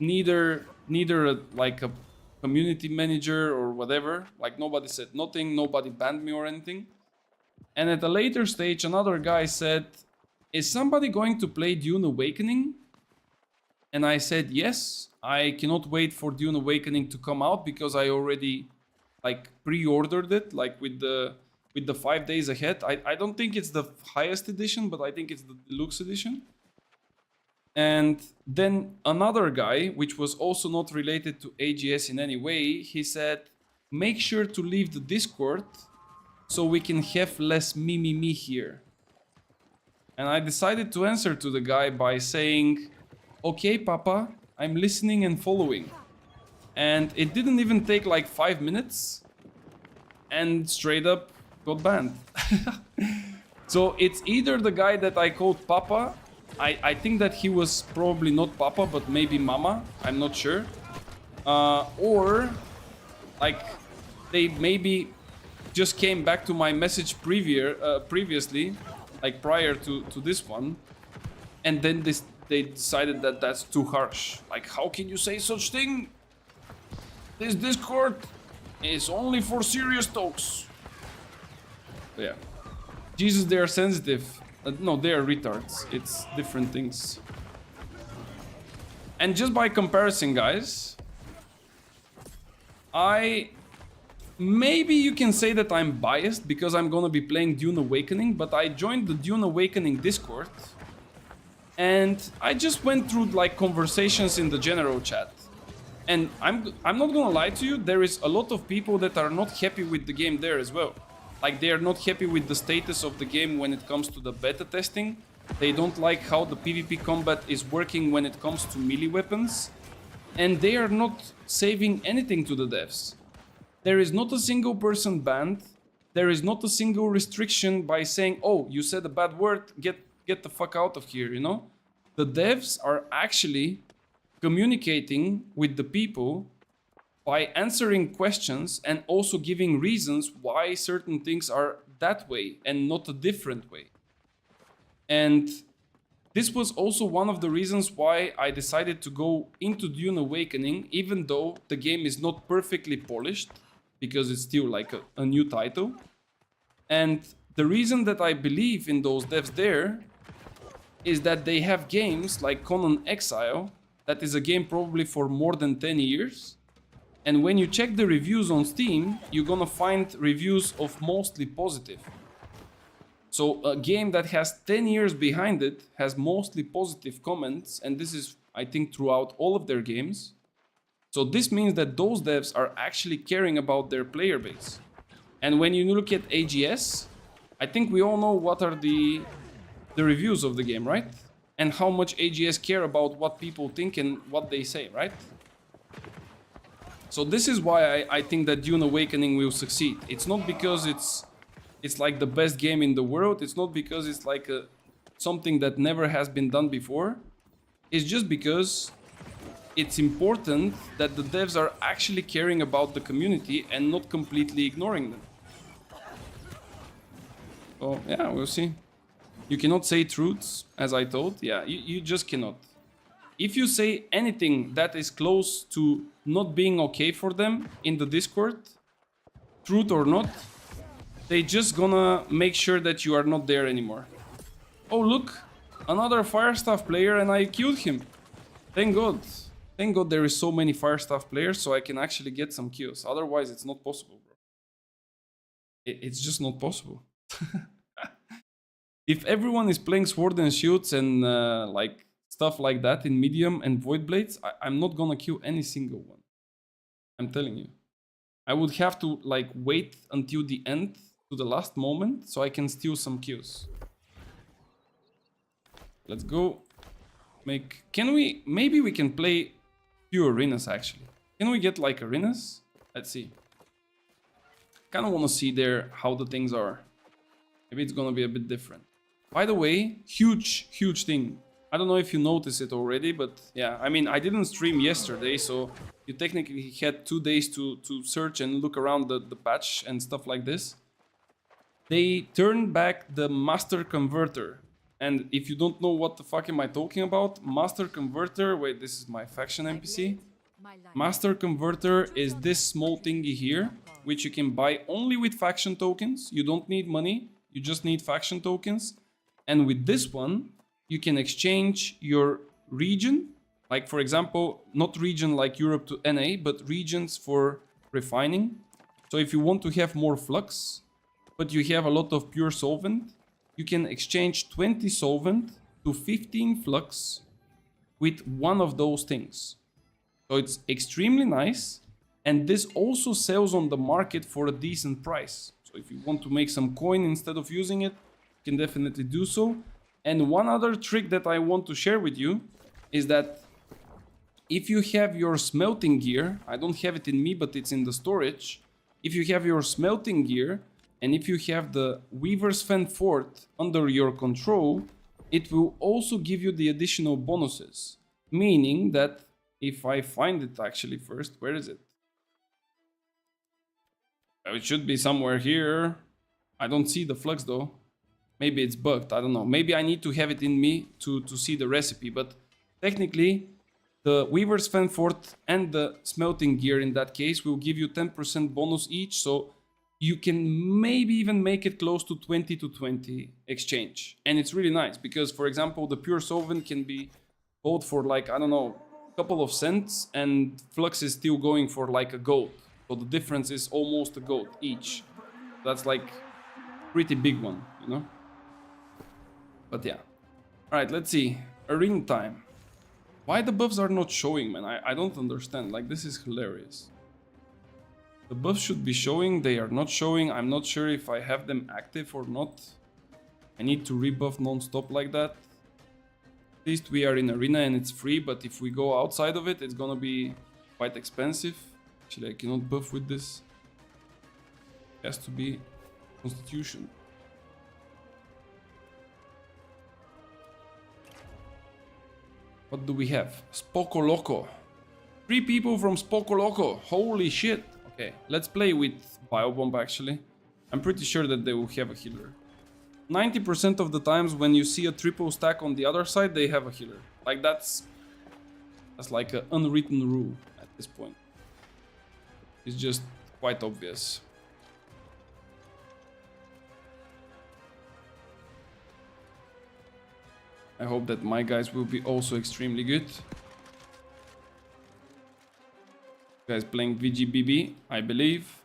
Neither like a community manager or whatever. Like nobody said nothing, nobody banned me or anything. And at a later stage another guy said, is somebody going to play Dune Awakening? And I said yes, I cannot wait for Dune Awakening to come out because I already like pre-ordered it, like with the 5 days ahead. I don't think it's the highest edition, but I think it's the deluxe edition. And then another guy, which was also not related to AGS in any way, he said, make sure to leave the Discord so we can have less me here. And I decided to answer to the guy by saying, okay, Papa, I'm listening and following. And it didn't even take like 5 minutes and straight up got banned. So it's either the guy that I called Papa. I think that he was probably not Papa, but maybe Mama. I'm not sure. Or like they maybe just came back to my message previously, like prior to this one, and then they decided that that's too harsh. Like, how can you say such thing? This Discord is only for serious talks. Yeah. Jesus, they are sensitive. No, they are retards. It's different things. And just by comparison, guys, maybe you can say that I'm biased because I'm gonna be playing Dune Awakening, but I joined the Dune Awakening Discord and I just went through like conversations in the general chat. And I'm not gonna lie to you, there is a lot of people that are not happy with the game there as well. Like, they are not happy with the status of the game when it comes to the beta testing. They don't like how the PvP combat is working when it comes to melee weapons. And they are not saving anything to the devs. There is not a single person banned. There is not a single restriction by saying, oh, you said a bad word, get the fuck out of here, you know? The devs are actually communicating with the people by answering questions and also giving reasons why certain things are that way and not a different way. And this was also one of the reasons why I decided to go into Dune Awakening, even though the game is not perfectly polished, because it's still like a new title. And the reason that I believe in those devs there is that they have games like Conan Exile, that is a game probably for more than 10 years. And when you check the reviews on Steam, you're gonna find reviews of mostly positive. So a game that has 10 years behind it has mostly positive comments, and this is, I think, throughout all of their games. So this means that those devs are actually caring about their player base. And when you look at AGS, I think we all know what are the reviews of the game, right? And how much AGS care about what people think and what they say, right? So this is why I think that Dune Awakening will succeed. It's not because it's like the best game in the world. It's not because it's like something that never has been done before. It's just because it's important that the devs are actually caring about the community and not completely ignoring them. So yeah, we'll see. You cannot say truths, as I told. Yeah, you just cannot. If you say anything that is close to not being okay for them in the Discord, truth or not, they just gonna make sure that you are not there anymore. Oh look, another Firestaff player and I killed him. Thank God. Thank God there is so many Firestaff players so I can actually get some kills. Otherwise it's not possible, bro. It's just not possible. If everyone is playing Sword and Shields and like stuff like that in medium and Void Blades, I'm not gonna kill any single one. I'm telling you. I would have to like wait until the end, to the last moment, so I can steal some kills. Let's go. Maybe we can play few arenas actually. Can we get like arenas? Let's see. Kind of want to see there how the things are. Maybe it's gonna be a bit different. By the way, huge thing. I don't know if you noticed it already, but yeah, I mean, I didn't stream yesterday, so you technically had 2 days to search and look around the patch and stuff like this. They turned back the Master Converter. And if you don't know what the fuck am I talking about, Master Converter, wait, this is my faction NPC. Master Converter is this small thingy here, which you can buy only with faction tokens. You don't need money, you just need faction tokens. And with this one, you can exchange your region, like for example, not region like Europe to NA, but regions for refining. So if you want to have more flux, but you have a lot of pure solvent, you can exchange 20 solvent to 15 flux with one of those things. So it's extremely nice, and this also sells on the market for a decent price. So if you want to make some coin instead of using it, you can definitely do so. And one other trick that I want to share with you is that if you have your smelting gear, I don't have it in me, but it's in the storage. If you have your smelting gear, and if you have the Weaver's Fen Fort under your control, it will also give you the additional bonuses. Meaning that if I find it actually first, where is it? It should be somewhere here. I don't see the flux though. Maybe it's bugged, I don't know. Maybe I need to have it in me to see the recipe, but technically the Weaver's Fen Fort and the smelting gear in that case will give you 10% bonus each, so you can maybe even make it close to 20 to 20 exchange. And it's really nice because, for example, the pure solvent can be bought for like, I don't know, a couple of cents, and flux is still going for like a gold. So the difference is almost a gold each. That's like pretty big one, you know? But yeah. Alright, let's see. Arena time. Why the buffs are not showing, man? I don't understand. Like, this is hilarious. The buffs should be showing, they are not showing. I'm not sure if I have them active or not. I need to rebuff non-stop like that. At least we are in arena and it's free, but if we go outside of it, it's gonna be quite expensive. Actually, I cannot buff with this. It has to be Constitution. What do we have? Spoko Loco. 3 people from Spoco Loco. Holy shit. Okay, let's play with Biobomb actually. I'm pretty sure that they will have a healer. 90% of the times when you see a triple stack on the other side, they have a healer. Like that's like an unwritten rule at this point. It's just quite obvious. I hope that my guys will be also extremely good. Guys playing VGBB, I believe.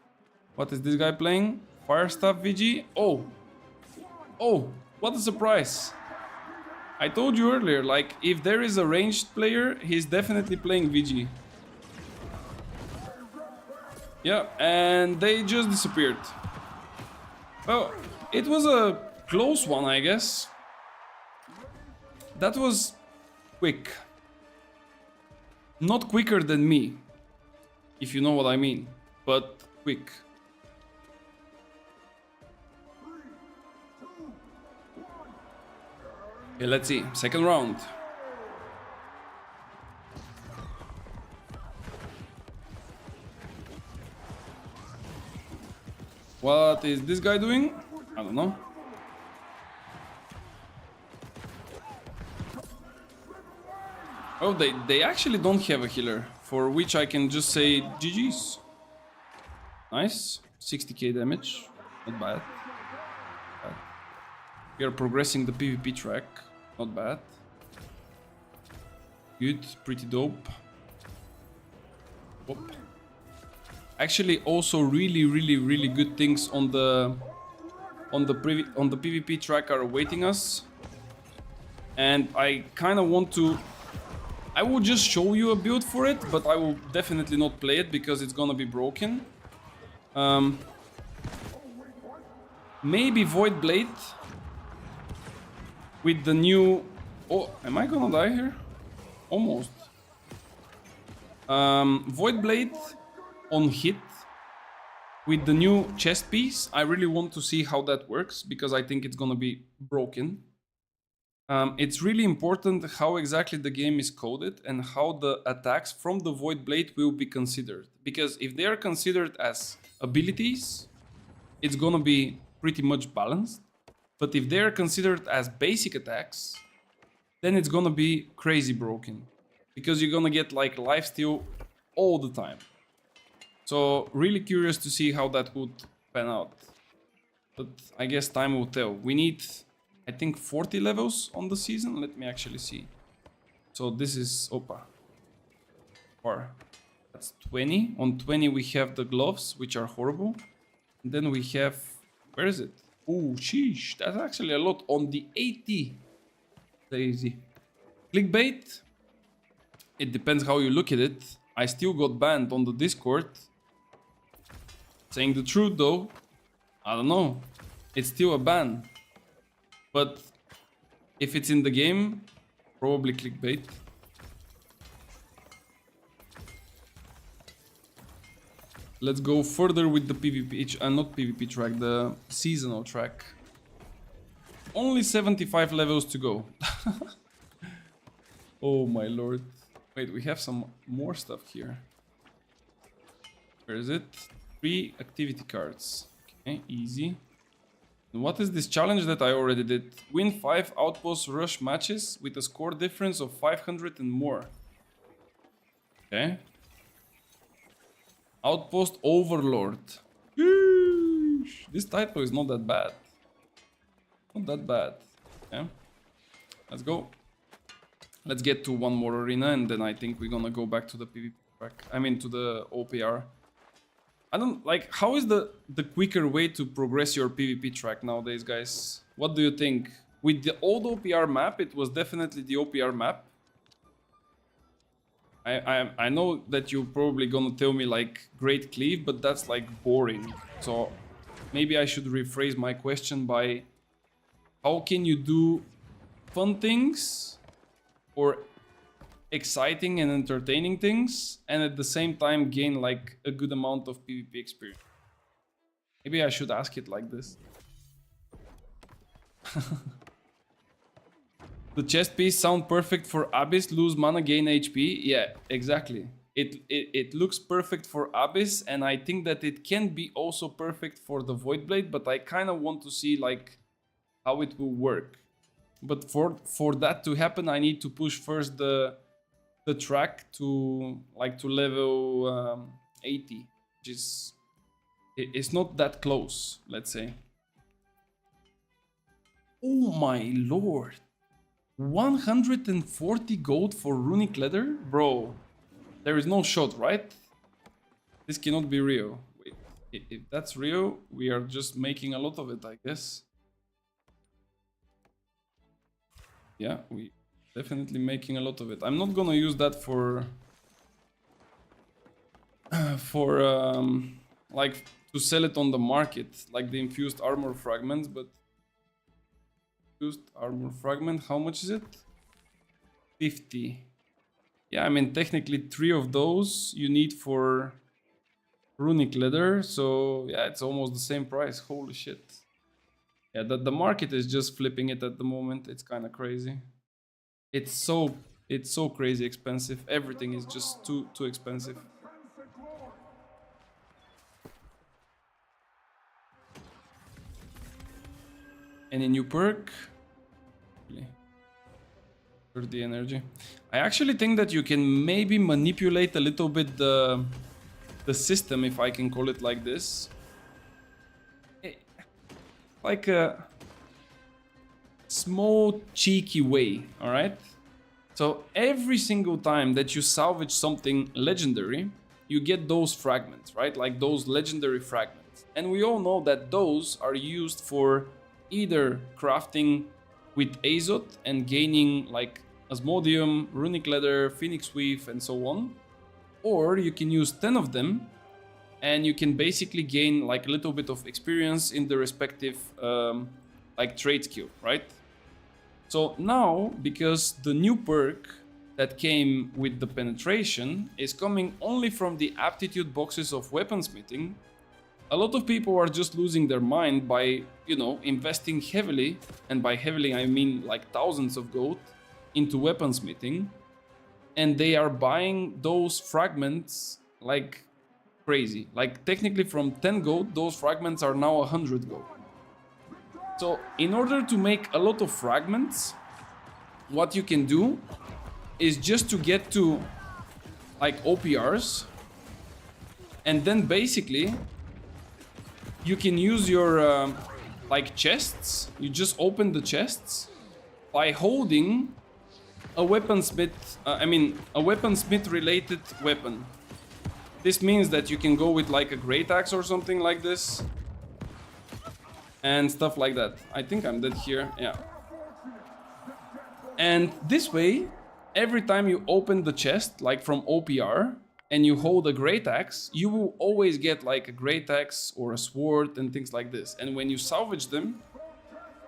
What is this guy playing? Firestaff VG? Oh! Oh! What a surprise! I told you earlier, like, if there is a ranged player, he's definitely playing VG. Yeah, and they just disappeared. Well, it was a close one, I guess. That was quick. Not quicker than me, if you know what I mean, but quick. Okay, let's see. Second round. What is this guy doing? I don't know. Oh, they actually don't have a healer, for which I can just say GG's. Nice. 60k damage. Not bad. We are progressing the PvP track. Not bad. Good. Pretty dope. Whoop. Actually, also really good things on the PvP track are awaiting us. And I kind of want to... I will just show you a build for it, but I will definitely not play it because it's gonna be broken. Maybe Void Blade with the new... Oh, am I gonna die here? Almost. Void Blade on hit with the new chest piece. I really want to see how that works because I think it's gonna be broken. It's really important how exactly the game is coded and how the attacks from the Void Blade will be considered. Because if they are considered as abilities, it's gonna be pretty much balanced. But if they are considered as basic attacks, then it's gonna be crazy broken. Because you're gonna get like lifesteal all the time. So really curious to see how that would pan out. But I guess time will tell. We need... I think 40 levels on the season. Let me actually see. So this is Opa. Or that's 20. On 20 we have the gloves, which are horrible. And then we have... Where is it? Oh, sheesh. That's actually a lot. On the 80. Lazy. Clickbait. It depends how you look at it. I still got banned on the Discord. Saying the truth though. I don't know. It's still a ban. But if it's in the game, probably clickbait. Let's go further with the PvP, not PvP track, the seasonal track. Only 75 levels to go. Oh my lord. Wait, we have some more stuff here. Where is it? 3 activity cards. Okay, easy. What is this challenge that I already did? Win 5 outpost rush matches with a score difference of 500 and more. Okay. Outpost Overlord. Yeesh. This title is not that bad. Not that bad. Okay. Let's go. Let's get to one more arena and then I think we're gonna go back to the PvP track. I mean to the OPR. I don't like, how is the quicker way to progress your PvP track nowadays, guys? What do you think? With the old OPR map, it was definitely the OPR map. I know that you're probably gonna tell me like Great Cleave, but that's like boring. So maybe I should rephrase my question by how can you do fun things or exciting and entertaining things and at the same time gain like a good amount of PvP experience. Maybe I should ask it like this. The chest piece sound perfect for Abyss, lose mana, gain HP. Yeah, exactly. it looks perfect for Abyss, and I think that it can be also perfect for the Voidblade, but I kind of want to see like how it will work. But for that to happen, I need to push first the track to level 80, which is it's not that close, let's say. Oh my lord, 140 gold for runic leather, bro. There is no shot, right? This cannot be real. Wait, if that's real, we are just making a lot of it, I guess. Yeah, we definitely making a lot of it. I'm not gonna use that for like to sell it on the market, like the infused armor fragments, but infused armor fragment, how much is it? 50. Yeah, I mean, technically 3 of those you need for runic leather, so yeah, it's almost the same price. Holy shit. Yeah, the market is just flipping it at the moment. It's kind of crazy. It's so crazy expensive. Everything is just too expensive. Any new perk? 30 energy. I actually think that you can maybe manipulate a little bit the system, if I can call it like this. Like a small cheeky way, all right? So every single time that you salvage something legendary, you get those fragments, right? Like those legendary fragments. And we all know that those are used for either crafting with Azoth and gaining like Asmodeum, Runic Leather, Phoenix Weave, and so on. Or you can use 10 of them and you can basically gain like a little bit of experience in the respective like trade skill, right? So now, because the new perk that came with the penetration is coming only from the aptitude boxes of weaponsmithing, a lot of people are just losing their mind by, you know, investing heavily, and by heavily I mean like thousands of gold, into weaponsmithing, and they are buying those fragments like crazy. Like technically from 10 gold, those fragments are now 100 gold. So in order to make a lot of fragments, what you can do is just to get to like OPRs, and then basically you can use your like chests. You just open the chests by holding a weaponsmith, a weaponsmith related weapon. This means that you can go with like a great axe or something like this and stuff like that. I think I'm dead here, yeah. And this way, every time you open the chest, like from OPR, and you hold a great axe, you will always get like a great axe or a sword and things like this. And when you salvage them,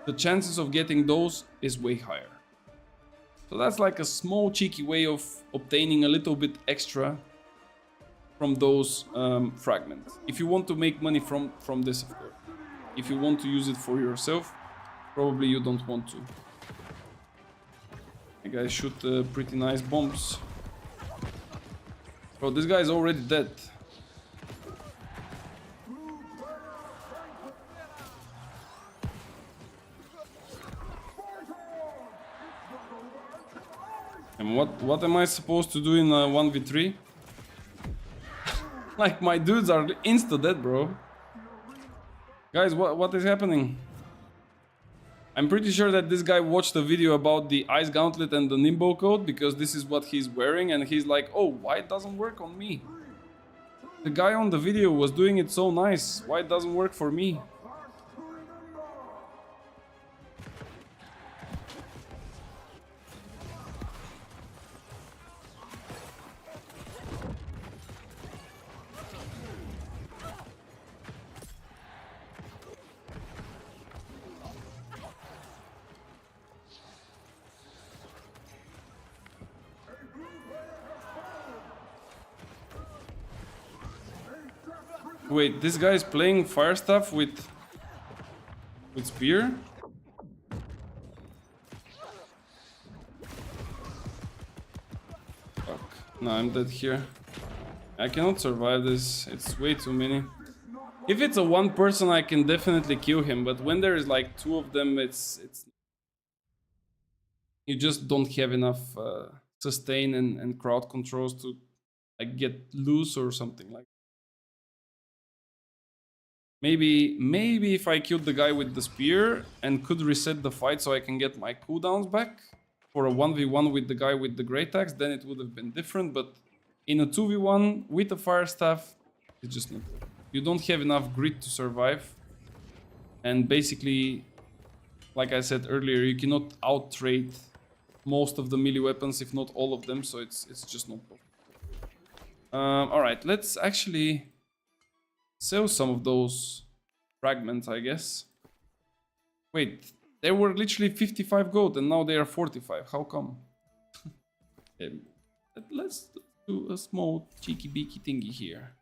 the chances of getting those is way higher. So that's like a small cheeky way of obtaining a little bit extra from those fragments. If you want to make money from this, of course. If you want to use it for yourself, probably you don't want to. You guys shoot pretty nice bombs. Bro, this guy is already dead. And what am I supposed to do in a 1v3? Like my dudes are insta dead, bro. Guys, what is happening? I'm pretty sure that this guy watched a video about the Ice Gauntlet and the Nimbo code, because this is what he's wearing, and he's like, oh, why it doesn't work on me? The guy on the video was doing it so nice, why it doesn't work for me? Wait, this guy is playing fire stuff with spear? Fuck. No, I'm dead here. I cannot survive this. It's way too many. If it's a one person, I can definitely kill him. But when there is like two of them, it's you just don't have enough sustain and crowd controls to like get loose or something like. Maybe if I killed the guy with the spear and could reset the fight so I can get my cooldowns back for a 1v1 with the guy with the great axe, then it would have been different. But in a 2v1 with a fire staff, it's just not. You don't have enough grit to survive. And basically, like I said earlier, you cannot out-trade most of the melee weapons, if not all of them, so it's just not possible. Alright, let's actually sell some of those fragments, I guess. Wait, they were literally 55 gold and now they are 45. How come? Okay, let's do a small cheeky beaky thingy here.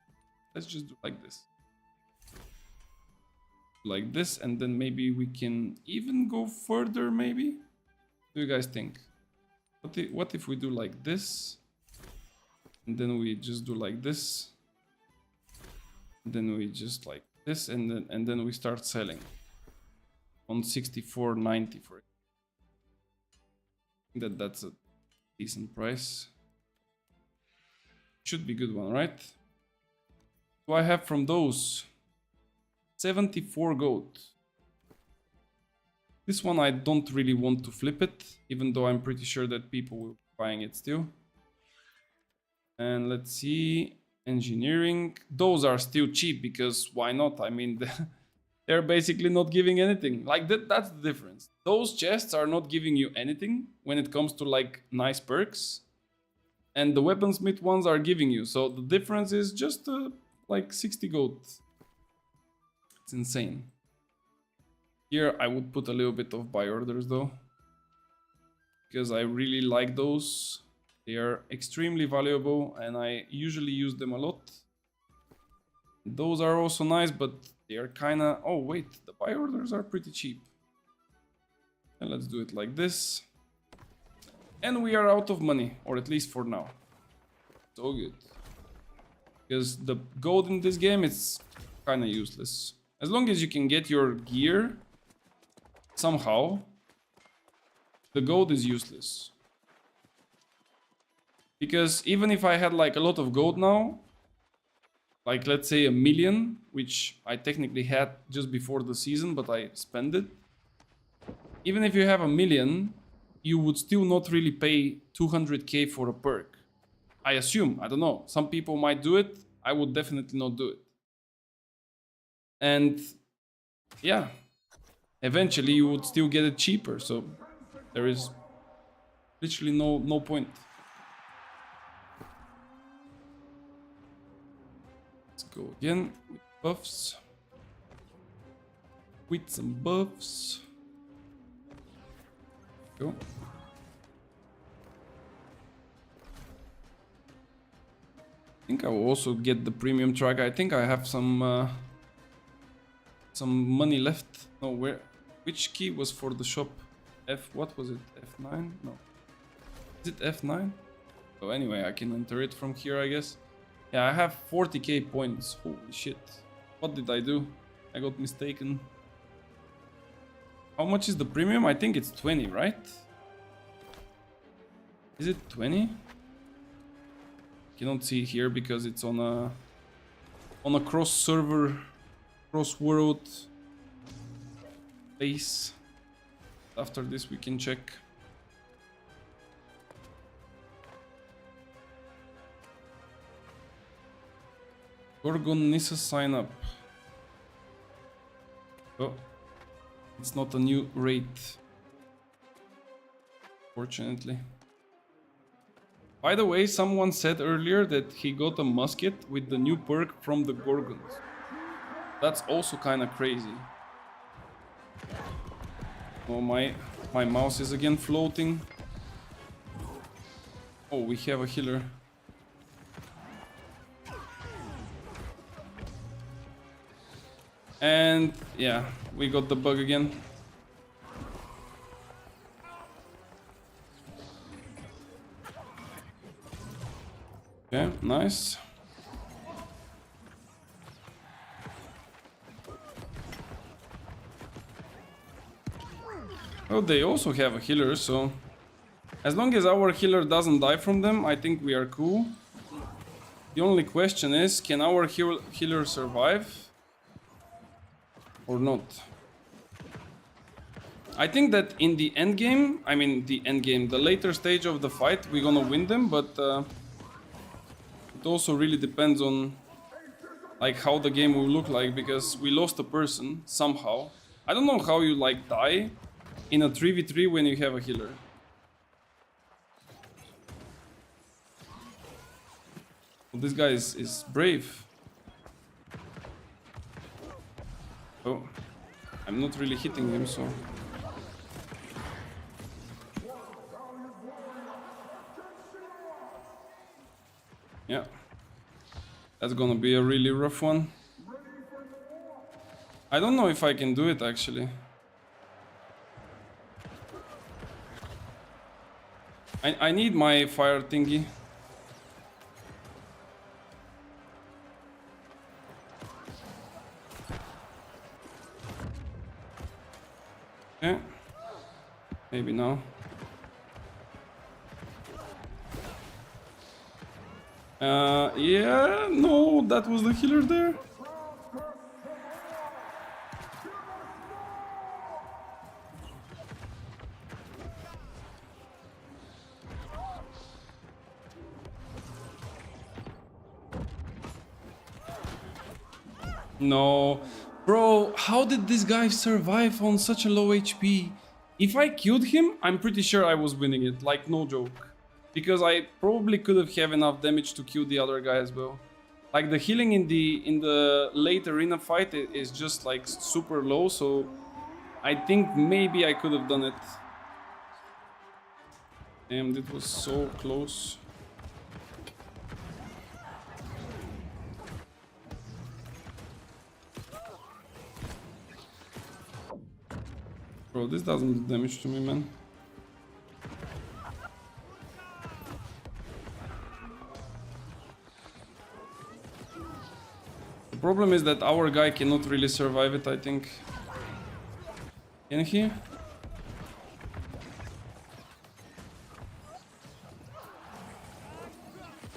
Let's just do like this. Like this, and then maybe we can even go further, maybe? What do you guys think? What if we do like this? And then we just do like this. Then we just like this, and then we start selling on 64.90 for it. I think that's a decent price. Should be a good one, right? What do I have from those? 74 gold. This one I don't really want to flip it, even though I'm pretty sure that people will be buying it still. And let's see. Engineering, those are still cheap because why not? I mean, they're basically not giving anything. Like that's the difference. Those chests are not giving you anything when it comes to like nice perks, and the weaponsmith ones are giving you. So the difference is just like 60 gold. It's insane. Here I would put a little bit of buy orders though, because I really like those. They are extremely valuable and I usually use them a lot. Those are also nice, but they are kinda... Oh wait, the buy orders are pretty cheap. And let's do it like this. And we are out of money, or at least for now. So good. Because the gold in this game is kinda useless. As long as you can get your gear somehow, the gold is useless. Because even if I had like a lot of gold now, like let's say 1 million, which I technically had just before the season, but I spent it. Even if you have 1 million, you would still not really pay 200k for a perk. I assume, I don't know. Some people might do it. I would definitely not do it. And yeah, eventually you would still get it cheaper. So there is literally no point. Go again with buffs. With some buffs. Go. I think I will also get the premium track. I think I have some money left. No, where? Which key was for the shop? What was it? F9? No. Is it F9? So anyway, I can enter it from here, I guess. Yeah, I have 40k points. Holy shit. What did I do? I got mistaken. How much is the premium? I think it's 20, right? Is it 20? Cannot see here because it's on a cross-server, cross-world base. After this we can check. Gorgon Nissa sign up. Oh, it's not a new rate, fortunately. By the way, someone said earlier that he got a musket with the new perk from the Gorgons. That's also kind of crazy. Oh, my mouse is again floating. Oh, we have a healer. And yeah, we got the bug again. Okay, nice. Oh, they also have a healer, so as long as our healer doesn't die from them, I think we are cool. The only question is, can our healer survive or not? I think that in the end game, the later stage of the fight, we're gonna win them, but it also really depends on like how the game will look like, because we lost a person somehow. I don't know how you like die in a 3v3 when you have a healer. Well, this guy is brave. Oh, I'm not really hitting him, so... Yeah, that's gonna be a really rough one. I don't know if I can do it actually. I need my fire thingy. Okay, maybe now. Yeah, no, that was the healer there. No, bro, how did this guy survive on such a low HP? If I killed him, I'm pretty sure I was winning it, like no joke. Because I probably could have enough damage to kill the other guy as well. Like the healing in the late arena fight is just like super low, so I think maybe I could have done it. Damn, it was so close. Bro, this doesn't do damage to me, man. The problem is that our guy cannot really survive it, I think. Can he?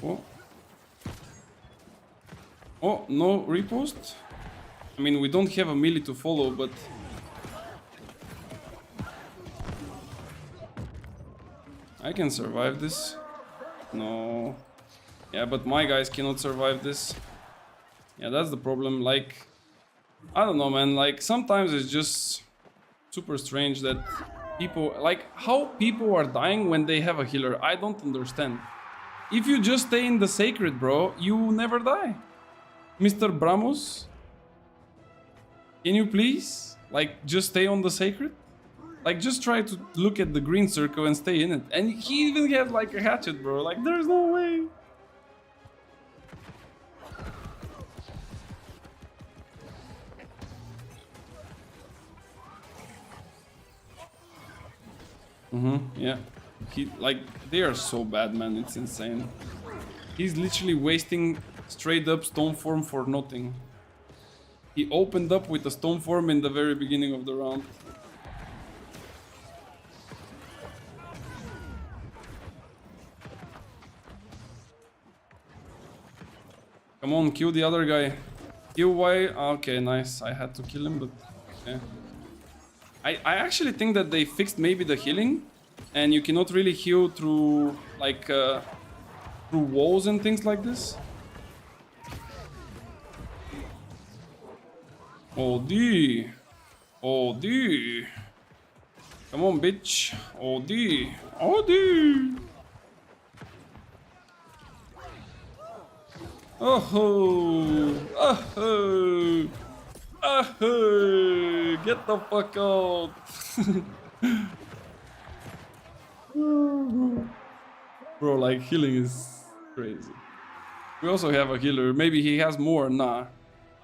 Oh. Oh, no repost? I mean, we don't have a melee to follow, but... I can survive this. No. Yeah, but my guys cannot survive this. Yeah, that's the problem. Like, I don't know, man. Like, sometimes it's just super strange that people... Like, how people are dying when they have a healer. I don't understand. If you just stay in the sacred, bro, you never die. Mr. Bramos? Can you please? Like, just stay on the sacred? Like, just try to look at the green circle and stay in it. And he even has, like, a hatchet, bro. Like, there's no way. Yeah. Like, they are so bad, man. It's insane. He's literally wasting straight up stone form for nothing. He opened up with a stone form in the very beginning of the round. Come on, kill the other guy. Kill Y. Okay, nice. I had to kill him, but yeah. I actually think that they fixed maybe the healing, and you cannot really heal through like through walls and things like this. Oh D. Oh D. Come on, bitch. Oh D. Oh D. Oh, oh, oh, get the fuck out. Bro, like, healing is crazy. We also have a healer. Maybe he has more. Nah.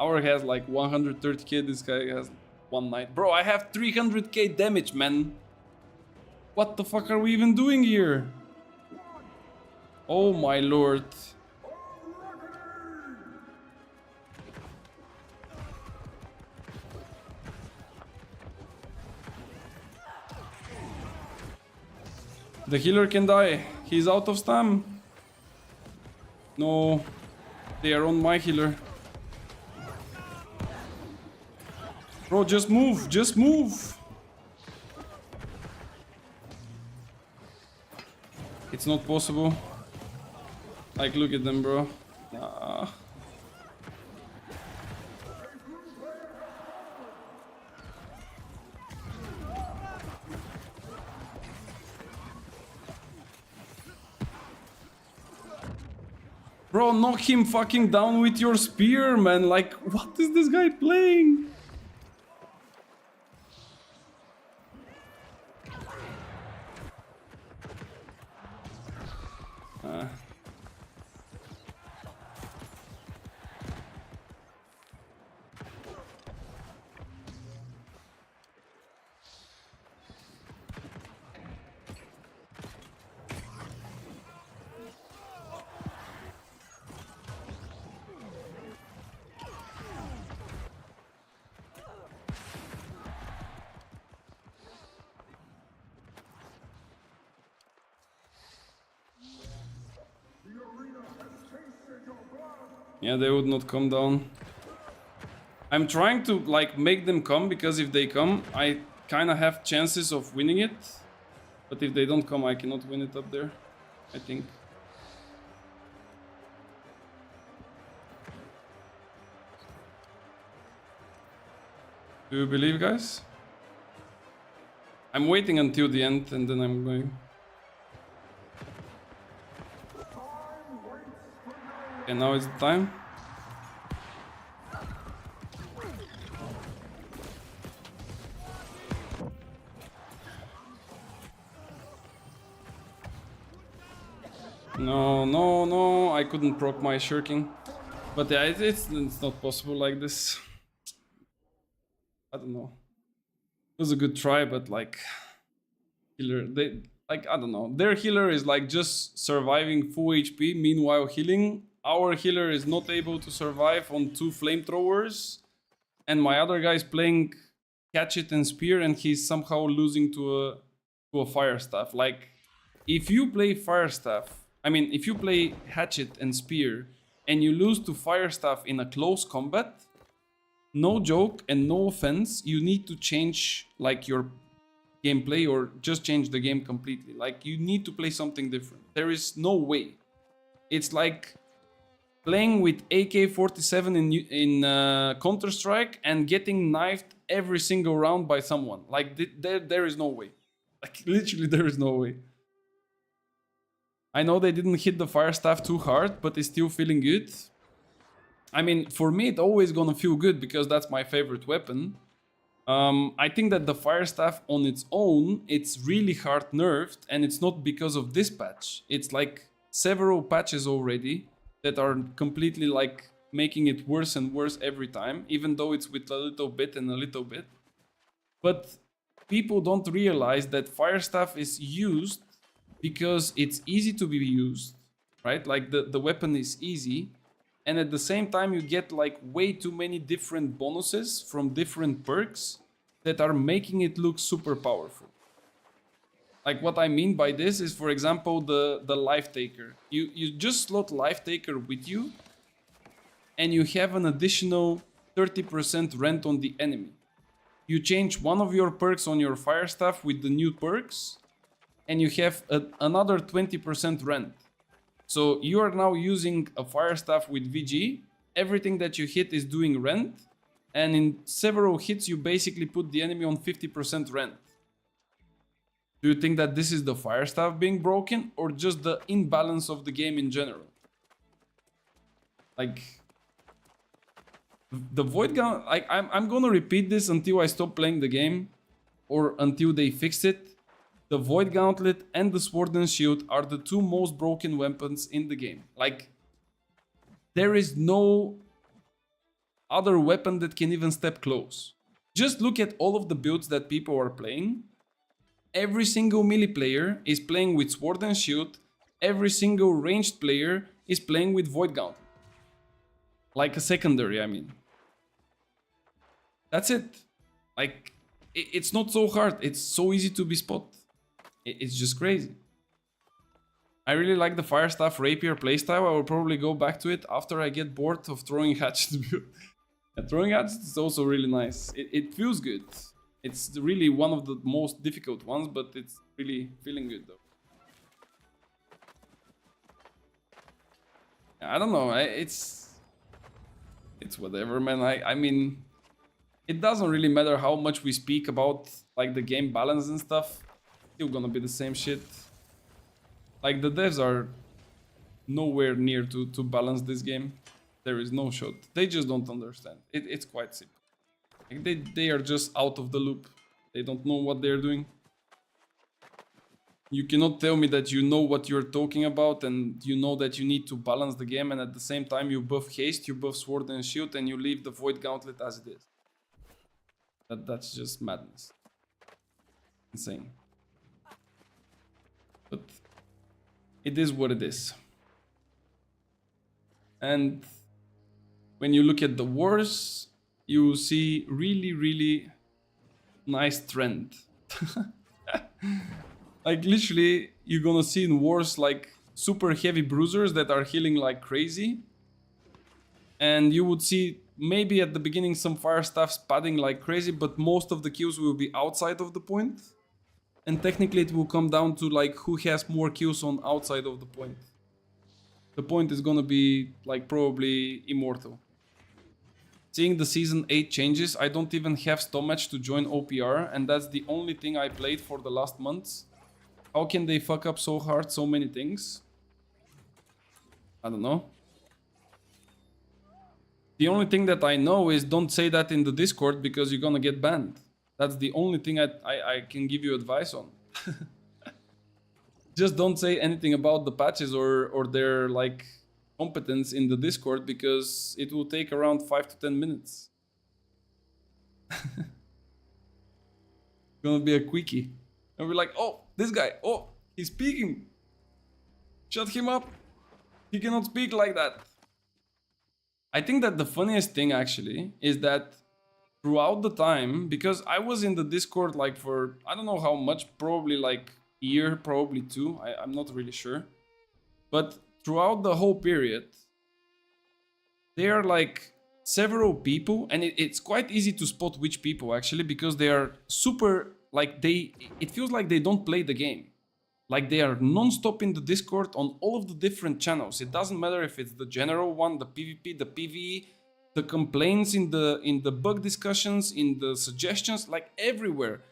Our has like 130k. This guy has 190. Bro, I have 300k damage, man. What the fuck are we even doing here? Oh my lord. The healer can die. He's out of stam. No. They are on my healer. Bro, just move. Just move. It's not possible. Like, look at them, bro. Nah. Bro, knock him fucking down with your spear, man. Like, what is this guy playing? Yeah, they would not come down. I'm trying to like make them come, because if they come, I kind of have chances of winning it. But if they don't come, I cannot win it up there, I think. Do you believe, guys? I'm waiting until the end and then I'm going. And now it's the time. No, no, no, I couldn't proc my shirking. But yeah, it's not possible like this. I don't know. It was a good try, but like healer, I don't know. Their healer is like just surviving full HP, meanwhile healing. Our healer is not able to survive on 2 flamethrowers, and my other guy is playing Hatchet and Spear, and he's somehow losing to a Fire Staff. Like, if you play Fire Staff, I mean, if you play Hatchet and Spear, and you lose to Fire Staff in a close combat, no joke and no offense, you need to change like your gameplay or just change the game completely. Like, you need to play something different. There is no way. It's like playing with AK-47 in Counter-Strike and getting knifed every single round by someone. Like, there is no way. Like, literally, there is no way. I know they didn't hit the Fire Staff too hard, but it's still feeling good. I mean, for me, it's always gonna feel good because that's my favorite weapon. I think that the Fire Staff on its own, it's really hard nerfed, and it's not because of this patch. It's like several patches already that are completely like making it worse and worse every time, even though it's with a little bit and a little bit. But people don't realize that Fire Staff is used because it's easy to be used, right? Like the weapon is easy, and at the same time you get like way too many different bonuses from different perks that are making it look super powerful. Like, what I mean by this is, for example, the Life Taker. You just slot Life Taker with you, and you have an additional 30% rent on the enemy. You change one of your perks on your Fire Staff with the new perks, and you have another 20% rent. So you are now using a Fire Staff with VG. Everything that you hit is doing rent, and in several hits you basically put the enemy on 50% rent. Do you think that this is the Fire Staff being broken, or just the imbalance of the game in general? Like, the Void Gauntlet, like, I'm gonna repeat this until I stop playing the game, or until they fix it. The Void Gauntlet and the Sword and Shield are the 2 most broken weapons in the game. Like, there is no other weapon that can even step close. Just look at all of the builds that people are playing. Every single melee player is playing with Sword and Shield. Every single ranged player is playing with Void Gauntlet. Like a secondary, I mean. That's it. Like, it's not so hard. It's so easy to be spot. It's just crazy. I really like the Fire Staff Rapier playstyle. I will probably go back to it after I get bored of throwing hatchets. Yeah, throwing hatchets is also really nice. It feels good. It's really one of the most difficult ones, but it's really feeling good though. I don't know. It's whatever, man. I mean, it doesn't really matter how much we speak about like the game balance and stuff. Still gonna be the same shit. Like the devs are nowhere near to balance this game. There is no shot. They just don't understand. It's quite simple. Like they are just out of the loop. They don't know what they're doing. You cannot tell me that you know what you're talking about and you know that you need to balance the game and at the same time you buff haste, you buff sword and shield and you leave the void gauntlet as it is. That's just madness. Insane. But it is what it is. And when you look at the wars, you see really nice trend. Like literally you're gonna see in wars like super heavy bruisers that are healing like crazy. And you would see maybe at the beginning some fire staff padding like crazy, but most of the kills will be outside of the point. And technically it will come down to like who has more kills on outside of the point. The point is gonna be like probably immortal. Seeing the season 8 changes, I don't even have stomach to join OPR and that's the only thing I played for the last months. How can they fuck up so hard so many things? I don't know. The only thing that I know is don't say that in the Discord because you're gonna get banned. That's the only thing I can give you advice on. Just don't say anything about the patches or their like competence in the Discord because it will take around 5 to 10 minutes. Gonna be a quickie. And we're like, oh, this guy, oh, he's speaking. Shut him up. He cannot speak like that. I think that the funniest thing actually is that throughout the time, because I was in the Discord like for, I don't know how much, probably like a year, probably 2, I'm not really sure. But throughout the whole period, there are like several people, and it's quite easy to spot which people actually, because they are super, like it feels like they don't play the game. Like they are non-stop in the Discord on all of the different channels. It doesn't matter if it's the general one, the PvP, the PvE, the complaints in the bug discussions, in the suggestions, like everywhere.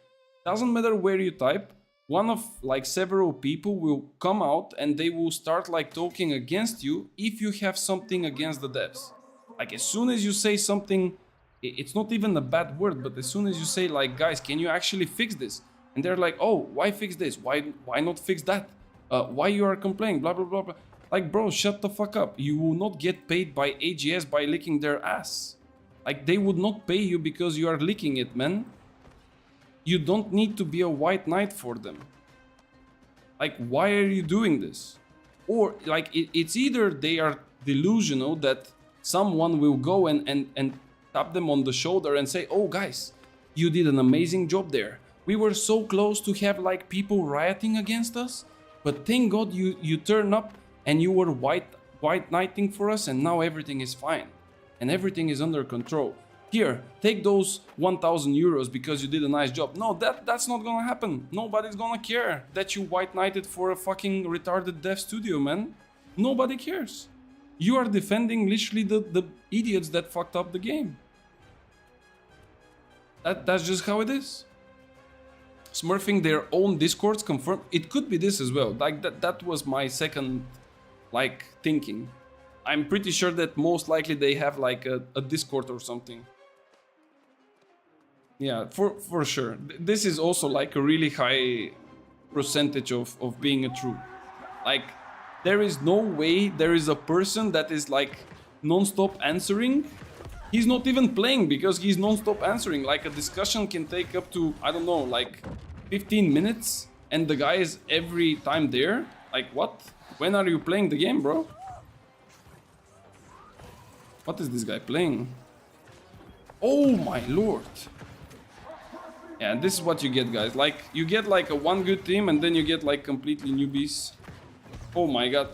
Doesn't matter where you type, one of like several people will come out and they will start like talking against you if you have something against the devs. Like as soon as you say something, it's not even a bad word, but as soon as you say like, guys, can you actually fix this? And they're like, oh, why fix this? Why not fix that? Why you are complaining? Blah, blah, blah, blah. Like, bro, shut the fuck up. You will not get paid by AGS by licking their ass. Like, they would not pay you because you are licking it, man. You don't need to be a white knight for them. Like, why are you doing this? Or, like, it's either they are delusional that someone will go and tap them on the shoulder and say, oh, guys, you did an amazing job there. We were so close to have, like, people rioting against us. But thank God you turn up and you were white knighting for us and now everything is fine. And everything is under control. Here, take those 1,000 euros because you did a nice job. No, that's not gonna happen. Nobody's gonna care that you white knighted for a fucking retarded dev studio, man. Nobody cares. You are defending literally the idiots that fucked up the game. That's just how it is. Smurfing their own discords confirmed. It could be this as well. Like that was my second like thinking. I'm pretty sure that most likely they have like a Discord or something. Yeah, for sure. This is also like a really high percentage of being a true. Like, there is no way there is a person that is like non-stop answering. He's not even playing because he's non-stop answering. Like, a discussion can take up to, I don't know, like 15 minutes. And the guy is every time there. Like, what? When are you playing the game, bro? What is this guy playing? Oh my lord. Yeah, this is what you get, guys. Like, you get like a one good team and then you get like completely newbies. Oh my god.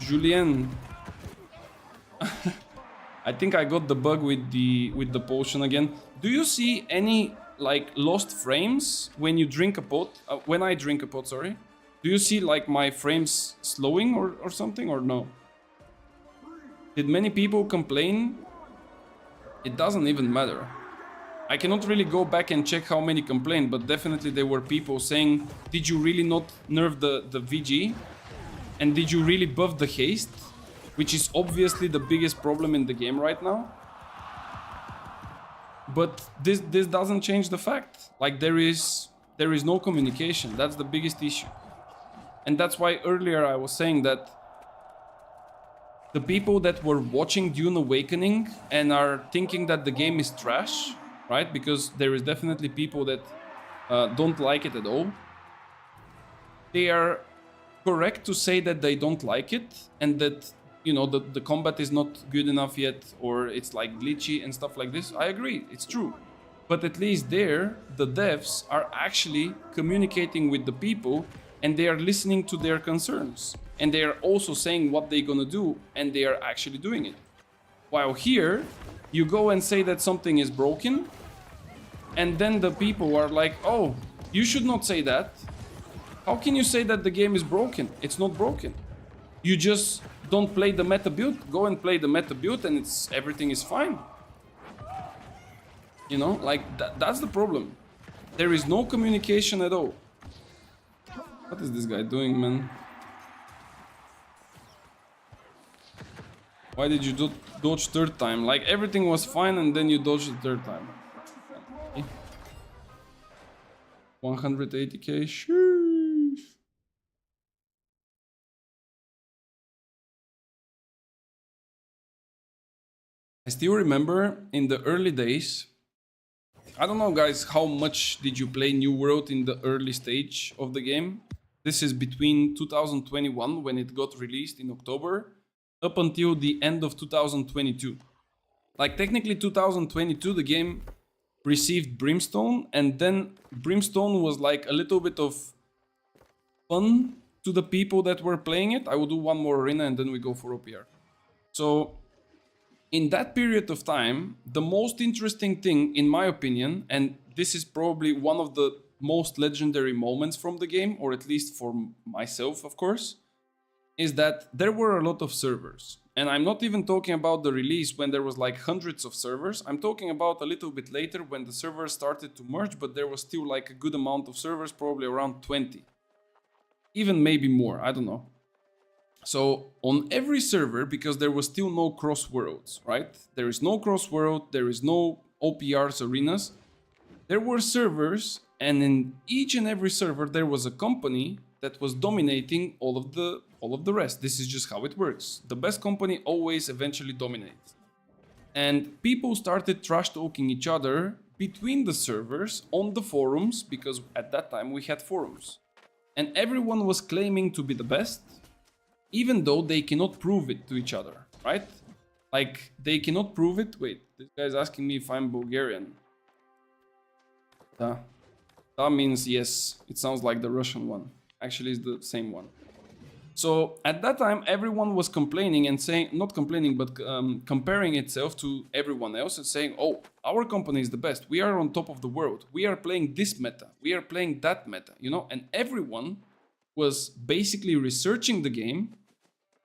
Julien. I think I got the bug with the potion again. Do you see any like lost frames when you drink a pot? When I drink a pot, sorry. Do you see like my frames slowing or something or no? Did many people complain? It doesn't even matter. I cannot really go back and check how many complained, but definitely there were people saying, did you really not nerf the VG? And did you really buff the haste? Which is obviously the biggest problem in the game right now. But this doesn't change the fact. Like there is no communication. That's the biggest issue. And that's why earlier I was saying that the people that were watching Dune Awakening and are thinking that the game is trash, right? Because there is definitely people that don't like it at all. They are correct to say that they don't like it and that, you know, the combat is not good enough yet or it's like glitchy and stuff like this. I agree, it's true. But at least there, the devs are actually communicating with the people and they are listening to their concerns. And they are also saying what they're gonna do and they are actually doing it. While here, you go and say that something is broken and then the people are like, oh, you should not say that. How can you say that the game is broken? It's not broken. You just don't play the meta build. Go and play the meta build and everything is fine. You know, like that's the problem. There is no communication at all. What is this guy doing, man? Why did you dodge third time? Like everything was fine and then you dodged the third time. 180k, sheesh. I still remember in the early days, I don't know guys, how much did you play New World in the early stage of the game? This is between 2021 when it got released in October up until the end of 2022. Like technically 2022 the game received Brimstone and then Brimstone was like a little bit of fun to the people that were playing it. I will do one more arena and then we go for OPR. So in that period of time, the most interesting thing, in my opinion, and this is probably one of the most legendary moments from the game, or at least for myself, of course, is that there were a lot of servers. And I'm not even talking about the release when there was like hundreds of servers. I'm talking about a little bit later when the servers started to merge, but there was still like a good amount of servers, probably around 20. Even maybe more, I don't know. So on every server, because there was still no cross worlds, right? There is no cross world, there is no OPRs arenas. There were servers, and in each and every server there was a company that was dominating all of the rest. This is just how it works. The best company always eventually dominates. And people started trash talking each other between the servers on the forums, because at that time we had forums. And everyone was claiming to be the best, even though they cannot prove it to each other, right? Like, they cannot prove it. Wait, this guy's asking me if I'm Bulgarian. That means yes, it sounds like the Russian one. Actually, it's the same one. So at that time, everyone was complaining and saying, not complaining, but comparing itself to everyone else and saying, oh, our company is the best. We are on top of the world. We are playing this meta. We are playing that meta, you know? And everyone was basically researching the game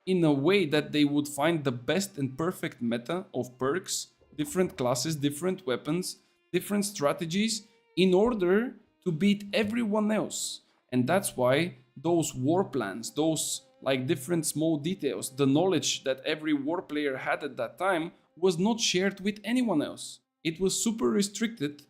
in a way that they would find the best and perfect meta of perks, different classes, different weapons, different strategies in order to beat everyone else. And that's why those war plans, those like different small details, the knowledge that every war player had at that time was not shared with anyone else. It was super restricted.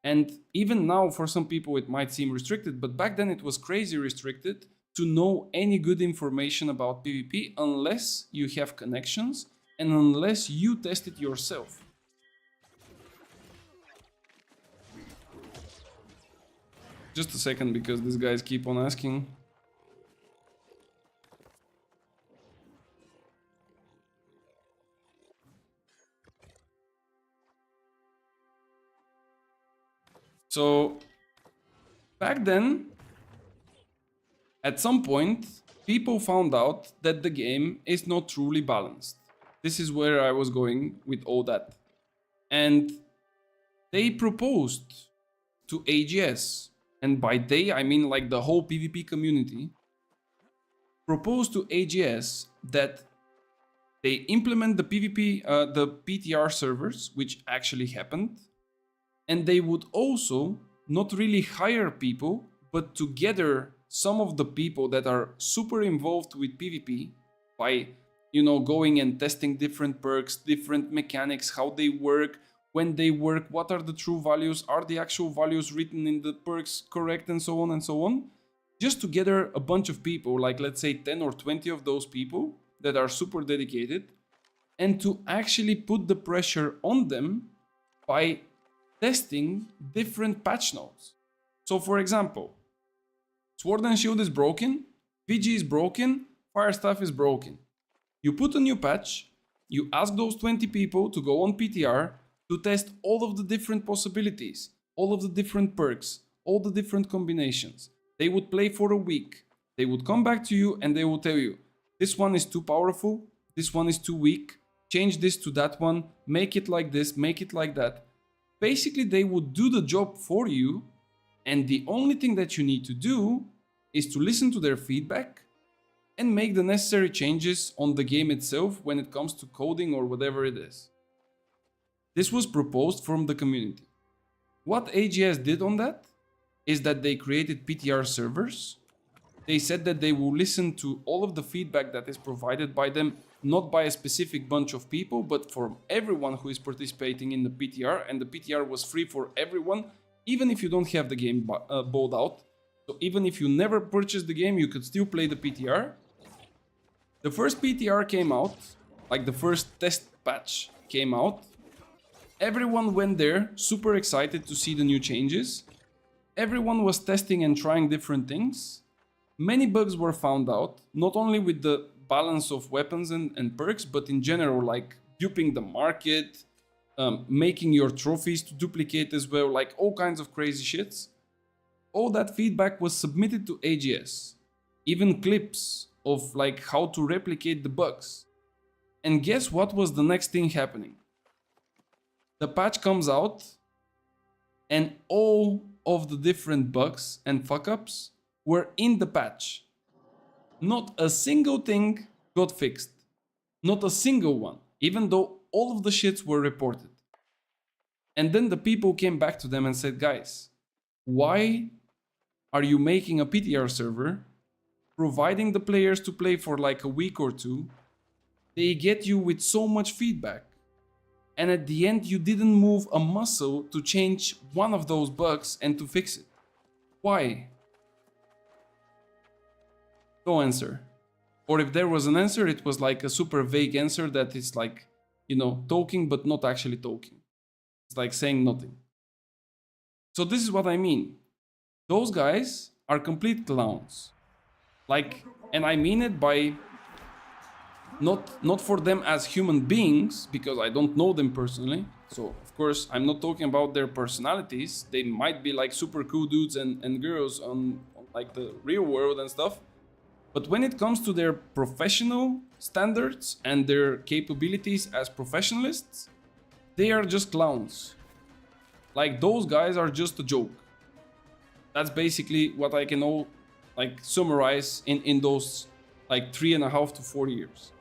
And even now for some people it might seem restricted, but back then it was crazy restricted to know any good information about PvP unless you have connections and unless you test it yourself. Just a second, because these guys keep on asking. So back then, at some point, people found out that the game is not truly balanced. This is where I was going with all that. And they proposed to AGS, and by they I mean like the whole PvP community, proposed to AGS that they implement the PvP, the PTR servers, which actually happened, and they would also not really hire people, but to gather some of the people that are super involved with PvP by, you know, going and testing different perks, different mechanics, how they work, when they work, what are the true values, are the actual values written in the perks correct, and so on and so on. Just to gather a bunch of people, like let's say 10 or 20 of those people that are super dedicated, and to actually put the pressure on them by testing different patch notes. So for example, Sword and Shield is broken, VG is broken, Fire Staff is broken. You put a new patch, you ask those 20 people to go on PTR to test all of the different possibilities, all of the different perks, all the different combinations. They would play for a week. They would come back to you and they will tell you, this one is too powerful, this one is too weak, change this to that one, make it like this, make it like that. Basically, they would do the job for you, and the only thing that you need to do is to listen to their feedback and make the necessary changes on the game itself when it comes to coding or whatever it is. This was proposed from the community. What AGS did on that is that they created PTR servers. They said that they will listen to all of the feedback that is provided by them, not by a specific bunch of people, but from everyone who is participating in the PTR, and the PTR was free for everyone, even if you don't have the game bought out. So even if you never purchased the game, you could still play the PTR. The first PTR came out, like the first test patch came out. Everyone went there, super excited to see the new changes. Everyone was testing and trying different things. Many bugs were found out, not only with the balance of weapons and perks, but in general, like duping the market, making your trophies to duplicate as well, like all kinds of crazy shits. All that feedback was submitted to AGS, even clips of like how to replicate the bugs. And guess what was the next thing happening? The patch comes out and all of the different bugs and fuck-ups were in the patch. Not a single thing got fixed. Not a single one, even though all of the shits were reported. And then the people came back to them and said, guys, why are you making a PTR server, providing the players to play for like a week or two? They get you with so much feedback. And at the end, you didn't move a muscle to change one of those bugs and to fix it. Why? No answer. Or if there was an answer, it was like a super vague answer that is like, you know, talking but not actually talking. It's like saying nothing. So this is what I mean. Those guys are complete clowns. Like, and I mean it by not for them as human beings, because I don't know them personally. So of course I'm not talking about their personalities. They might be like super cool dudes and girls on like the real world and stuff. But when it comes to their professional standards and their capabilities as professionalists, they are just clowns. Like, those guys are just a joke. That's basically what I can all like summarize in those like 3.5 to 4 years.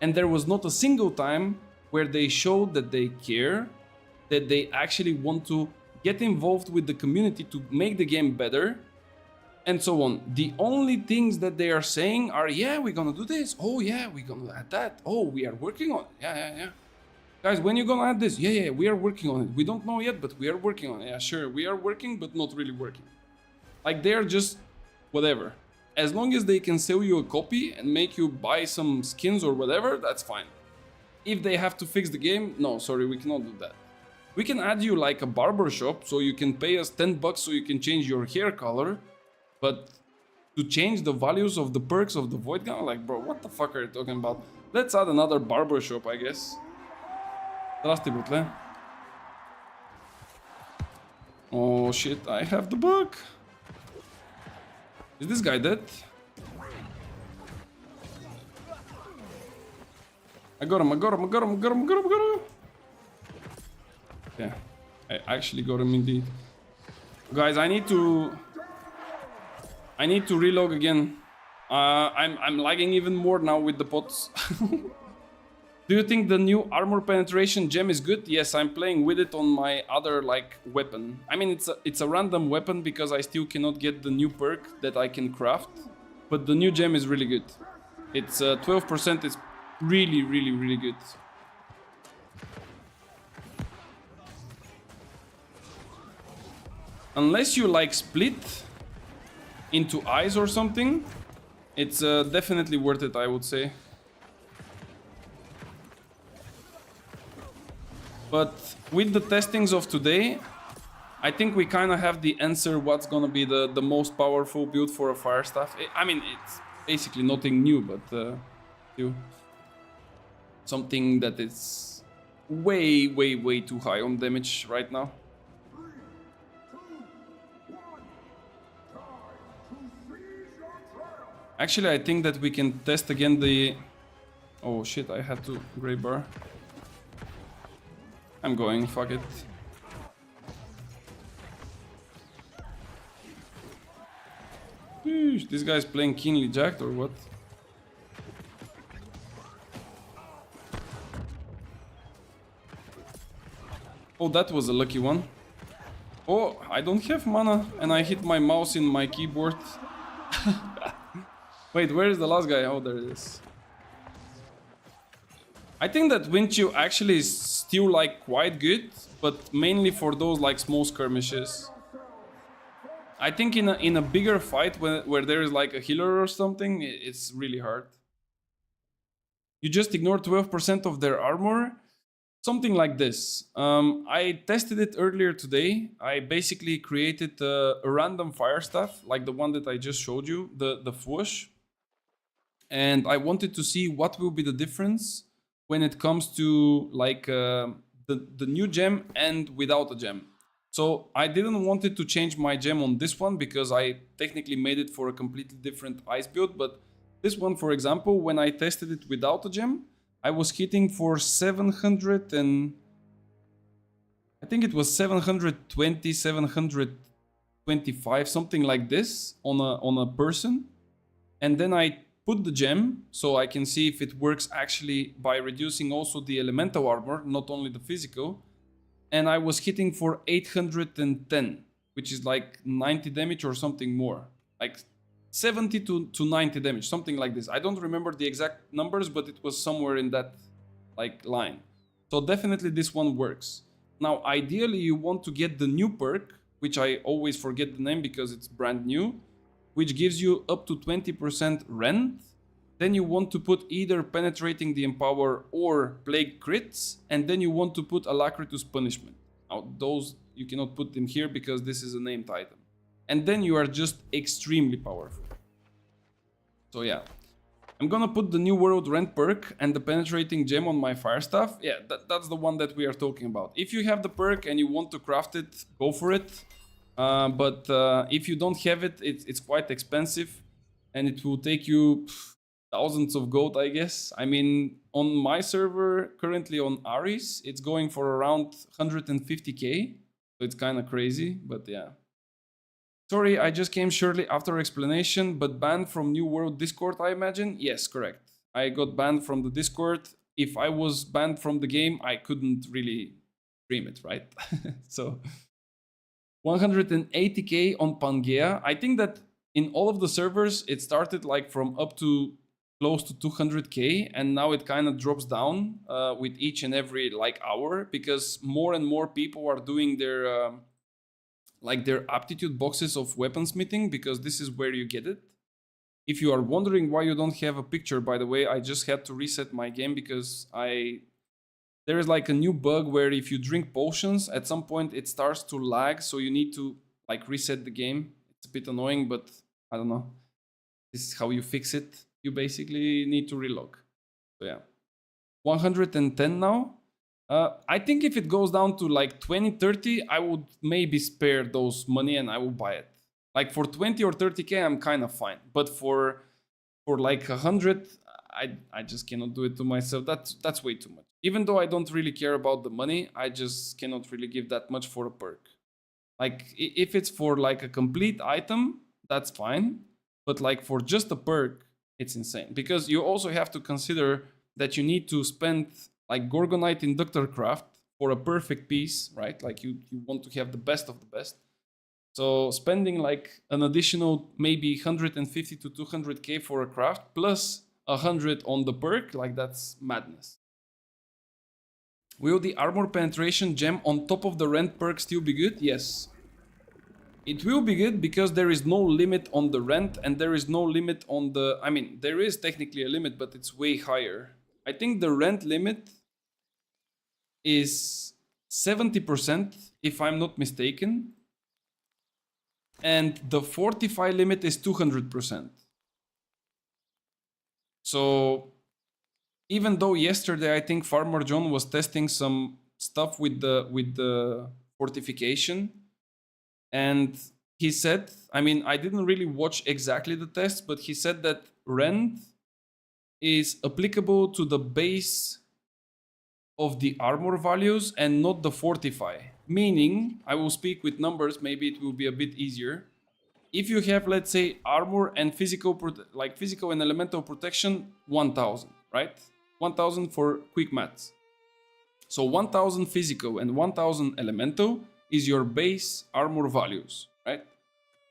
And there was not a single time where they showed that they care, that they actually want to get involved with the community to make the game better, and so on. The only things that they are saying are, yeah, we're gonna do this. Oh yeah, we're gonna add that. Oh, we are working on it. Yeah. Guys, when you gonna add this? Yeah, we are working on it. We don't know yet, but we are working on it. Yeah, sure, we are working, but not really working. Like, they're just whatever. As long as they can sell you a copy and make you buy some skins or whatever, that's fine. If they have to fix the game, no, sorry, we cannot do that. We can add you like a barber shop, so you can pay us $10 so you can change your hair color, but to change the values of the perks of the Void Gun, like, bro, what the fuck are you talking about? Let's add another barber shop, I guess. Zdrasti, butle. Oh shit, I have the bug. Is this guy dead? I got him, I got him, I got him, I got him, I got him, I got him. Yeah, I actually got him indeed. Guys, I need to relog again. I'm lagging even more now with the pots. Do you think the new armor penetration gem is good? Yes, I'm playing with it on my other like weapon. I mean, it's a random weapon because I still cannot get the new perk that I can craft. But the new gem is really good. It's 12%. It's really, really, really good. Unless you like split into eyes or something, it's definitely worth it, I would say. But with the testings of today, I think we kind of have the answer what's gonna be the most powerful build for a fire staff. I mean, it's basically nothing new, but still something that is way, way, way too high on damage right now. Actually, I think that we can test again the... Oh shit, I had to gray bar. I'm going, fuck it. Eesh, this guy's playing keenly jacked or what? Oh, that was a lucky one. Oh, I don't have mana and I hit my mouse in my keyboard. Wait, where is the last guy? Oh, there it is. I think that Windchill actually is still like quite good, but mainly for those like small skirmishes. I think in a bigger fight where there is like a healer or something, it's really hard. You just ignore 12% of their armor. Something like this. I tested it earlier today. I basically created a random fire staff, like the one that I just showed you, the Fwoosh. And I wanted to see what will be the difference when it comes to like the new gem and without a gem. So I didn't want it to change my gem on this one because I technically made it for a completely different ice build. But this one, for example, when I tested it without a gem, I was hitting for 700 and I think it was 720, 725, something like this on a person. And then I put the gem so I can see if it works actually by reducing also the elemental armor, not only the physical. And I was hitting for 810, which is like 90 damage or something more. Like 70 to 90 damage, something like this. I don't remember the exact numbers, but it was somewhere in that like line. So definitely this one works. Now, ideally you want to get the new perk, which I always forget the name because it's brand new, which gives you up to 20% rend. Then you want to put either Penetrating the Empower or Plague crits, and then you want to put Alacritus Punishment. Now those you cannot put in here because this is a named item. And then you are just extremely powerful. So yeah, I'm gonna put the New World Rend perk and the Penetrating Gem on my fire staff. Yeah, that's the one that we are talking about. If you have the perk and you want to craft it, go for it. But if you don't have it, it's quite expensive and it will take you thousands of gold, I guess. I mean, on my server, currently on Ares, it's going for around 150k. So it's kind of crazy, but yeah. Sorry, I just came shortly after explanation, but banned from New World Discord, I imagine? Yes, correct. I got banned from the Discord. If I was banned from the game, I couldn't really stream it, right? So 180k on Pangea. I think that in all of the servers, it started like from up to close to 200k, and now it kind of drops down with each and every like hour because more and more people are doing their like their aptitude boxes of weaponsmithing, because this is where you get it. If you are wondering why you don't have a picture, by the way, I just had to reset my game because there is like a new bug where if you drink potions, at some point it starts to lag, so you need to like reset the game. It's a bit annoying, but I don't know. This is how you fix it. You basically need to relog. So yeah, 110 now. I think if it goes down to like 20, 30, I would maybe spare those money and I will buy it. Like for 20 or 30k, I'm kind of fine. But for like 100, I just cannot do it to myself. That's way too much. Even though I don't really care about the money, I just cannot really give that much for a perk. Like if it's for like a complete item, that's fine. But like for just a perk, it's insane. Because you also have to consider that you need to spend like Gorgonite Inductor Craft for a perfect piece, right? Like you want to have the best of the best. So spending like an additional maybe 150 to 200k for a craft plus 100 on the perk, like that's madness. Will the armor penetration gem on top of the rend perk still be good? Yes. It will be good because there is no limit on the rend and there is no limit on the... I mean, there is technically a limit, but it's way higher. I think the rend limit is 70%, if I'm not mistaken. And the fortify limit is 200%. So even though yesterday I think Farmer John was testing some stuff with the fortification, and he said, I mean, I didn't really watch exactly the test, but he said that rend is applicable to the base of the armor values and not the fortify. Meaning, I will speak with numbers, maybe it will be a bit easier. If you have, let's say, armor and physical and elemental protection, 1000, right? 1000 for quick maths. So 1000 physical and 1000 elemental is your base armor values, right?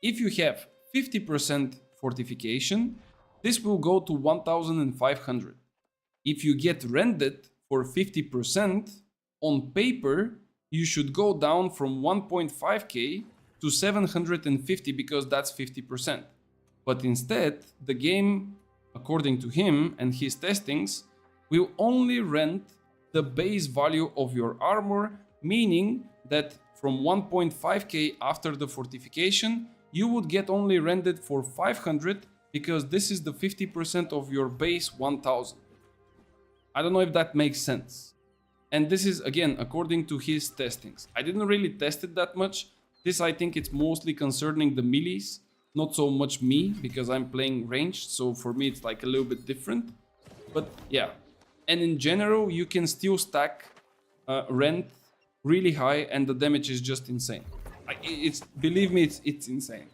If you have 50% fortification, this will go to 1500. If you get rendered for 50%, on paper, you should go down from 1.5k to 750 because that's 50%. But instead, the game, according to him and his testings, will only rent the base value of your armor, meaning that from 1.5k after the fortification, you would get only rendered for 500 because this is the 50% of your base 1000. I don't know if that makes sense. And this is, again, according to his testings. I didn't really test it that much. This, I think it's mostly concerning the melees, not so much me, because I'm playing ranged. So for me, it's like a little bit different. But yeah. And in general, you can still stack rend really high and the damage is just insane. Believe me, it's insane.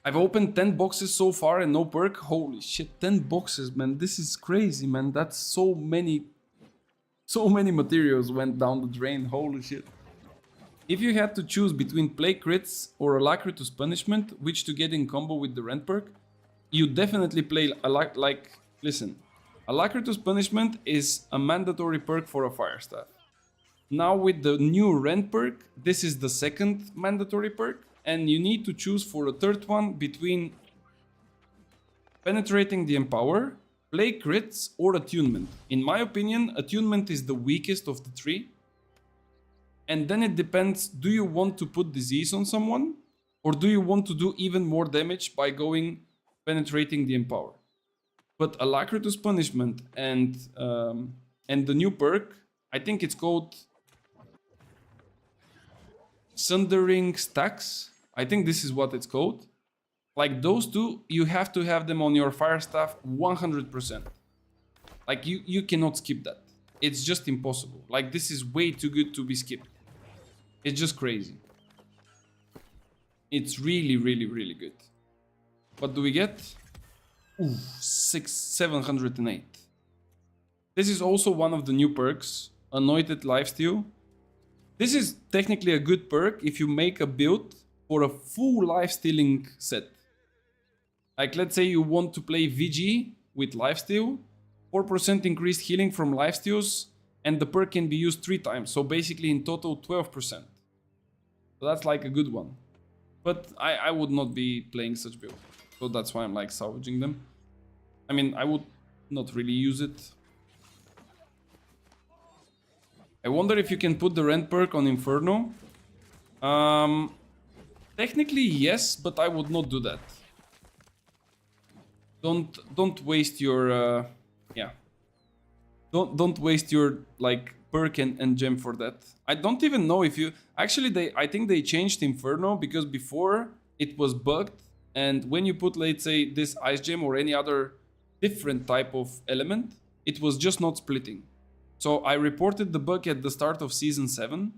I've opened 10 boxes so far and no perk. Holy shit, 10 boxes, man. This is crazy, man. That's so many materials went down the drain. Holy shit. If you had to choose between Plague Crits or Alacritus Punishment, which to get in combo with the rend perk, you definitely play listen. Alacritus Punishment is a mandatory perk for a Fire Staff. Now with the new rend perk, this is the second mandatory perk, and you need to choose for a third one between Penetrating the Empower, Plague Crits, or Attunement. In my opinion, Attunement is the weakest of the three. And then it depends, do you want to put Disease on someone? Or do you want to do even more damage by going Penetrating the Empower? But Alacritus Punishment and the new perk, I think it's called Sundering Stacks. I think this is what it's called. Like those two, you have to have them on your Fire Staff 100%. Like you cannot skip that. It's just impossible. Like this is way too good to be skipped. It's just crazy. It's really, really, really good. What do we get? Ooh, 708. This is also one of the new perks, Anointed Lifesteal. This is technically a good perk if you make a build for a full lifestealing set. Like let's say you want to play VG with lifesteal, 4% increased healing from lifesteals, and the perk can be used 3 times. So basically in total 12%. So that's like a good one. But I would not be playing such build. So that's why I'm like salvaging them. I mean, I would not really use it. I wonder if you can put the rend perk on Inferno. Technically yes, but I would not do that. Don't waste your yeah. Don't waste your like perk and gem for that. I don't even know if you... Actually, I think they changed Inferno because before it was bugged. And when you put, let's say, this ice gem or any other different type of element, it was just not splitting. So I reported the bug at the start of Season 7.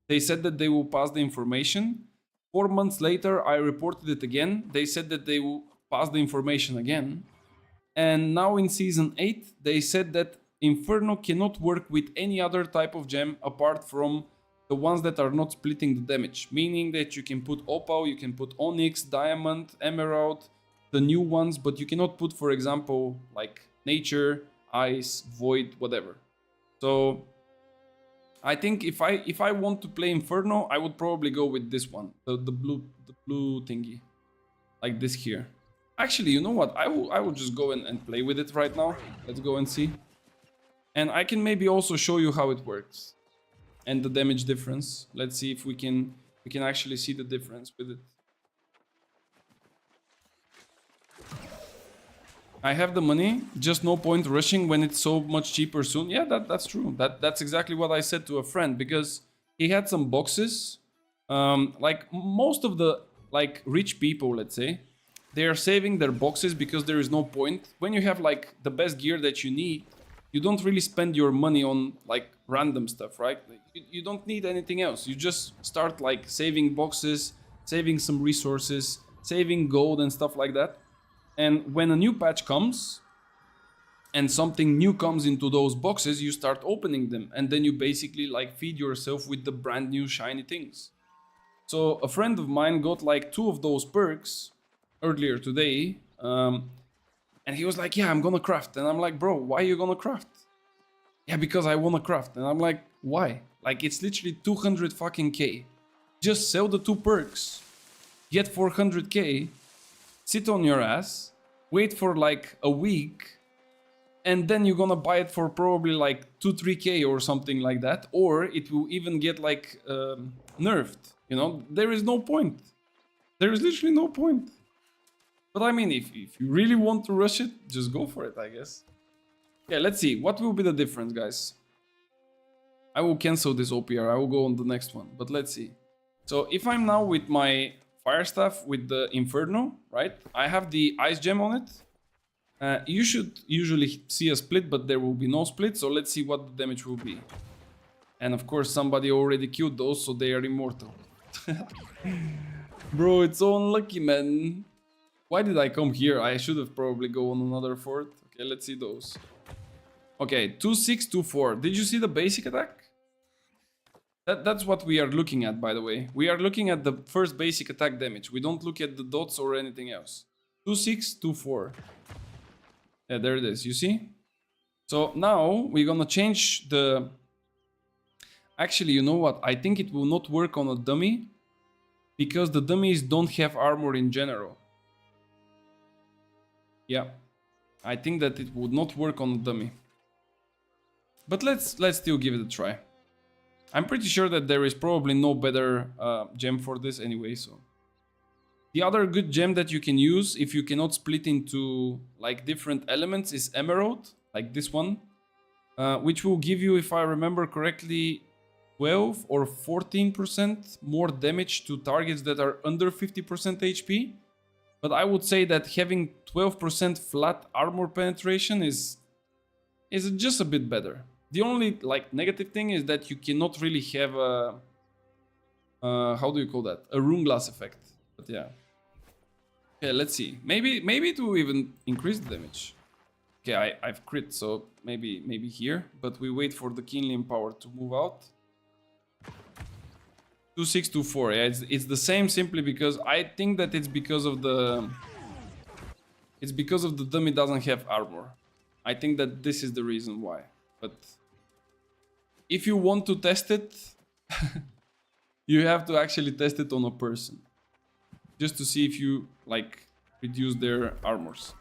They said that they will pass the information. 4 months later, I reported it again. They said that they will pass the information again. And now in Season 8, they said that Inferno cannot work with any other type of gem apart from the ones that are not splitting the damage. Meaning that you can put Opal, you can put Onyx, Diamond, Emerald, the new ones, but you cannot put, for example, like Nature, Ice, Void, whatever. So I think if I want to play Inferno, I would probably go with this one, the blue thingy, like this here. Actually, you know what? I will just go and play with it right now. Let's go and see. And I can maybe also show you how it works and the damage difference. Let's see if we can actually see the difference with it. I have the money, just no point rushing when it's so much cheaper soon. Yeah, that's true. That's exactly what I said to a friend, because he had some boxes. Like most of the like rich people, let's say, they are saving their boxes because there is no point. When you have like the best gear that you need, you don't really spend your money on like random stuff, right? You don't need anything else. You just start like saving boxes, saving some resources, saving gold and stuff like that. And when a new patch comes and something new comes into those boxes, you start opening them. And then you basically like feed yourself with the brand new shiny things. So a friend of mine got like 2 of those perks earlier today. And he was like, yeah, I'm gonna craft. And I'm like, bro, why are you gonna craft? Yeah, because I wanna craft. And I'm like, why? Like, it's literally 200 fucking K. Just sell the 2 perks. Get 400K. Sit on your ass, wait for like a week, and then you're gonna buy it for probably like 2-3K or something like that, or it will even get like nerfed. You know, there is no point. There is literally no point. But I mean, if you really want to rush it, just go for it, I guess. Yeah, let's see. What will be the difference, guys? I will cancel this OPR. I will go on the next one, but let's see. So if I'm now with my Fire Staff with the Inferno, right? I have the Ice Gem on it. You should usually see a split, but there will be no split. So let's see what the damage will be. And of course, somebody already killed those, so they are immortal. Bro, it's so unlucky, man. Why did I come here? I should have probably go on another fort. Okay, let's see those. Okay, 2-6, 2-4. Did you see the basic attack? That's what we are looking at, by the way. We are looking at the first basic attack damage. We don't look at the dots or anything else. 2-6, 2-4. Yeah, there it is. You see? So now we're gonna change the... Actually, you know what? I think it will not work on a dummy because the dummies don't have armor in general. Yeah. I think that it would not work on a dummy. But let's still give it a try. I'm pretty sure that there is probably no better gem for this anyway, so. The other good gem that you can use if you cannot split into like different elements is Emerald, like this one. Which will give you, if I remember correctly, 12 or 14% more damage to targets that are under 50% HP. But I would say that having 12% flat armor penetration is just a bit better. The only like negative thing is that you cannot really have a how do you call that? A rune glass effect. But yeah. Okay, let's see. Maybe it will even increase the damage. Okay, I've crit, so maybe here. But we wait for the Keenly Empowered to move out. 2-6, 2-4. Yeah, it's the same simply because I think that it's because of the dummy doesn't have armor. I think that this is the reason why. But if you want to test it, you have to actually test it on a person. Just to see if you like reduce their armors.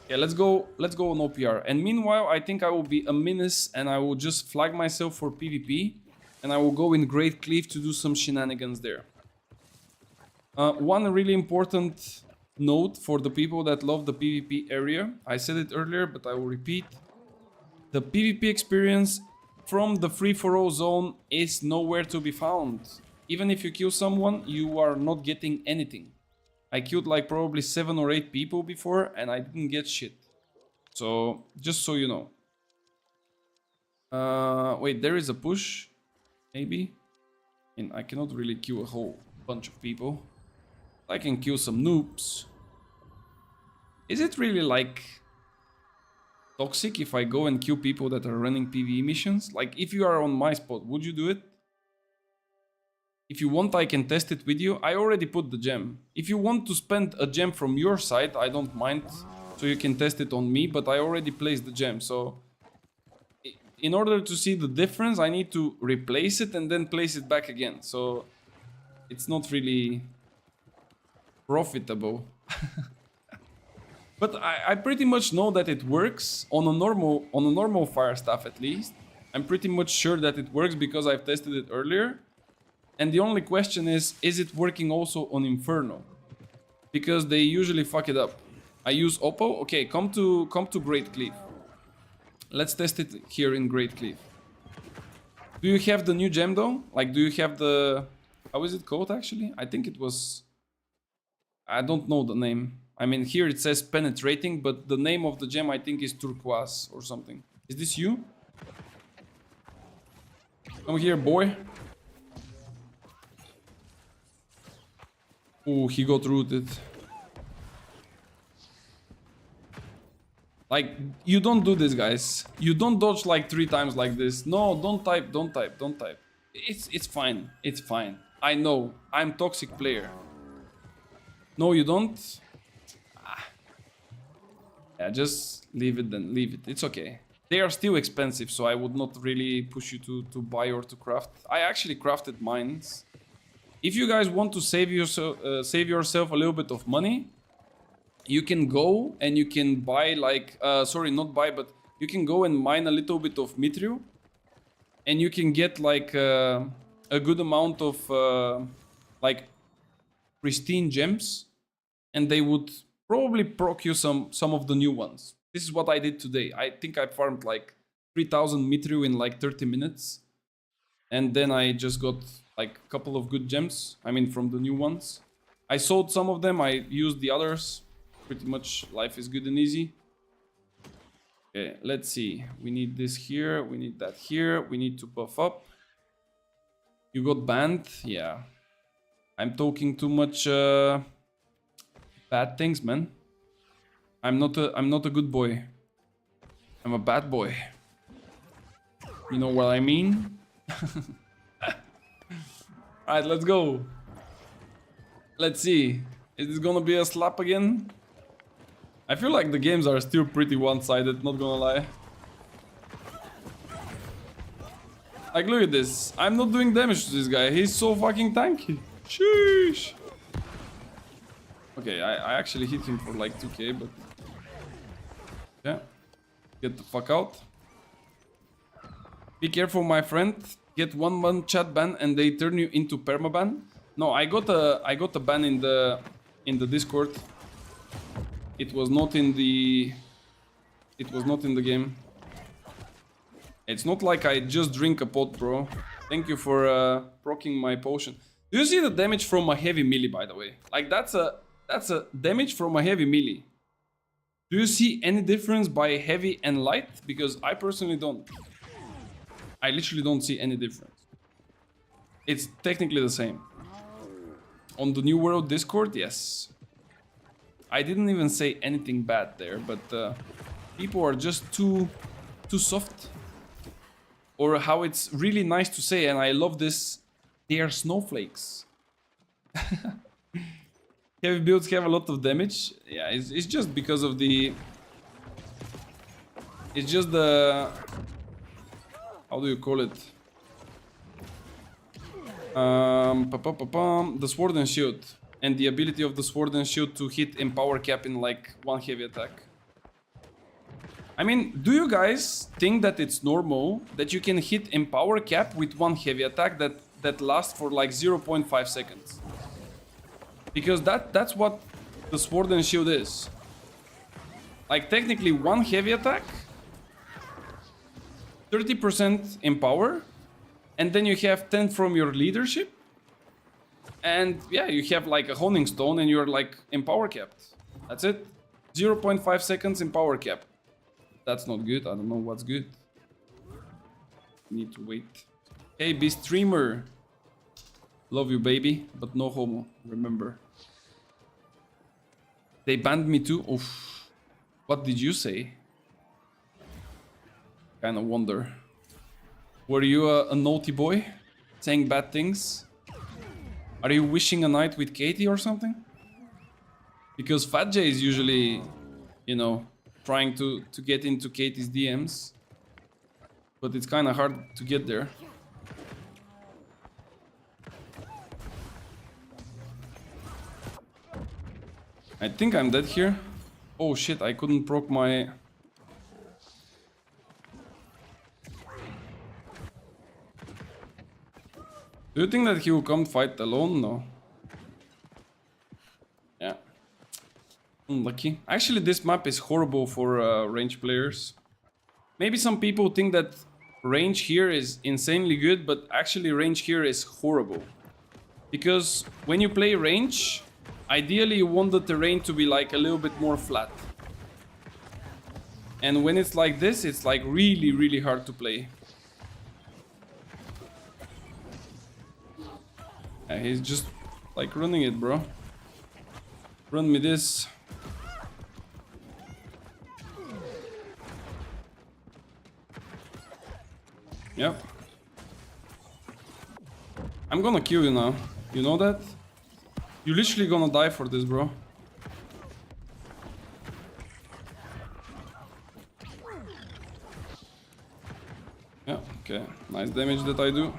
Yeah, let's go on OPR. And meanwhile, I think I will be a menace and I will just flag myself for PvP. And I will go in Great Cleave to do some shenanigans there. One really important note for the people that love the PvP area. I said it earlier, but I will repeat. The PvP experience from the free-for-all zone is nowhere to be found. Even if you kill someone, you are not getting anything. I killed like probably 7 or 8 people before and I didn't get shit. So, just so you know. Wait, there is a push. Maybe. And I cannot really kill a whole bunch of people. I can kill some noobs. Is it really like toxic if I go and kill people that are running PvE missions? Like, if you are on my spot, would you do it? If you want, I can test it with you. I already put the gem. If you want to spend a gem from your side, I don't mind. So you can test it on me, but I already placed the gem. So in order to see the difference, I need to replace it and then place it back again. So it's not really profitable. But I pretty much know that it works on a normal fire staff at least. I'm pretty much sure that it works because I've tested it earlier. And the only question is it working also on Inferno? Because they usually fuck it up. I use Oppo. Okay, come to Great Cleave. Let's test it here in Great Cleave. Do you have the new gem though? Like, do you have the... How is it called actually? I think it was... I don't know the name. I mean, here it says penetrating, but the name of the gem I think is turquoise or something. Is this you? Come here, boy. Oh, he got rooted. Like, you don't do this, guys. You don't dodge like 3 times like this. No, don't type, don't type, don't type. It's fine. It's fine. I know. I'm toxic player. No, you don't. Yeah, just leave it then. Leave it. It's okay. They are still expensive, so I would not really push you to buy or to craft. I actually crafted mines. If you guys want to save yourself a little bit of money, you can go and you can buy like... sorry, not buy, but you can go and mine a little bit of mithril. And you can get like a good amount of like pristine gems. And they would probably proc you some of the new ones. This is what I did today. I think I farmed like 3000 mithril in like 30 minutes. And then I just got like a couple of good gems. I mean, from the new ones. I sold some of them. I used the others. Pretty much life is good and easy. Okay, let's see. We need this here. We need that here. We need to buff up. You got banned? Yeah. I'm talking too much bad things, man. I'm not a good boy. I'm a bad boy. You know what I mean? Alright, let's go. Let's see. Is this gonna be a slap again? I feel like the games are still pretty one-sided, not gonna lie. Like, look at this. I'm not doing damage to this guy. He's so fucking tanky. Sheesh. Okay, I actually hit him for like 2k, but... Yeah. Get the fuck out. Be careful, my friend. Get 1 chat ban and they turn you into permaban. No, I got a ban in the Discord. It was not in the game. It's not like I just drink a pot, bro. Thank you for proccing my potion. Do you see the damage from a heavy melee, by the way? Like, that's a damage from a heavy melee. Do you see any difference by heavy and light? Because I personally don't. I literally don't see any difference. It's technically the same. On the New World Discord, yes. I didn't even say anything bad there, but people are just too soft. Or how it's really nice to say, and I love this, they are snowflakes. Heavy builds have a lot of damage. Yeah, it's just because of the... It's just the... How do you call it? The sword and shield. And the ability of the sword and shield to hit Empower Cap in like 1 heavy attack. I mean, do you guys think that it's normal that you can hit Empower Cap with 1 heavy attack that lasts for like 0.5 seconds? Because that's what the sword and shield is. Like, technically 1 heavy attack 30% in power, and then you have 10 from your leadership, and yeah, you have like a honing stone, and you're like in power capped. That's it. 0.5 seconds in power cap. That's not good. I don't know what's good. Need to wait. Hey, be streamer. Love you, baby, but no homo. Remember. They banned me too. Oof. What did you say? Kind of wonder. Were you a naughty boy? Saying bad things? Are you wishing a night with Katie or something? Because Fat J is usually, you know, trying to get into Katie's DMs. But it's kind of hard to get there. I think I'm dead here. Oh shit, I couldn't proc my... Do you think that he will come fight alone? No. Yeah. Unlucky. Actually, this map is horrible for range players. Maybe some people think that range here is insanely good, but actually range here is horrible. Because when you play range, ideally you want the terrain to be like a little bit more flat. And when it's like this, it's like really, really hard to play. Yeah, he's just like running it, bro. Run me this. Yep. I'm gonna kill you now. You know that? You're literally gonna die for this, bro. Yeah, okay. Nice damage that I do.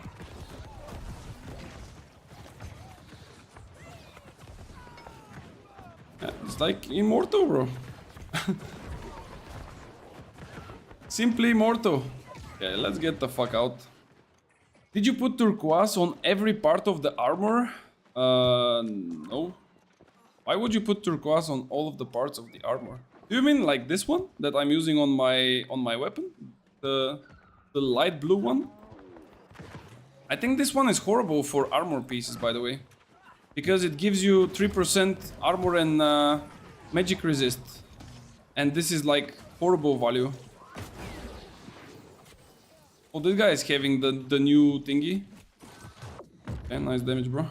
Yeah, it's like immortal, bro. Simply immortal. Okay, let's get the fuck out. Did you put turquoise on every part of the armor? No. Why would you put turquoise on all of the parts of the armor? Do you mean like this one that I'm using on my weapon? The light blue one? I think this one is horrible for armor pieces, by the way. Because it gives you 3% armor and magic resist. And this is like horrible value. Oh, this guy is having the new thingy. Okay, nice damage, bro.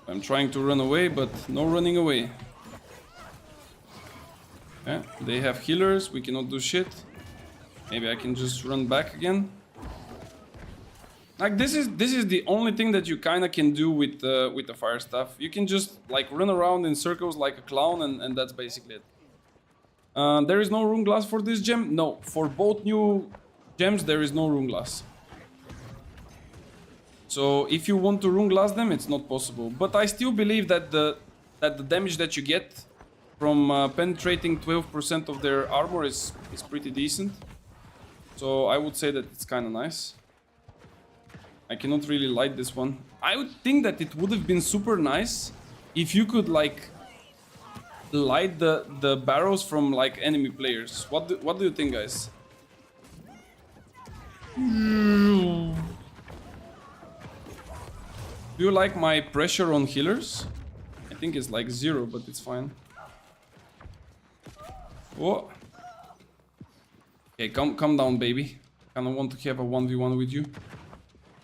I'm trying to run away, but no running away. Yeah, they have healers, we cannot do shit. Maybe I can just run back again. Like this is the only thing that you kinda can do with the fire stuff. You can just like run around in circles like a clown, and that's basically it. There is no rune glass for this gem? No, for both new gems there is no rune glass. So if you want to rune glass them, it's not possible. But I still believe that the damage that you get from penetrating 12% of their armor is pretty decent. So I would say that it's kind of nice. I cannot really light this one. I would think that it would have been super nice if you could like light the barrels from like enemy players. What do you think, guys? Do you like my pressure on healers? I think it's like 0, but it's fine. Oh. Okay, come down, baby. Kinda want to have a 1v1 with you.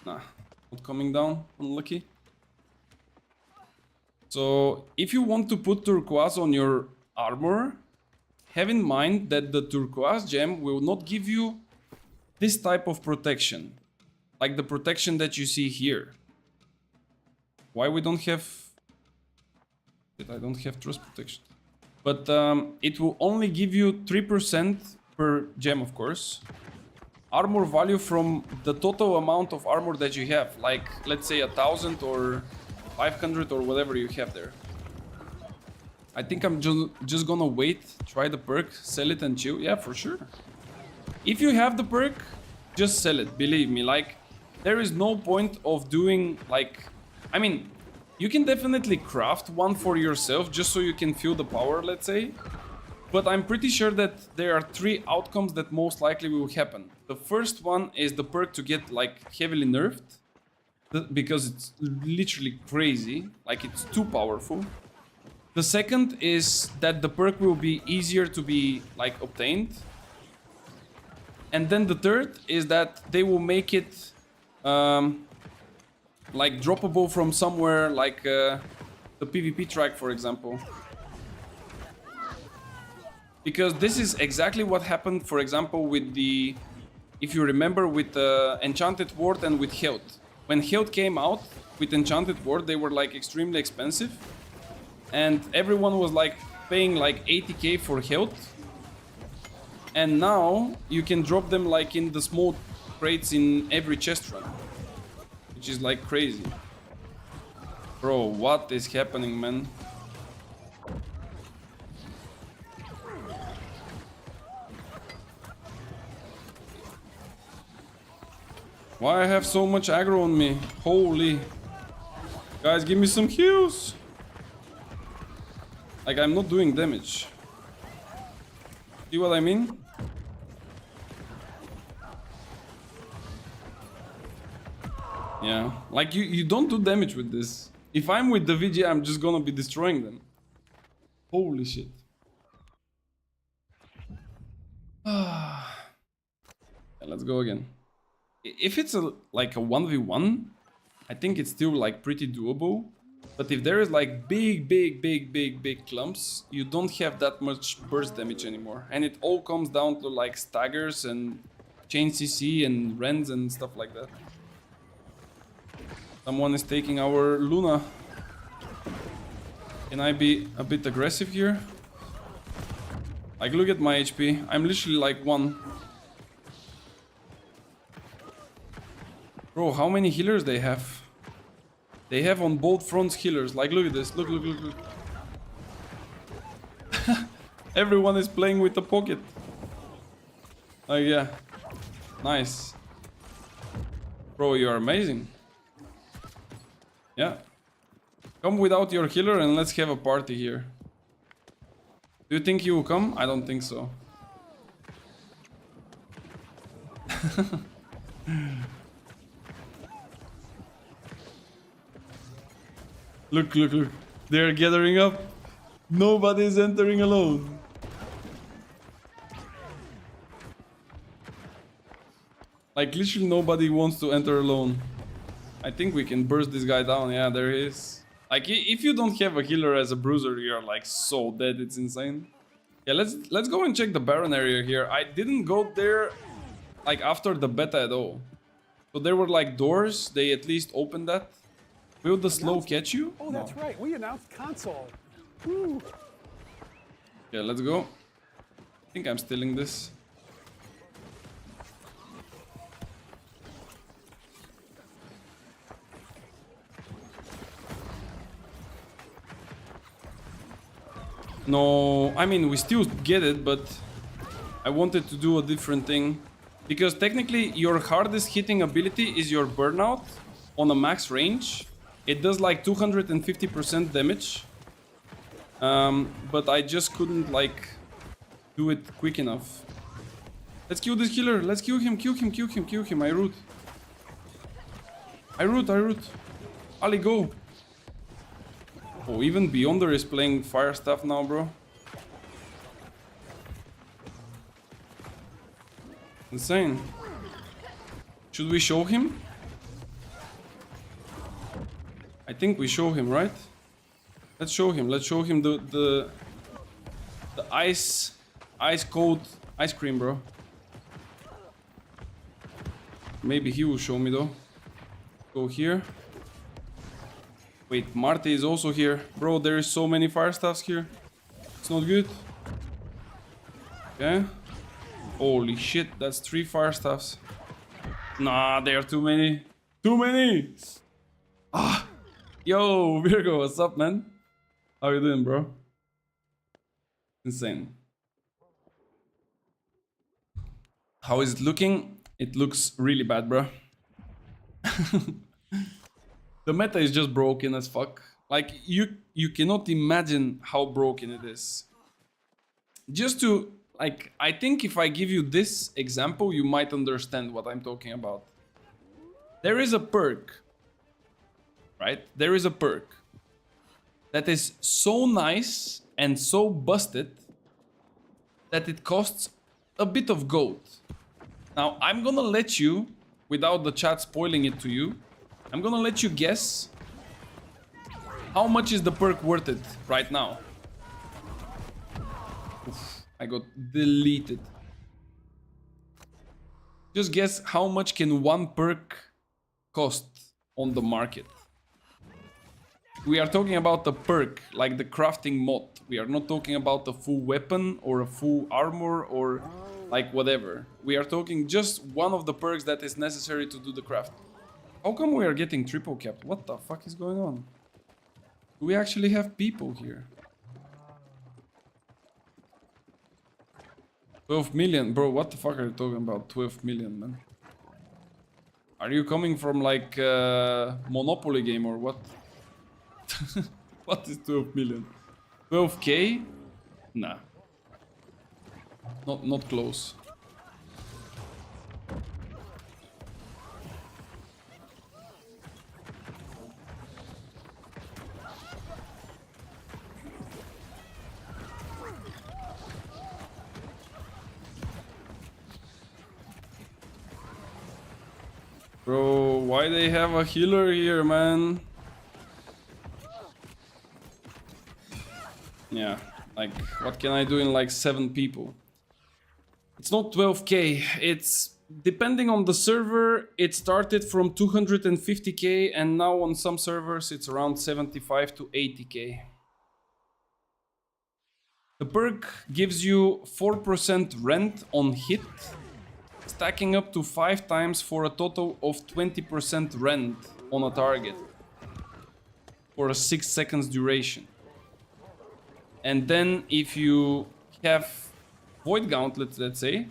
Nah, not coming down. Unlucky. So, if you want to put turquoise on your armor, have in mind that the turquoise gem will not give you this type of protection. Like the protection that you see here. Why we don't have... I don't have trust protection. But it will only give you 3% per gem, of course. Armor value from the total amount of armor that you have. Like, let's say 1000 or 500 or whatever you have there. I think I'm just gonna wait, try the perk, sell it and chill. Yeah, for sure. If you have the perk, just sell it, believe me. Like, there is no point of doing, like... I mean, you can definitely craft one for yourself, just so you can feel the power, let's say. But I'm pretty sure that there are 3 outcomes that most likely will happen. The first one is the perk to get like heavily nerfed. Because it's literally crazy. Like it's too powerful. The second is that the perk will be easier to be like obtained. And then the third is that they will make it like droppable from somewhere, like the PvP track, for example. Because this is exactly what happened, for example, with the, if you remember, with Enchanted Ward and with Health. When Health came out with Enchanted Ward, they were like extremely expensive. And everyone was like paying like 80k for Health. And now you can drop them like in the small crates in every chest run. Which is like crazy. Bro, what is happening, man? Why I have so much aggro on me? Holy. Guys, give me some heals. Like, I'm not doing damage. See what I mean? Yeah, like you don't do damage with this. If I'm with the VG, I'm just gonna be destroying them. Holy shit. Yeah, let's go again. If it's like a 1v1, I think it's still like pretty doable. But if there is like big clumps, you don't have that much burst damage anymore. And it all comes down to like staggers and chain CC and rends and stuff like that. Someone is taking our Luna. Can I be a bit aggressive here? Like, look at my HP. I'm literally like 1. Bro, how many healers they have? They have on both fronts healers. Like, look at this. Look. Everyone is playing with the pocket. Like, yeah. Nice. Bro, you are amazing. Yeah. Come without your healer and let's have a party here. Do you think he will come? I don't think so. Look. They're gathering up. Nobody's entering alone. Like, literally nobody wants to enter alone. I think we can burst this guy down. Yeah, there he is. Like, if you don't have a healer as a bruiser, you're like so dead. It's insane. Yeah, let's go and check the Baron area here. I didn't go there like after the beta at all. So there were like doors. They at least opened that. Will the slow catch you? Oh, that's right. We announced console. Woo. Yeah, let's go. I think I'm stealing this. No, I mean, we still get it, but I wanted to do a different thing. Because technically, your hardest hitting ability is your burnout on a max range. It does like 250% damage. But I just couldn't like do it quick enough. Let's kill this killer. Let's kill him. I root. Ali, go. Oh, even Beyonder is playing fire stuff now, bro. Insane. Should we show him? I think we show him, right? Let's show him. Let's show him the ice cold ice cream, bro. Maybe he will show me though. Go here. Wait, Marty is also here. Bro, there is so many fire staffs here. It's not good. Okay. Holy shit, that's 3 fire staffs. Nah, there are too many. Too many! Ah! Yo, Virgo, what's up, man? How you doing, bro? Insane. How is it looking? It looks really bad, bro. The meta is just broken as fuck. Like, you cannot imagine how broken it is. just to, like, I think if I give you this example, you might understand what I'm talking about. There is a perk, right? There is a perk that is so nice and so busted that it costs a bit of gold. Now, I'm gonna let you, without the chat spoiling it to you, I'm gonna let you guess how much is the perk worth it right now. Oof, I got deleted. Just guess how much can one perk cost on the market. We are talking about the perk, like the crafting mod. We are not talking about a full weapon or a full armor or like whatever. We are talking just one of the perks that is necessary to do the craft. How come we are getting triple capped? What the fuck is going on? Do we actually have people here? 12 million, bro, what the fuck are you talking about? 12 million, man. Are you coming from like Monopoly game or what? What is 12 million? 12k? Nah. Not close. Bro, why they have a healer here, man? Yeah, like, what can I do in like 7 people? It's not 12k, it's... Depending on the server, it started from 250k and now on some servers it's around 75 to 80k. The perk gives you 4% rent on hit, stacking up to 5 times for a total of 20% rent on a target for a 6 seconds duration. And then if you have Void Gauntlet, let's say,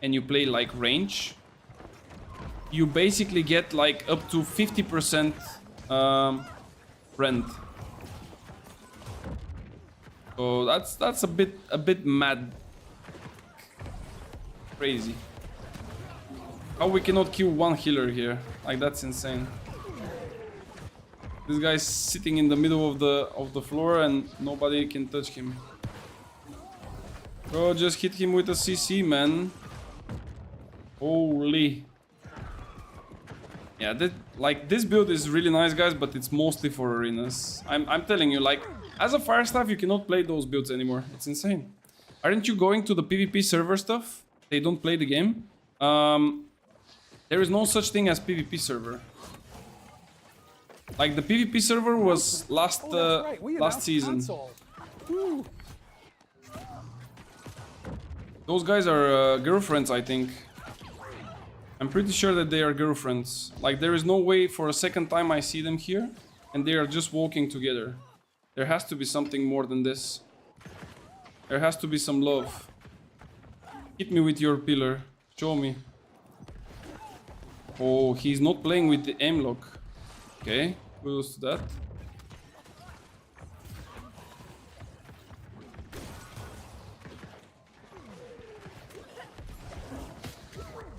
and you play like range, you basically get like up to 50% rent. So that's a bit mad, crazy. How we cannot kill one healer here? Like, that's insane. This guy's sitting in the middle of the floor and nobody can touch him. Bro, just hit him with a CC, man. Holy. Yeah, this build is really nice, guys, but it's mostly for arenas. I'm telling you, like, as a fire staff, you cannot play those builds anymore. It's insane. Aren't you going to the PvP server stuff? They don't play the game. There is no such thing as PvP server. Like, the PvP server was last season. Console. Woo. Those guys are girlfriends, I think. I'm pretty sure that they are girlfriends. Like, there is no way for a second time I see them here and they are just walking together. There has to be something more than this. There has to be some love. Hit me with your pillar. Show me. Oh, he's not playing with the aim lock. Okay, kudos to that.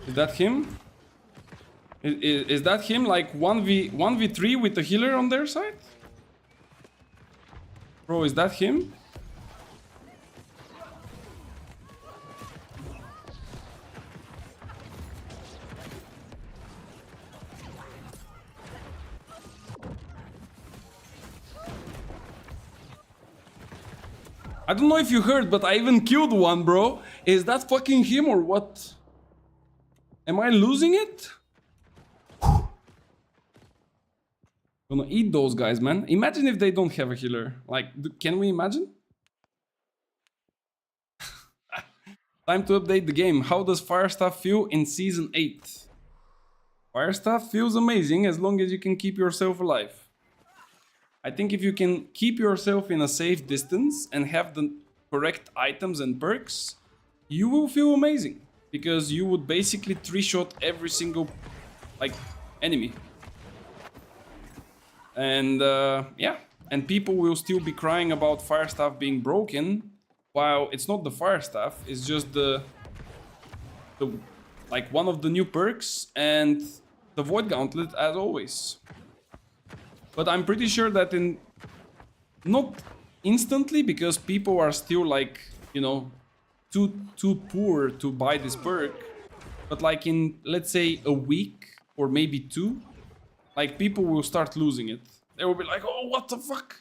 Is that him? Is that him, like 1v3 with the healer on their side? Bro, is that him? I don't know if you heard, but I even killed one, bro. Is that fucking him or what? Am I losing it? Gonna eat those guys, man. Imagine if they don't have a healer. Like, can we imagine? Time to update the game. How does Firestaff feel in Season 8? Firestaff feels amazing as long as you can keep yourself alive. I think if you can keep yourself in a safe distance and have the correct items and perks, you will feel amazing. Because you would basically 3-shot every single, like, enemy. And, yeah. And people will still be crying about Firestaff being broken While it's not the fire staff, it's just the like one of the new perks and the void gauntlet as always. But I'm pretty sure that in not instantly, because people are still like, you know, too poor to buy this perk, but like in, let's say, a week or maybe 2, like people will start losing it. They will be like, oh, what the fuck?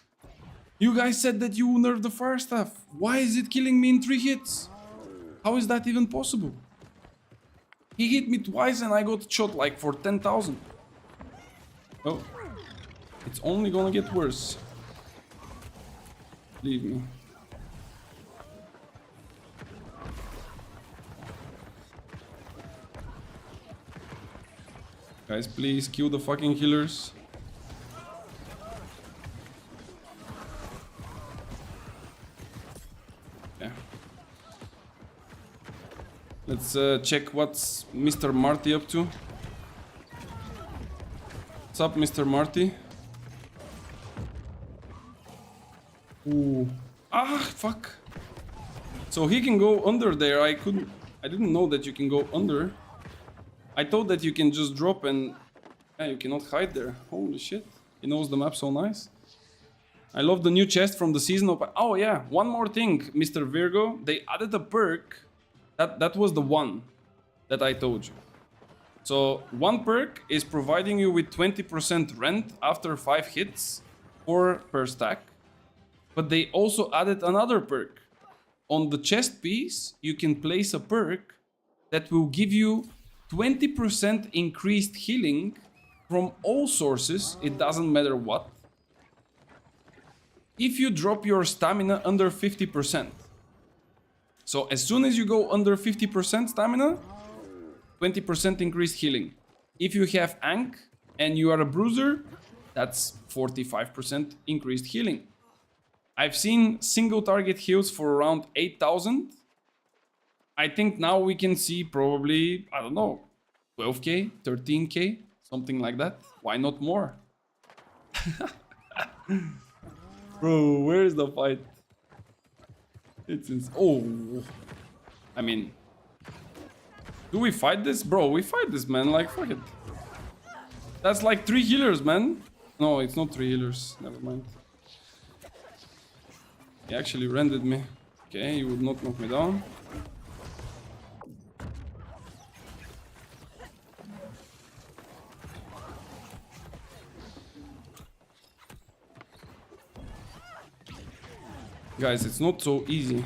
You guys said that you nerfed the fire staff. Why is it killing me in 3 hits? How is that even possible? He hit me twice and I got shot like for 10,000. Oh, it's only gonna get worse. Believe me. Guys, please kill the fucking healers. Yeah. Let's check what's Mr. Marty up to. What's up, Mr. Marty? Ooh. Ah, fuck. So he can go under there. I didn't know that you can go under. I thought that you can just drop and... yeah, you cannot hide there. Holy shit. He knows the map so nice. I love the new chest from the season of... oh yeah, one more thing, Mr. Virgo. They added a perk. That was the one that I told you. So one perk is providing you with 20% rent after 5 hits or per stack. But they also added another perk. On the chest piece, you can place a perk that will give you 20% increased healing from all sources, it doesn't matter what, if you drop your stamina under 50%. So as soon as you go under 50% stamina, 20% increased healing. If you have Ankh and you are a bruiser, that's 45% increased healing. I've seen single target heals for around 8,000. I think now we can see probably, I don't know, 12k, 13k, something like that. Why not more? Bro, where is the fight? It's oh, I mean, do we fight this? Bro, we fight this, man. Like, fuck it. That's like 3 healers, man. No, it's not 3 healers. Never mind. He actually rendered me. Okay, he would not knock me down. Guys, it's not so easy.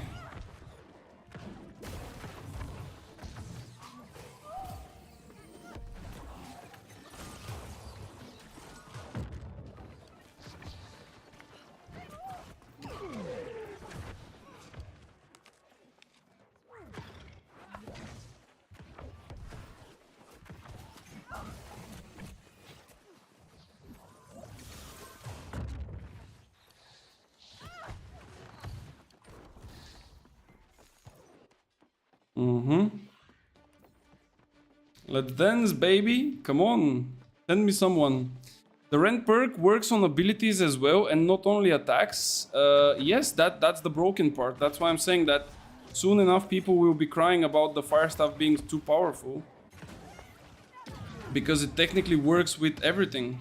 Let's dance, baby. Come on. Send me someone. The rent perk works on abilities as well and not only attacks. Yes, that's the broken part. That's why I'm saying that soon enough people will be crying about the fire staff being too powerful. Because it technically works with everything.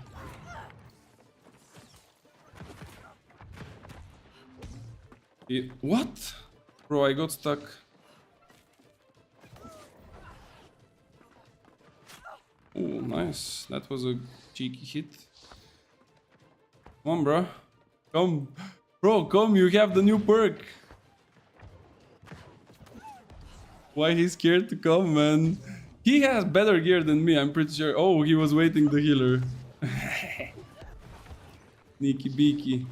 What? Bro, I got stuck. Oh, nice. That was a cheeky hit. Come on, bro. Come. Bro, come. You have the new perk. Why he's scared to come, man? He has better gear than me, I'm pretty sure. Oh, he was waiting the healer. Sneaky beaky.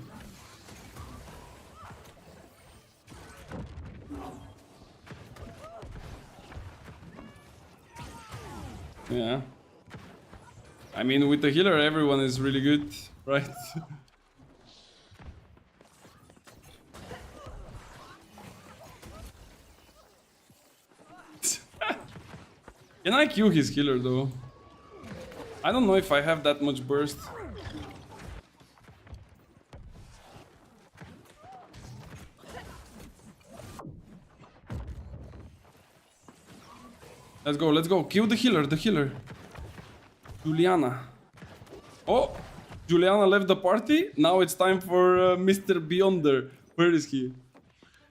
Yeah. I mean, with the healer, everyone is really good, right? Can I kill his healer, though? I don't know if I have that much burst. Let's go, let's go. Kill the healer, the healer. Juliana. Oh, Juliana left the party. Now it's time for Mr. Beyonder. Where is he?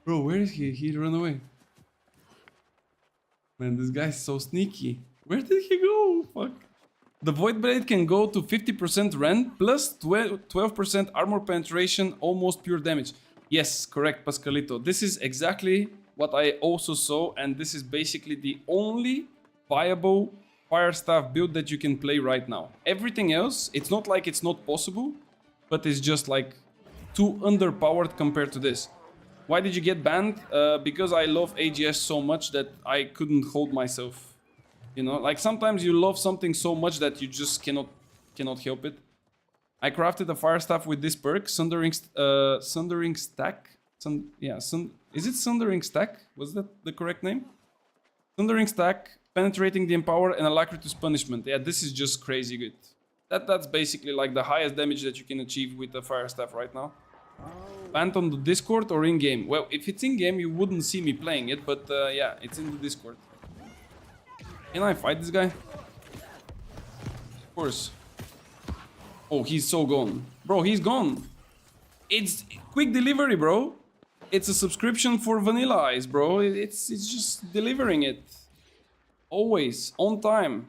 Bro, where is he? He ran away. Man, this guy's so sneaky. Where did he go? Fuck. The Void Blade can go to 50% rend plus 12% armor penetration, almost pure damage. Yes, correct, Pascalito. This is exactly what I also saw, and this is basically the only viable Fire Staff build that you can play right now. Everything else, it's not like it's not possible, but it's just like too underpowered compared to this. Why did you get banned? Because I love AGS so much that I couldn't hold myself. You know, like sometimes you love something so much that you just cannot help it. I crafted a Fire Staff with this perk, Sundering Stack. Is it Sundering Stack? Was that the correct name? Sundering Stack, Penetrating the Empower, and Alacritus Punishment. Yeah, this is just crazy good. That's basically like the highest damage that you can achieve with the Fire Staff right now. Banned on the Discord or in-game? Well, if it's in-game, you wouldn't see me playing it, but yeah, it's in the Discord. Can I fight this guy? Of course. Oh, he's so gone. Bro, he's gone. It's quick delivery, bro. It's a subscription for Vanilla Ice, bro. It's just delivering it. Always, on time.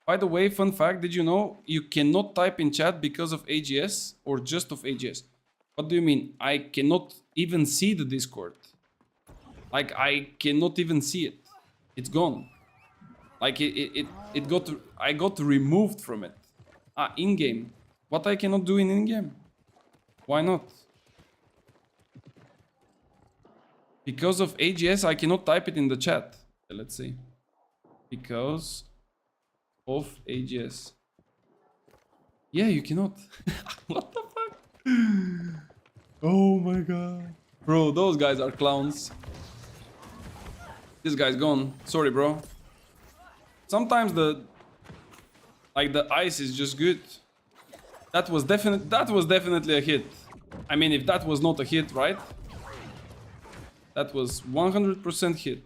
By the way, fun fact, did you know you cannot type in chat because of AGS or just of AGS? What do you mean? I cannot even see the Discord. Like, I cannot even see it. It's gone. Like, I got removed from it. Ah, in-game. What I cannot do in in-game? Why not? Because of AGS, I cannot type it in the chat. Let's see. Because of AGS. Yeah, you cannot. What the fuck? Oh my god. Bro, those guys are clowns. This guy's gone. Sorry, bro. Sometimes the ice is just good. That was definitely a hit. I mean, if that was not a hit, right? That was 100% hit.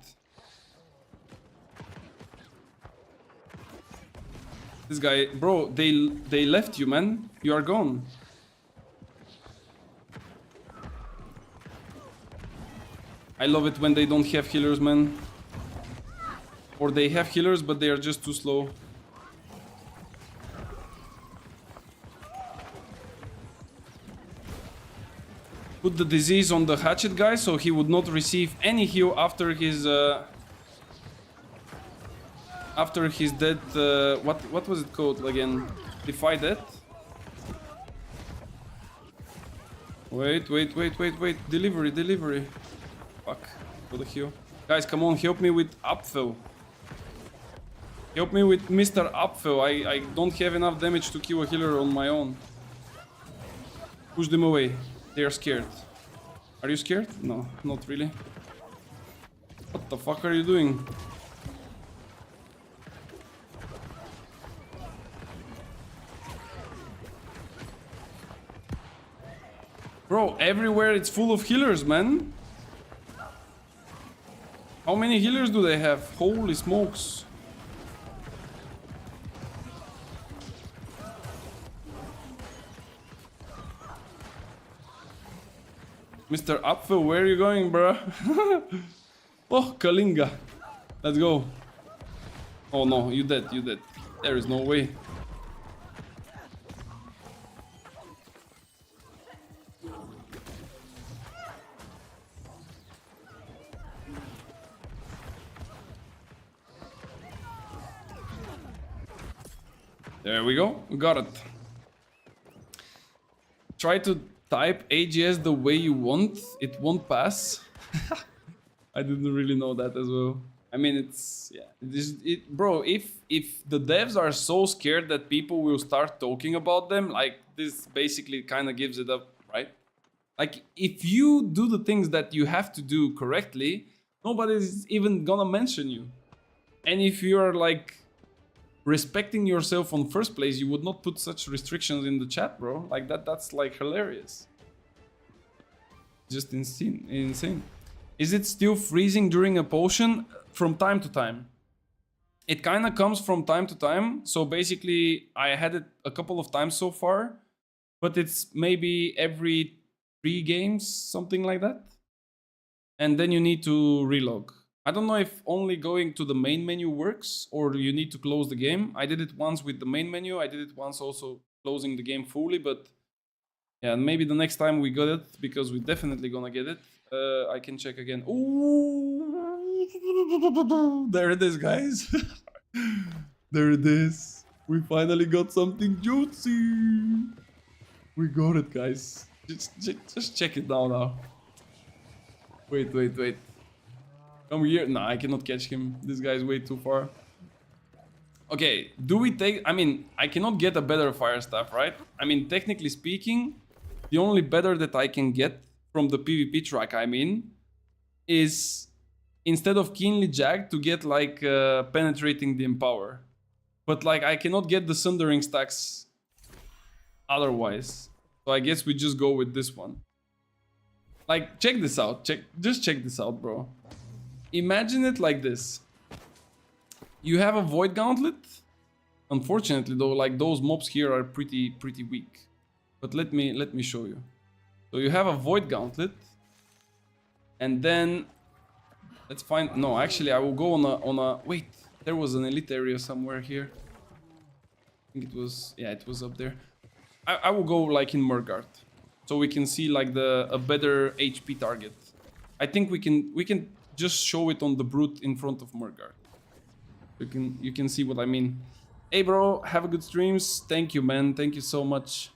This guy, bro, they left you, man. You are gone. I love it when they don't have healers, man. Or they have healers, but they are just too slow. Put the disease on the hatchet guy so he would not receive any heal after his dead. What was it called again? Defy Death? Wait. Delivery. Fuck. For the heal. Guys, come on, help me with Apfel. Help me with Mr. Apfel. I don't have enough damage to kill a healer on my own. Push them away. They are scared. Are you scared? No, not really. What the fuck are you doing? Bro, everywhere it's full of healers, man. How many healers do they have? Holy smokes. Mr. Apfel, where are you going, bruh? Oh, Kalinga. Let's go. Oh no, you dead. There is no way. There we go, we got it. Try to type AGS the way you want, it won't pass. I didn't really know that as well. I mean, it's, yeah, bro, if the devs are so scared that people will start talking about them, like, this basically kind of gives it up, right? Like, if you do the things that you have to do correctly, nobody's even gonna mention you. And if you're like respecting yourself on first place, you would not put such restrictions in the chat, bro. Like that's like hilarious. Just insane. Is it still freezing during a potion? From time to time. It kind of comes from time to time. So basically, I had it a couple of times so far, but it's maybe every 3 games, something like that. And then you need to relog. I don't know if only going to the main menu works or you need to close the game. I did it once with the main menu. I did it once also closing the game fully, but yeah, maybe the next time we got it, because we're definitely gonna get it. I can check again. Ooh, there it is, guys. There it is. We finally got something juicy. We got it, guys. Just check it now. Wait. Come here. No, I cannot catch him. This guy's way too far. Okay, do we take... I mean, I cannot get a better fire staff, right? I mean, technically speaking, the only better that I can get from the PvP track, I mean, is instead of Keenly Jag to get like penetrating the Empower. But like I cannot get the Sundering stacks otherwise. So I guess we just go with this one. Like, check this out. Just check this out, bro. Imagine it like this. You have a Void Gauntlet. Unfortunately though, like those mobs here are pretty weak. But let me show you. So you have a Void Gauntlet. And then let's find... No, actually I will go on a... Wait, there was an elite area somewhere here. I think it was... Yeah, it was up there. I will go like in Murgard. So we can see like a better HP target. I think we can just show it on the Brute in front of Murgard. You can see what I mean. Hey bro, have a good streams. Thank you, man. Thank you so much.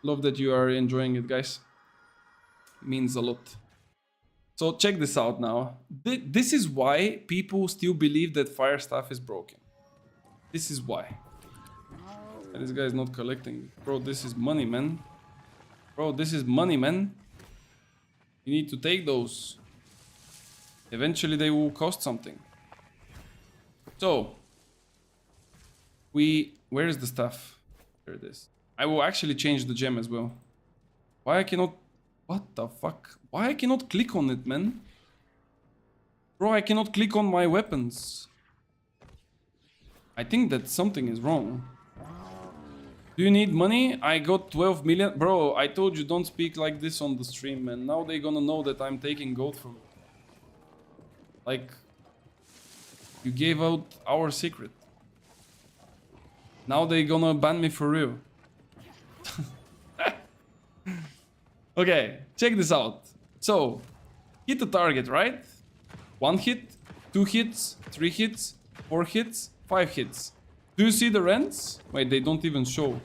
Love that you are enjoying it, guys. It means a lot. So check this out now. This is why people still believe that Fire Staff is broken. This is why. And this guy is not collecting. Bro, this is money, man. Bro, this is money, man. You need to take those. Eventually they will cost something. So, where is the stuff? There it is. I will actually change the gem as well. Why I cannot... What the fuck? Why I cannot click on it, man? Bro, I cannot click on my weapons. I think that something is wrong. Do you need money? I got 12 million. Bro, I told you don't speak like this on the stream, man. Now they're gonna know that I'm taking gold from you. Like... You gave out our secret. Now they gonna ban me for real. Okay, check this out. So, hit the target, right? 1 hit, 2 hits, 3 hits, 4 hits, 5 hits. Do you see the rents? Wait, they don't even show.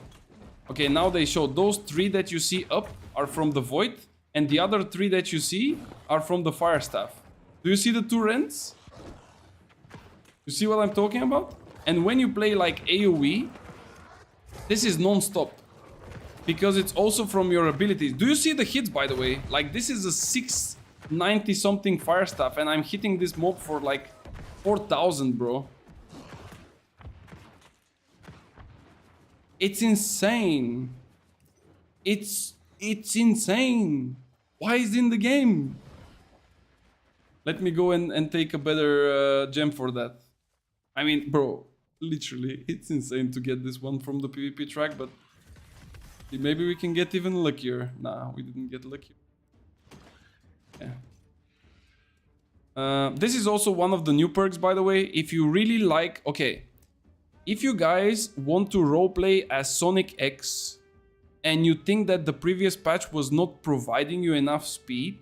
Okay, now they show. Those 3 that you see up are from the Void, and the other 3 that you see are from the Fire Staff. Do you see the 2 rents? You see what I'm talking about? And when you play like AoE, this is non-stop. Because it's also from your abilities. Do you see the hits, by the way? Like, this is a 690 something Fire Staff, and I'm hitting this mob for like 4,000, bro. It's insane. It's insane. Why is it in the game? Let me go and take a better gem for that. I mean, bro, literally, it's insane to get this one from the PvP track, but maybe we can get even luckier. Nah, we didn't get lucky. Yeah. This is also one of the new perks, by the way. If you really like... Okay. If you guys want to roleplay as Sonic X and you think that the previous patch was not providing you enough speed,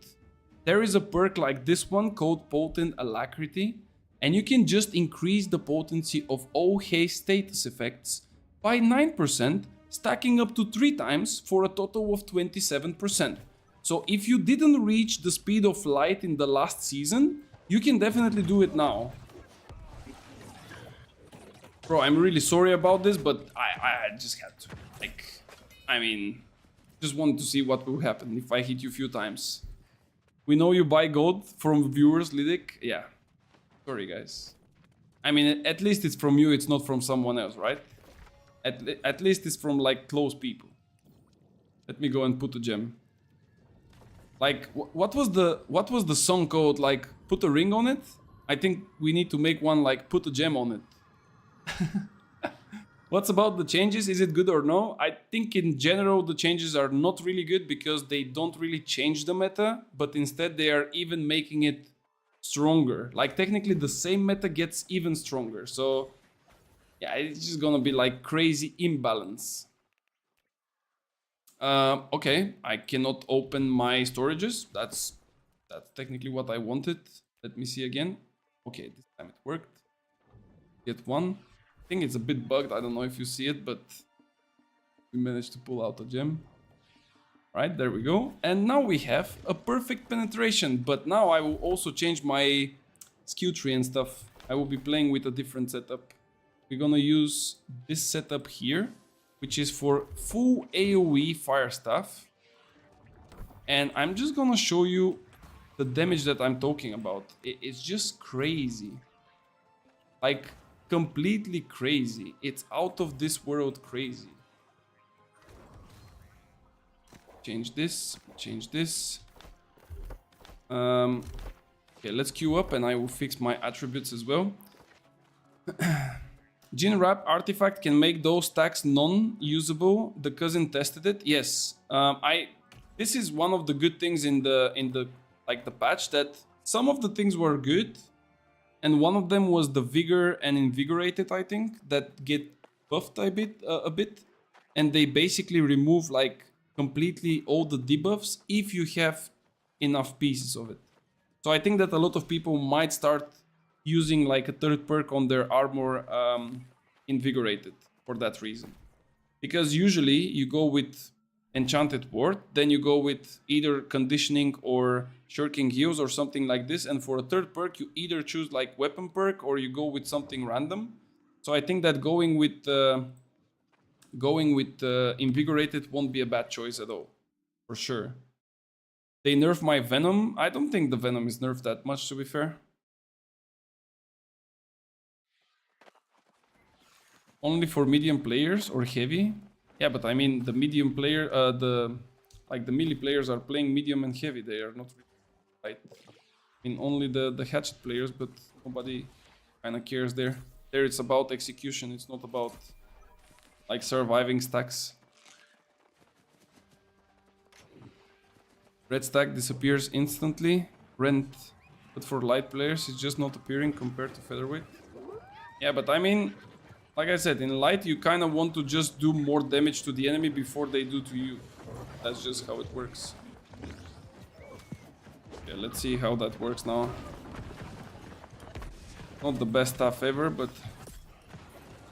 there is a perk like this one called Potent Alacrity, and you can just increase the potency of all haste status effects by 9%, stacking up to 3 times for a total of 27%. So if you didn't reach the speed of light in the last season, you can definitely do it now. Bro, I'm really sorry about this, but I just had to. Like, I mean, just wanted to see what will happen if I hit you a few times. We know you buy gold from viewers, Lidic. Yeah. Sorry, guys. I mean, at least it's from you, it's not from someone else, right? At least it's from, like, close people. Let me go and put a gem. Like, what was the song called? Like, put a ring on it? I think we need to make one, like, put a gem on it. What's about the changes? Is it good or no? I think in general the changes are not really good because they don't really change the meta, but instead they are even making it stronger. Like technically the same meta gets even stronger. So yeah, it's just gonna be like crazy imbalance. Okay, I cannot open my storages. That's technically what I wanted. Let me see again. Okay, this time it worked. Get one. I think it's a bit bugged. I don't know if you see it, but we managed to pull out a gem. Right, there we go. And now we have a perfect penetration. But now I will also change my skill tree and stuff. I will be playing with a different setup. We're gonna use this setup here, which is for full AoE fire staff. And I'm just gonna show you the damage that I'm talking about. It's just crazy. Like, completely crazy. It's out of this world crazy. Change this, change this. Okay, let's queue up and I will fix my attributes as well. Jin Wrap artifact can make those stacks non-usable. The cousin tested it. Yes, this is one of the good things in the patch, that some of the things were good, and one of them was the vigor and invigorated, I think, that get buffed a bit, and they basically remove like completely all the debuffs if you have enough pieces of it. So I think that a lot of people might start using like a third perk on their armor invigorated for that reason. Because usually you go with Enchanted Ward, then you go with either conditioning or shirking heals or something like this, and for a third perk you either choose like weapon perk or you go with something random. So I think that going with invigorated won't be a bad choice at all, for sure. They nerf my Venom. I don't think the Venom is nerfed that much, to be fair. Only for medium players or heavy? Yeah, but I mean the medium player, the melee players are playing medium and heavy. They are not right. I mean only the hatchet players, but nobody kind of cares there. There it's about execution. It's not about like surviving stacks. Red stack disappears instantly. Rent, but for light players it's just not appearing compared to featherweight. Yeah, but I mean, like I said, in light you kind of want to just do more damage to the enemy before they do to you. That's just how it works. Okay, let's see how that works now. Not the best stuff ever, but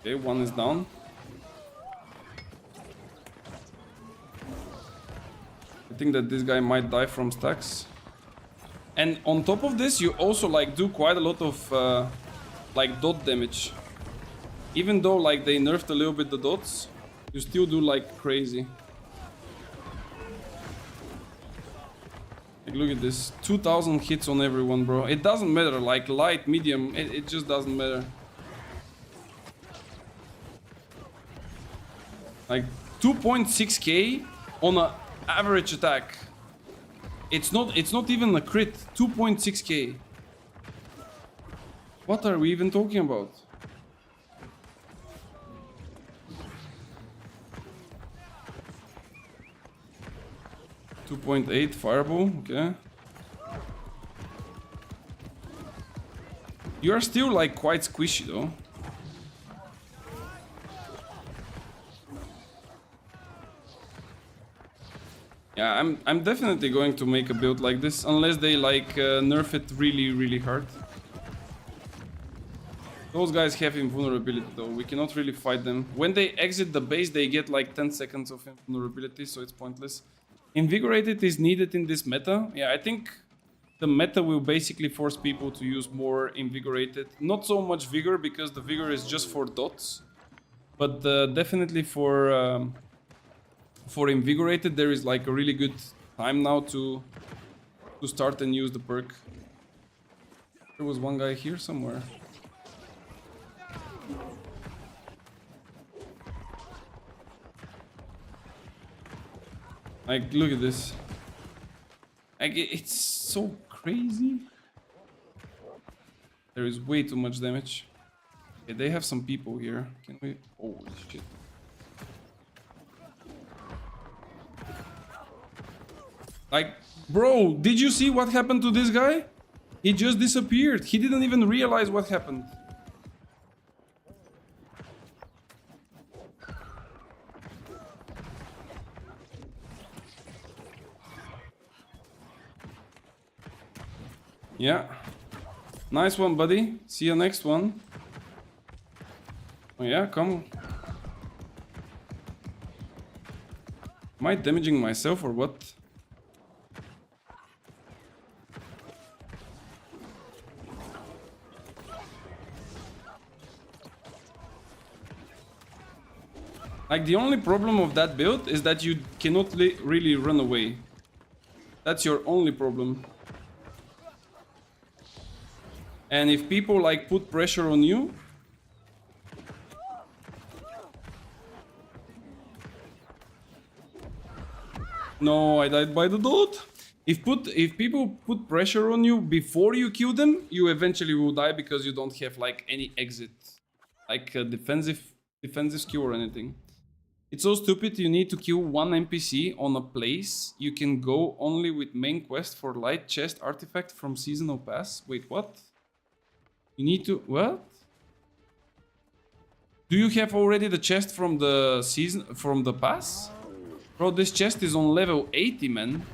okay, one is down. I think that this guy might die from stacks. And on top of this, you also like do quite a lot of like dot damage. Even though like they nerfed a little bit the dots, you still do like crazy. Like, look at this, 2000 hits on everyone, bro. It doesn't matter, like light, medium, it just doesn't matter. Like 2.6k on an average attack. It's not even a crit. 2.6k. What are we even talking about? .8 fireball, okay. You are still like quite squishy though. Yeah, I'm definitely going to make a build like this unless they like nerf it really hard. Those guys have invulnerability though. We cannot really fight them. When they exit the base, they get like 10 seconds of invulnerability, so it's pointless. Invigorated is needed in this meta. Yeah, I think the meta will basically force people to use more invigorated. Not so much vigor, because the vigor is just for dots. But definitely for invigorated, there is like a really good time now to start and use the perk. There was one guy here somewhere. Like, look at this. Like, it's so crazy. There is way too much damage. Okay, they have some people here. Can we? Holy shit. Like, bro, did you see what happened to this guy? He just disappeared. He didn't even realize what happened. Yeah. Nice one, buddy. See you next one. Oh yeah, come. Am I damaging myself or what? Like, the only problem of that build is that you cannot really run away. That's your only problem. And if people like put pressure on you, no, I died by the dot. If people put pressure on you before you kill them, you eventually will die because you don't have like any exit, like a defensive skill or anything. It's so stupid. You need to kill one NPC on a place. You can go only with main quest for light chest artifact from seasonal pass. Wait, what? You need to... what? Do you have already the chest from the season... from the pass? Bro, this chest is on level 80, man.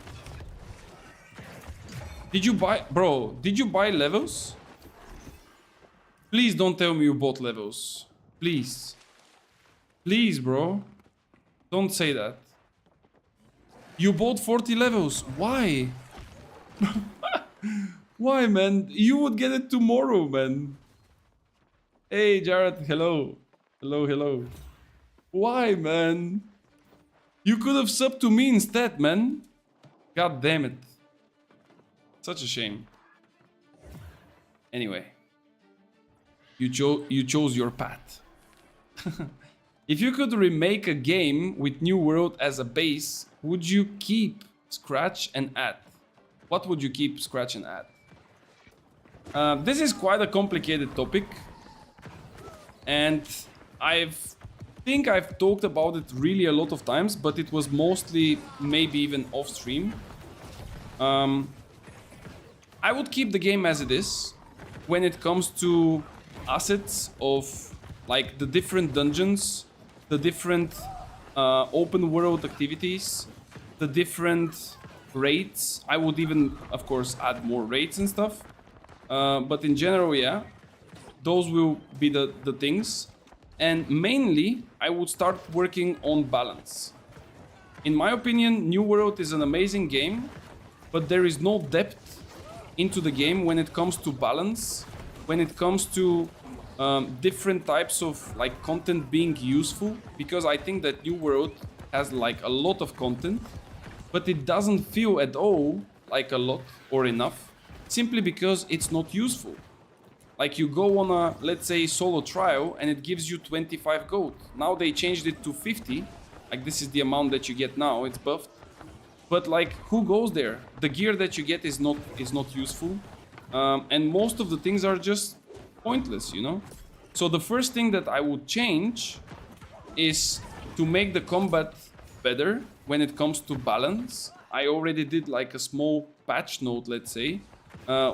Did you buy... bro, did you buy levels? Please don't tell me you bought levels. Please. Please, bro. Don't say that. You bought 40 levels. Why? Why, man? You would get it tomorrow, man. Hey, Jared. Hello. Hello, hello. Why, man? You could have subbed to me instead, man. God damn it. Such a shame. Anyway. You chose your path. If you could remake a game with New World as a base, would you keep, scratch, and add? What would you keep, scratch, and add? This is quite a complicated topic. And I think I've talked about it really a lot of times, but it was mostly maybe even off stream. I would keep the game as it is when it comes to assets of like the different dungeons, the different open world activities, the different raids. I would even, of course, add more raids and stuff. But in general, yeah, those will be the things. And mainly, I would start working on balance. In my opinion, New World is an amazing game, but there is no depth into the game when it comes to balance, when it comes to different types of like content being useful, because I think that New World has like a lot of content, but it doesn't feel at all like a lot or enough, simply because it's not useful. Like you go on a, let's say, solo trial and it gives you 25 gold. Now they changed it to 50. Like this is the amount that you get now, it's buffed. But like, who goes there? The gear that you get is not useful. And most of the things are just pointless, you know? So the first thing that I would change is to make the combat better when it comes to balance. I already did like a small patch note, let's say,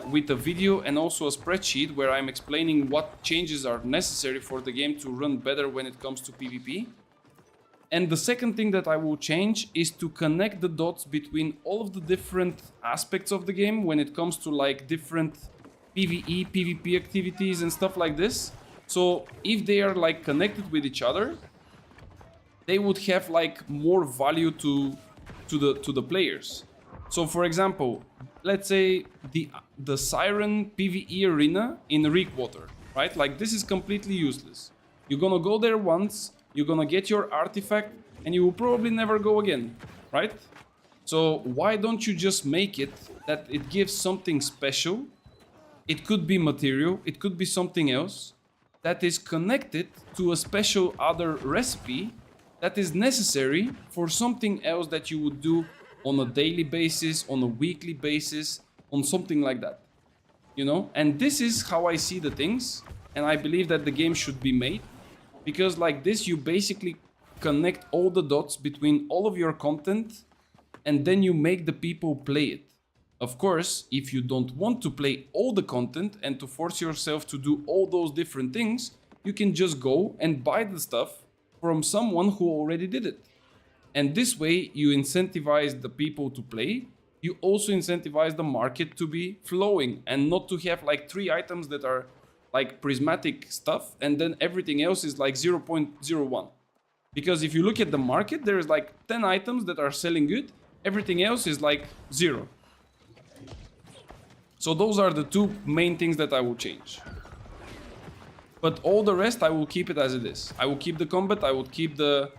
with a video and also a spreadsheet where I'm explaining what changes are necessary for the game to run better when it comes to PvP. And the second thing that I will change is to connect the dots between all of the different aspects of the game when it comes to like different PvE, PvP activities and stuff like this. So if they are like connected with each other, they would have like more value to the players. So for example, let's say the Siren PvE arena in Reekwater, right? Like this is completely useless. You're gonna go there once, you're gonna get your artifact, and you will probably never go again, right? So why don't you just make it that it gives something special? It could be material, it could be something else that is connected to a special other recipe that is necessary for something else that you would do on a daily basis, on a weekly basis, on something like that, you know? And this is how I see the things. and I believe that the game should be made. Because like this, you basically connect all the dots between all of your content, and then you make the people play it. Of course, if you don't want to play all the content and to force yourself to do all those different things, you can just go and buy the stuff from someone who already did it. And this way, you incentivize the people to play. You also incentivize the market to be flowing and not to have like 3 items that are like prismatic stuff and then everything else is like 0.01. Because if you look at the market, there is like 10 items that are selling good. Everything else is like 0. So those are the 2 main things that I will change. But all the rest, I will keep it as it is. I will keep the combat, I will keep the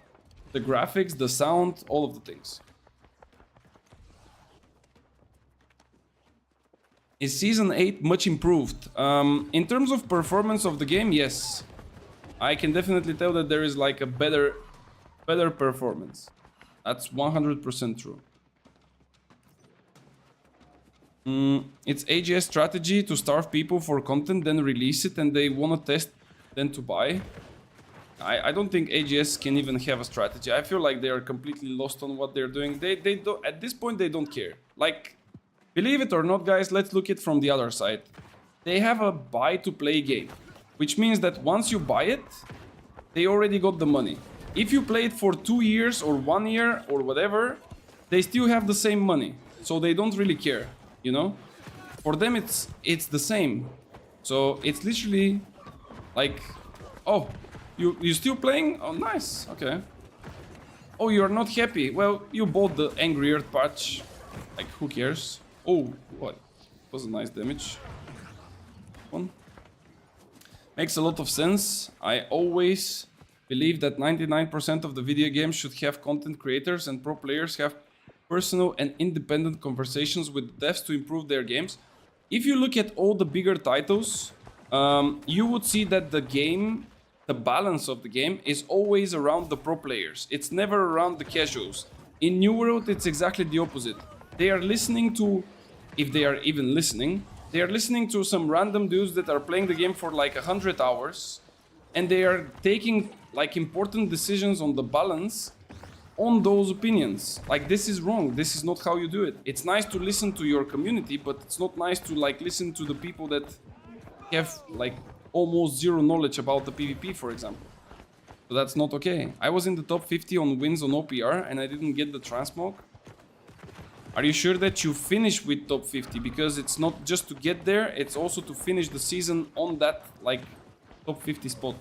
graphics, the sound, all of the things. Is Season 8 much improved? In terms of performance of the game, yes. I can definitely tell that there is like a better performance. That's 100% true. It's AGS strategy to starve people for content, then release it, and they want to test, then to buy. I don't think AGS can even have a strategy. I feel like they are completely lost on what they're doing. They don't, at this point, they don't care. Like, believe it or not, guys, let's look at it from the other side. They have a buy-to-play game, which means that once you buy it, they already got the money. If you play it for 2 years or 1 year or whatever, they still have the same money. So they don't really care. You know, for them it's the same. So it's literally like, oh, you still playing? Oh, nice. Okay. Oh, you're not happy. Well, you bought the Angry Earth patch. Like, who cares? Oh, what? Was a nice damage. One. Makes a lot of sense. I always believe that 99% of the video games should have content creators and pro players have personal and independent conversations with devs to improve their games. If you look at all the bigger titles, you would see that the balance of the game is always around the pro players. It's never around the casuals. In New World, it's exactly the opposite. They are listening to, if they are even listening, they are listening to some random dudes that are playing the game for like 100 hours, and they are taking like important decisions on the balance on those opinions. Like, this is wrong. This is not how you do it. It's nice to listen to your community, but it's not nice to like listen to the people that have like almost zero knowledge about the PvP, for example. So that's not okay. I was in the top 50 on wins on OPR and I didn't get the transmog. Are you sure that you finish with top 50? Because it's not just to get there, it's also to finish the season on that like top 50 spot.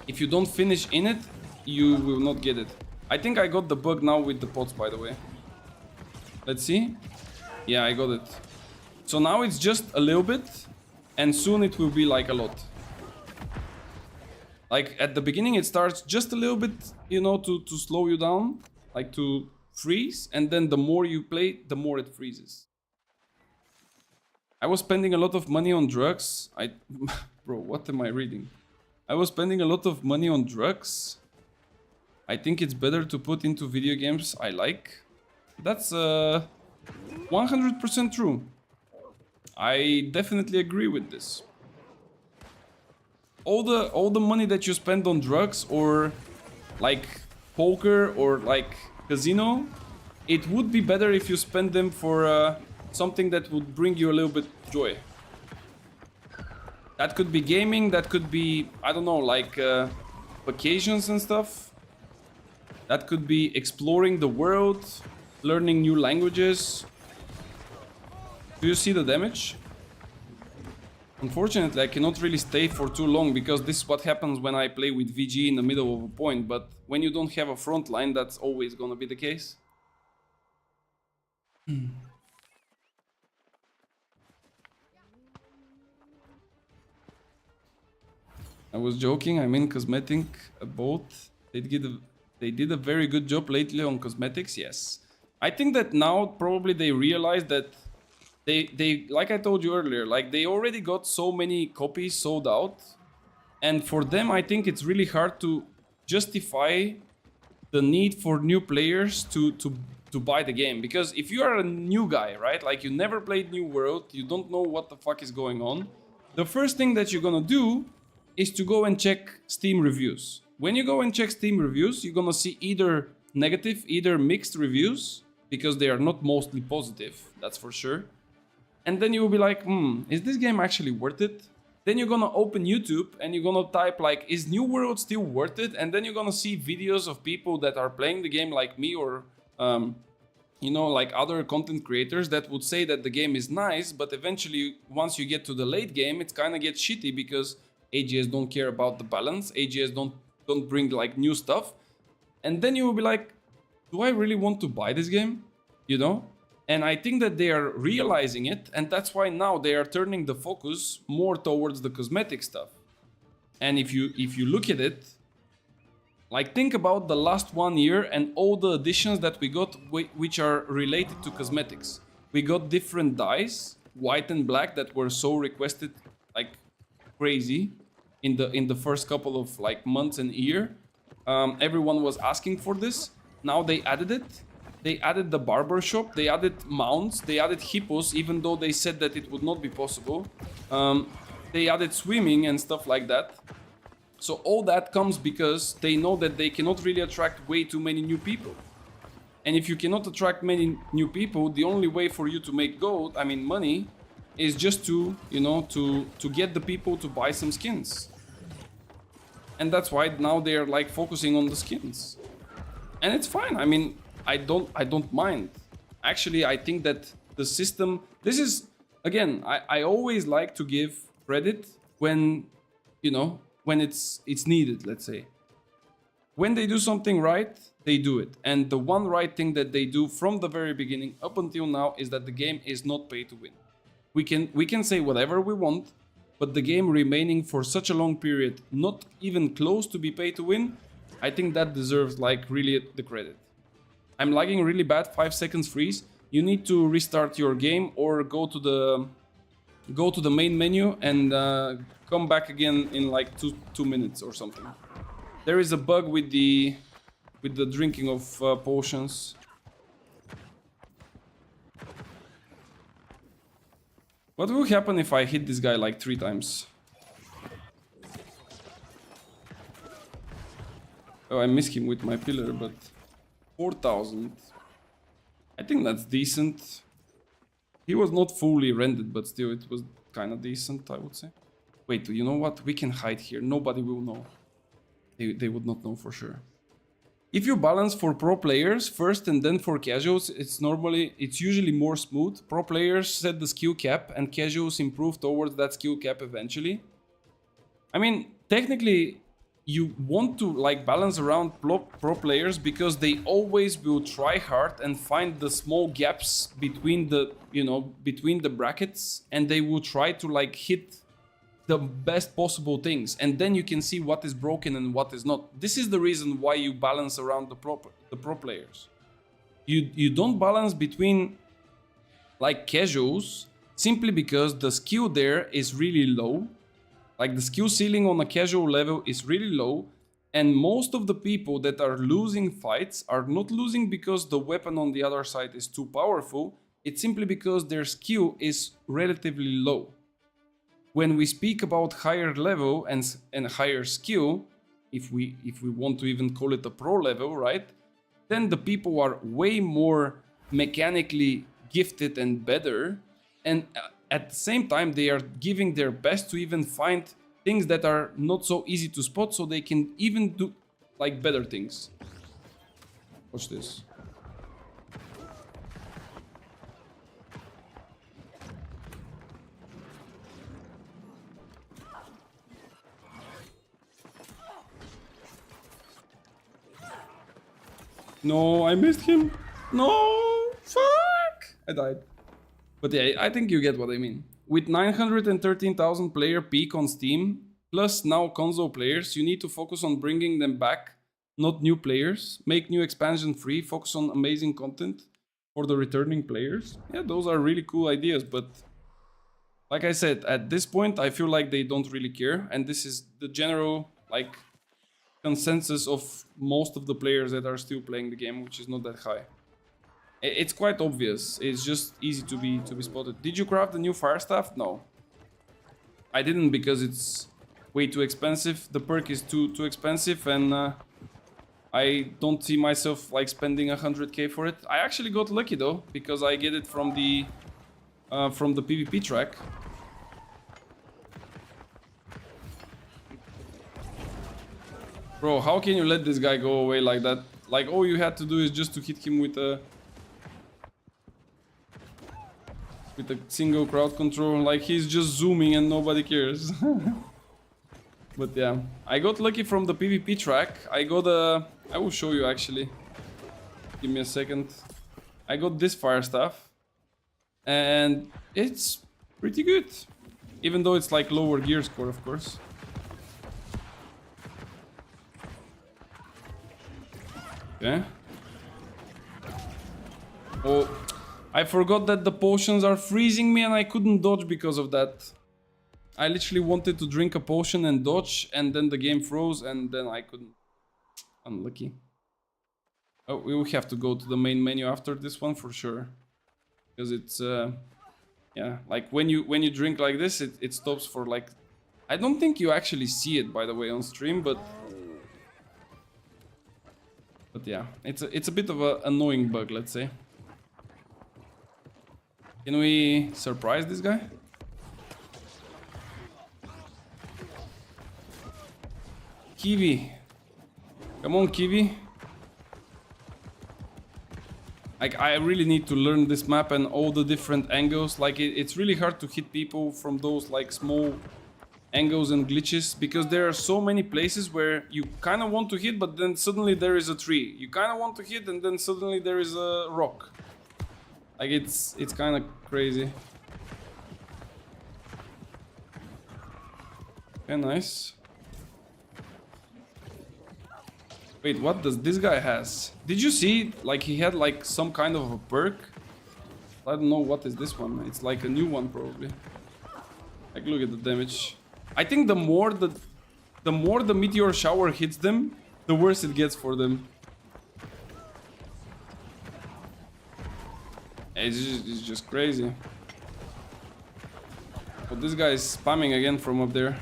If you don't finish in it, you will not get it. I think I got the bug now with the pots, by the way. Let's see. Yeah, I got it. So now it's just a little bit, and soon it will be like a lot. Like at the beginning it starts just a little bit, you know, to slow you down, like to freeze, and then the more you play, the more it freezes. I was spending a lot of money on drugs. Bro, what am I reading? I was spending a lot of money on drugs. I think it's better to put into video games I like. That's 100% true. I definitely agree with this. All the money that you spend on drugs or like poker or like casino, it would be better if you spend them for something that would bring you a little bit joy. That could be gaming, that could be, I don't know, like vacations and stuff. That could be exploring the world, learning new languages. Do you see the damage? Unfortunately, I cannot really stay for too long because this is what happens when I play with VG in the middle of a point. But when you don't have a front line, that's always gonna be the case. I was joking, I mean cosmetic, both. They did a very good job lately on cosmetics, yes. I think that now probably they realize that they like I told you earlier, like they already got so many copies sold out. And for them, I think it's really hard to justify the need for new players to buy the game. Because if you are a new guy, right? Like you never played New World, you don't know what the fuck is going on. the first thing that you're gonna do is to go and check Steam reviews. When you go and check Steam reviews, you're gonna see either negative, either mixed reviews, because they are not mostly positive, that's for sure. And then you will be like, is this game actually worth it? Then you're gonna open YouTube and you're gonna type like, is New World still worth it? And then you're gonna see videos of people that are playing the game like me or, you know, like other content creators that would say that the game is nice, but eventually once you get to the late game, it kind of gets shitty because AGS don't care about the balance, AGS don't bring like new stuff. And then you will be like, do I really want to buy this game? You know? And I think that they are realizing it, and that's why now they are turning the focus more towards the cosmetic stuff. And if you look at it, like think about the last 1 year and all the additions that we got which are related to cosmetics. We got different dyes, white and black, that were so requested like crazy in the first couple of like months and year. Everyone was asking for this. Now they added it. They added the barber shop, they added mounts, they added hippos, even though they said that it would not be possible. They added swimming and stuff like that. So all that comes because they know that they cannot really attract way too many new people. And if you cannot attract many new people, the only way for you to make gold, I mean money, is just to, you know, to get the people to buy some skins. And that's why now they are like focusing on the skins. And it's fine, I mean, I don't mind. Actually, I think that the system, this is, again, I always like to give credit when, you know, when it's needed, let's say. When they do something right, they do it. And the one right thing that they do from the very beginning up until now is that the game is not pay to win. We can say whatever we want, but the game remaining for such a long period, not even close to be pay to win, I think that deserves like really the credit. I'm lagging really bad, 5 seconds freeze. You need to restart your game or go to the main menu and come back again in like two minutes or something. There is a bug with the drinking of potions. What will happen if I hit this guy like 3 times? Oh, I missed him with my pillar, but 4,000. I think that's decent. He was not fully rendered, but still it was kind of decent, I would say. Wait, you know what? We can hide here. Nobody will know. They would not know for sure. If you balance for pro players first and then for casuals, it's usually more smooth. Pro players set the skill cap and casuals improve towards that skill cap eventually. I mean, technically, you want to like balance around pro players because they always will try hard and find the small gaps between the, you know, between the brackets, and they will try to like hit the best possible things, and then you can see what is broken and what is not. This is the reason why you balance around the pro players. You don't balance between like casuals simply because the skill there is really low. Like the skill ceiling on a casual level is really low, and most of the people that are losing fights are not losing because the weapon on the other side is too powerful. It's simply because their skill is relatively low. When we speak about higher level and higher skill, if we want to even call it a pro level, right? Then the people are way more mechanically gifted and better, and at the same time they are giving their best to even find things that are not so easy to spot, so they can even do like better things. Watch this. No, I missed him. No, fuck! I died. But yeah, I think you get what I mean. With 913,000 player peak on Steam, plus now console players, you need to focus on bringing them back, not new players. Make new expansion free, focus on amazing content for the returning players. Yeah, those are really cool ideas, but like I said, at this point, I feel like they don't really care, and this is the general, like, consensus of most of the players that are still playing the game, which is not that high. It's quite obvious. It's just easy to be spotted. Did you craft the new fire staff? No. I didn't because it's way too expensive. The perk is too expensive, and I don't see myself like spending 100k for it. I actually got lucky though, because I get it from the PvP track. Bro, how can you let this guy go away like that? Like, all you had to do is just to hit him with a single crowd control. Like, he's just zooming and nobody cares. But yeah, I got lucky from the PvP track. I will show you actually. Give me a second. I got this fire staff, and it's pretty good, even though it's like lower gear score, of course. Okay. Oh, I forgot that the potions are freezing me and I couldn't dodge because of that. I literally wanted to drink a potion and dodge, and then the game froze, and then I couldn't. Unlucky. Oh, we will have to go to the main menu after this one for sure, because it's yeah, like when you drink like this, it stops for like. I don't think you actually see it, by the way, on stream, but yeah, it's a bit of an annoying bug, let's say. Can we surprise this guy? Kiwi. Come on, Kiwi. Like, I really need to learn this map and all the different angles. Like, it's really hard to hit people from those, like, small angles and glitches, because there are so many places where you kind of want to hit, but then suddenly there is a tree. You kind of want to hit, and then suddenly there is a rock. Like, it's kind of crazy. Okay, nice. Wait, what does this guy has? Did you see, like, he had like some kind of a perk? I don't know what is this one. It's like a new one probably. Like, look at the damage. I think the more the meteor shower hits them, the worse it gets for them. It's just crazy. But this guy is spamming again from up there.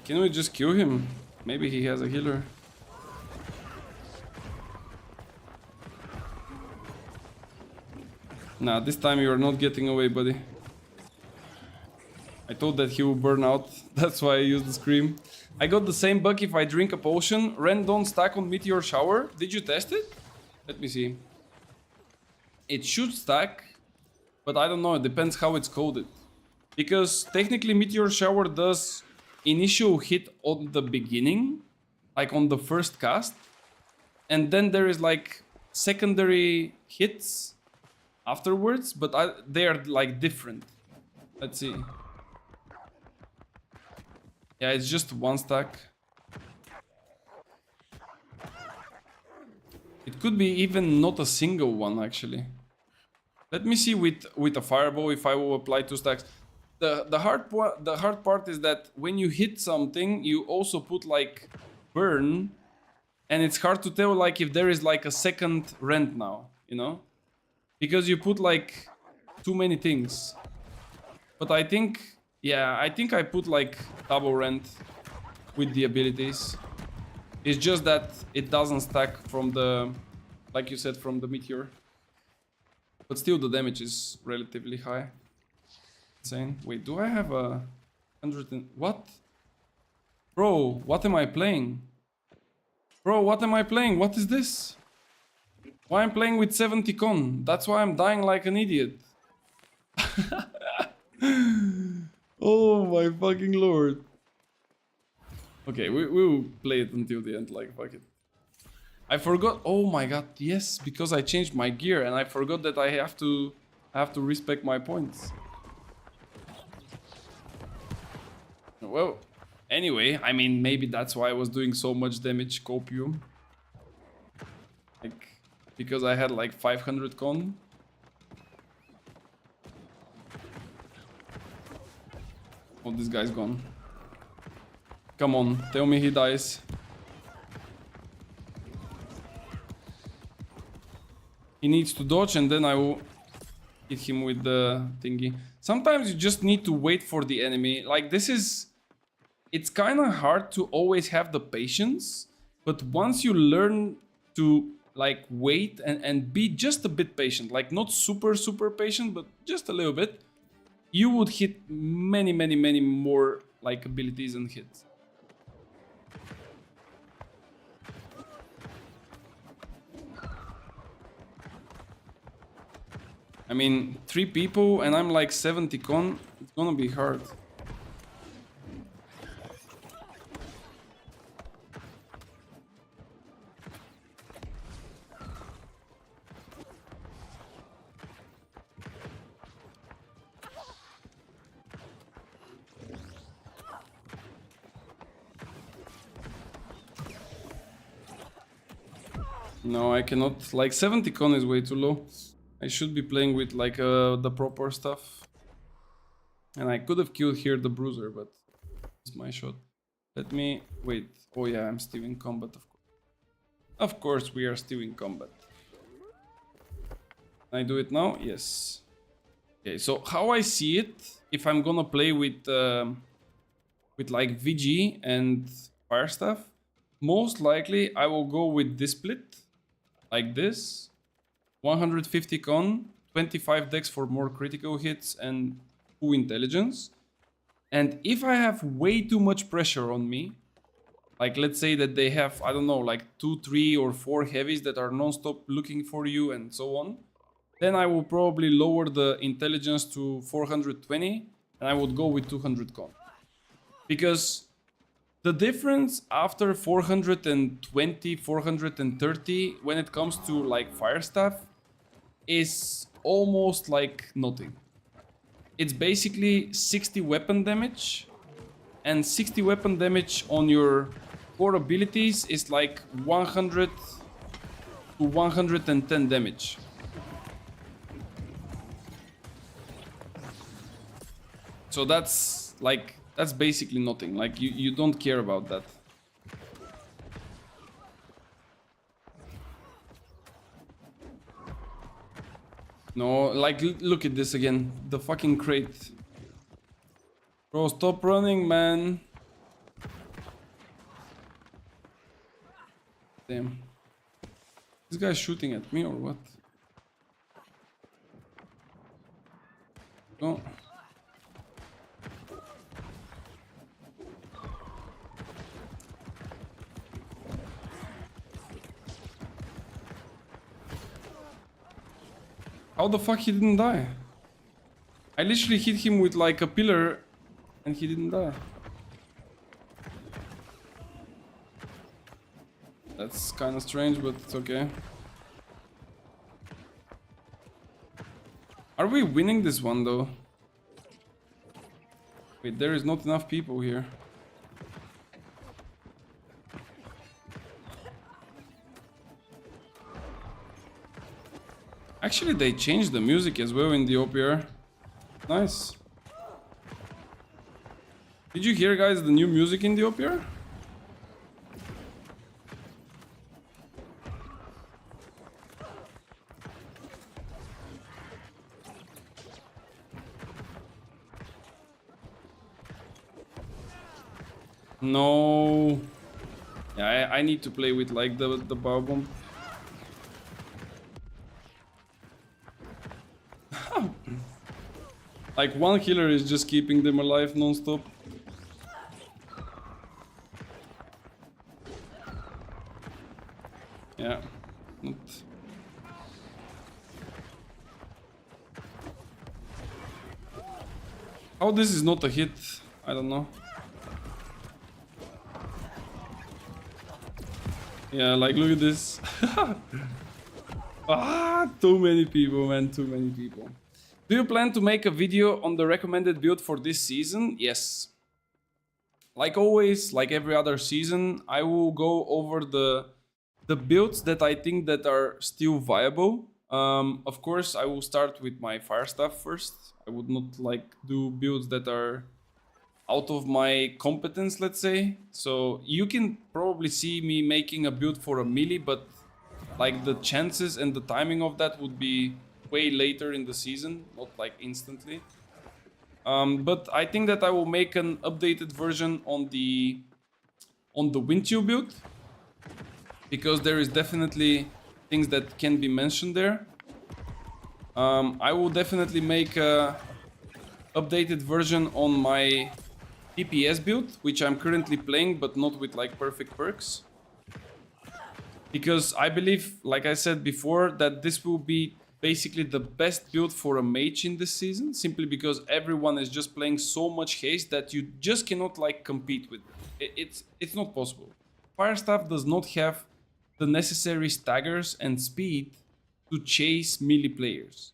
Can we just kill him? Maybe he has a healer. Nah, this time you are not getting away, buddy. I thought that he would burn out. That's why I used the scream. I got the same bug if I drink a potion. Ren don't stack on meteor shower. Did you test it? Let me see. It should stack, but I don't know. It depends how it's coded. Because technically meteor shower does initial hit on the beginning, like on the first cast, and then there is like secondary hits afterwards, but they are like different. Let's see. Yeah, it's just one stack. It could be even not a single one actually. Let me see with a fireball if I will apply 2 stacks. The hard part is that when you hit something, you also put like burn, and it's hard to tell like if there is like a second rend now, you know? Because you put like too many things. But I think, yeah, I think I put like double rend with the abilities. It's just that it doesn't stack from the, like you said, from the meteor. But still the damage is relatively high. Insane. Wait, do I have a 100 and... What? Bro, what am I playing? Bro, what am I playing? What is this? Why I'm playing with 70 con? That's why I'm dying like an idiot. Oh my fucking lord. Okay, we will play it until the end, like, fuck it. I forgot... Oh my god, yes, because I changed my gear and I forgot that I have to respect my points. Well, anyway, I mean, maybe that's why I was doing so much damage copium. Like, because I had like 500 con. Oh, this guy's gone. Come on, tell me he dies. He needs to dodge and then I will hit him with the thingy. Sometimes you just need to wait for the enemy. Like this is... It's kind of hard to always have the patience. But once you learn to like wait and be just a bit patient, like not super patient, but just a little bit, you would hit many more like abilities and hits. I mean, 3 people and I'm like 70 con, it's gonna be hard. No, I cannot. Like 70 con is way too low. I should be playing with like the proper stuff. And I could have killed here the bruiser, but it's my shot. Let me wait. Oh yeah, I'm still in combat, of course. Of course, we are still in combat. Can I do it now? Yes. Okay, so how I see it, if I'm gonna play with like VG and fire staff, most likely I will go with this split. Like this, 150 con, 25 dex for more critical hits and 2 intelligence. And if I have way too much pressure on me, like let's say that they have, I don't know, like 2, 3 or 4 heavies that are non-stop looking for you and so on, then I will probably lower the intelligence to 420 and I would go with 200 con. Because the difference after 420, 430 when it comes to like fire staff is almost like nothing. It's basically 60 weapon damage, and 60 weapon damage on your core abilities is like 100 to 110 damage. So that's like, that's basically nothing. Like you don't care about that. No, like look at this again. The fucking crate. Bro, stop running, man. Damn. This guy's shooting at me or what? Go. How the fuck he didn't die? I literally hit him with like a pillar and he didn't die. That's kind of strange, but it's okay. Are we winning this one though? Wait, there is not enough people here. Actually, they changed the music as well in the OPR. Nice. Did you hear, guys, the new music in the OPR? No. Yeah, I need to play with like the power bomb. Like one healer is just keeping them alive non-stop. Yeah. Not... How this is not a hit? I don't know. Yeah, like look at this. Ah, too many people, man, too many people. Do you plan to make a video on the recommended build for this season? Yes. Like always, like every other season, I will go over the builds that I think that are still viable. Of course, I will start with my fire staff first. I would not like do builds that are out of my competence, let's say. So you can probably see me making a build for a melee, but like the chances and the timing of that would be way later in the season, not like instantly. But I think that I will make an updated version on the Windchill build, because there is definitely things that can be mentioned there. I will definitely make a updated version on my TPS build, which I'm currently playing, but not with like perfect perks. Because I believe, like I said before, that this will be basically the best build for a mage in this season, simply because everyone is just playing so much haste that you just cannot like compete with them. It's not possible. Firestaff does not have the necessary staggers and speed to chase melee players.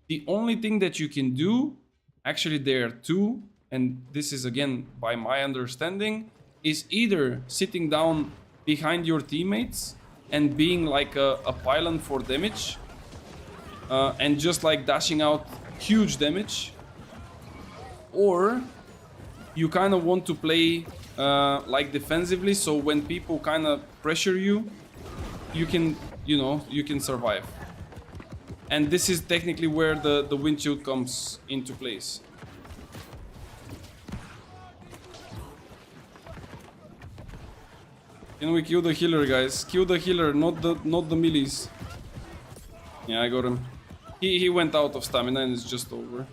The only thing that you can do, actually there are two, and this is again by my understanding, is either sitting down behind your teammates and being like a pylon for damage, and just like dashing out huge damage, or you kind of want to play like defensively, so when people kind of pressure you, you can, you know, you can survive. And this is technically where the wind shield comes into place. Can we kill the healer, guys? Kill the healer, not the melees. Yeah, I got him. He went out of stamina and it's just over.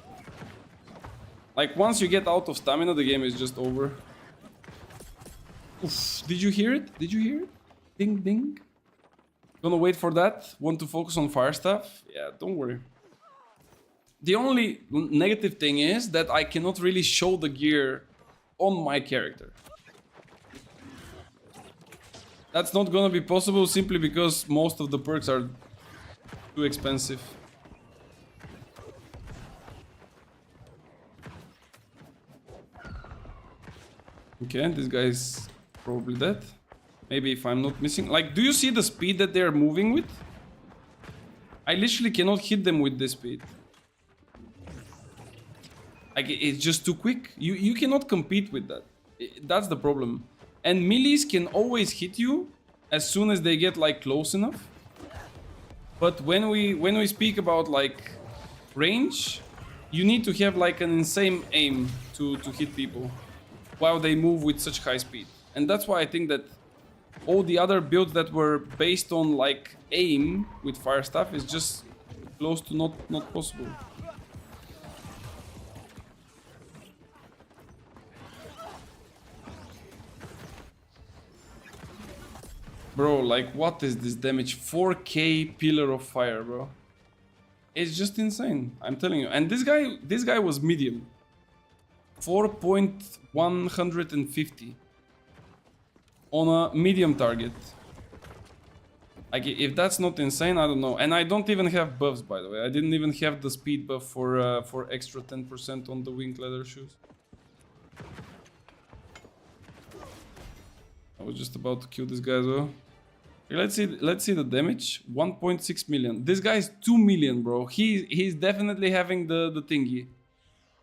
Like, once you get out of stamina, the game is just over. Oof, did you hear it? Did you hear it? Ding, ding. Gonna wait for that. Want to focus on Firestaff? Yeah, don't worry. The only negative thing is that I cannot really show the gear on my character. That's not gonna be possible simply because most of the perks are too expensive. Okay, this guy's probably dead. Maybe if I'm not missing... Like, do you see the speed that they're moving with? I literally cannot hit them with this speed. Like, it's just too quick. You cannot compete with that. That's the problem. And melees can always hit you as soon as they get like close enough. But when we speak about like range, you need to have like an insane aim to hit people while they move with such high speed. And that's why I think that all the other builds that were based on like aim with Firestaff is just close to not possible. Bro, like, what is this damage? 4k Pillar of Fire, bro. It's just insane, I'm telling you. And this guy was medium. 4.150 on a medium target. Like, if that's not insane, I don't know. And I don't even have buffs, by the way. I didn't even have the speed buff for extra 10% on the winged leather shoes. I was just about to kill this guy as well. Okay, let's see the damage. 1.6 million. This guy is 2 million, bro. He's definitely having the thingy.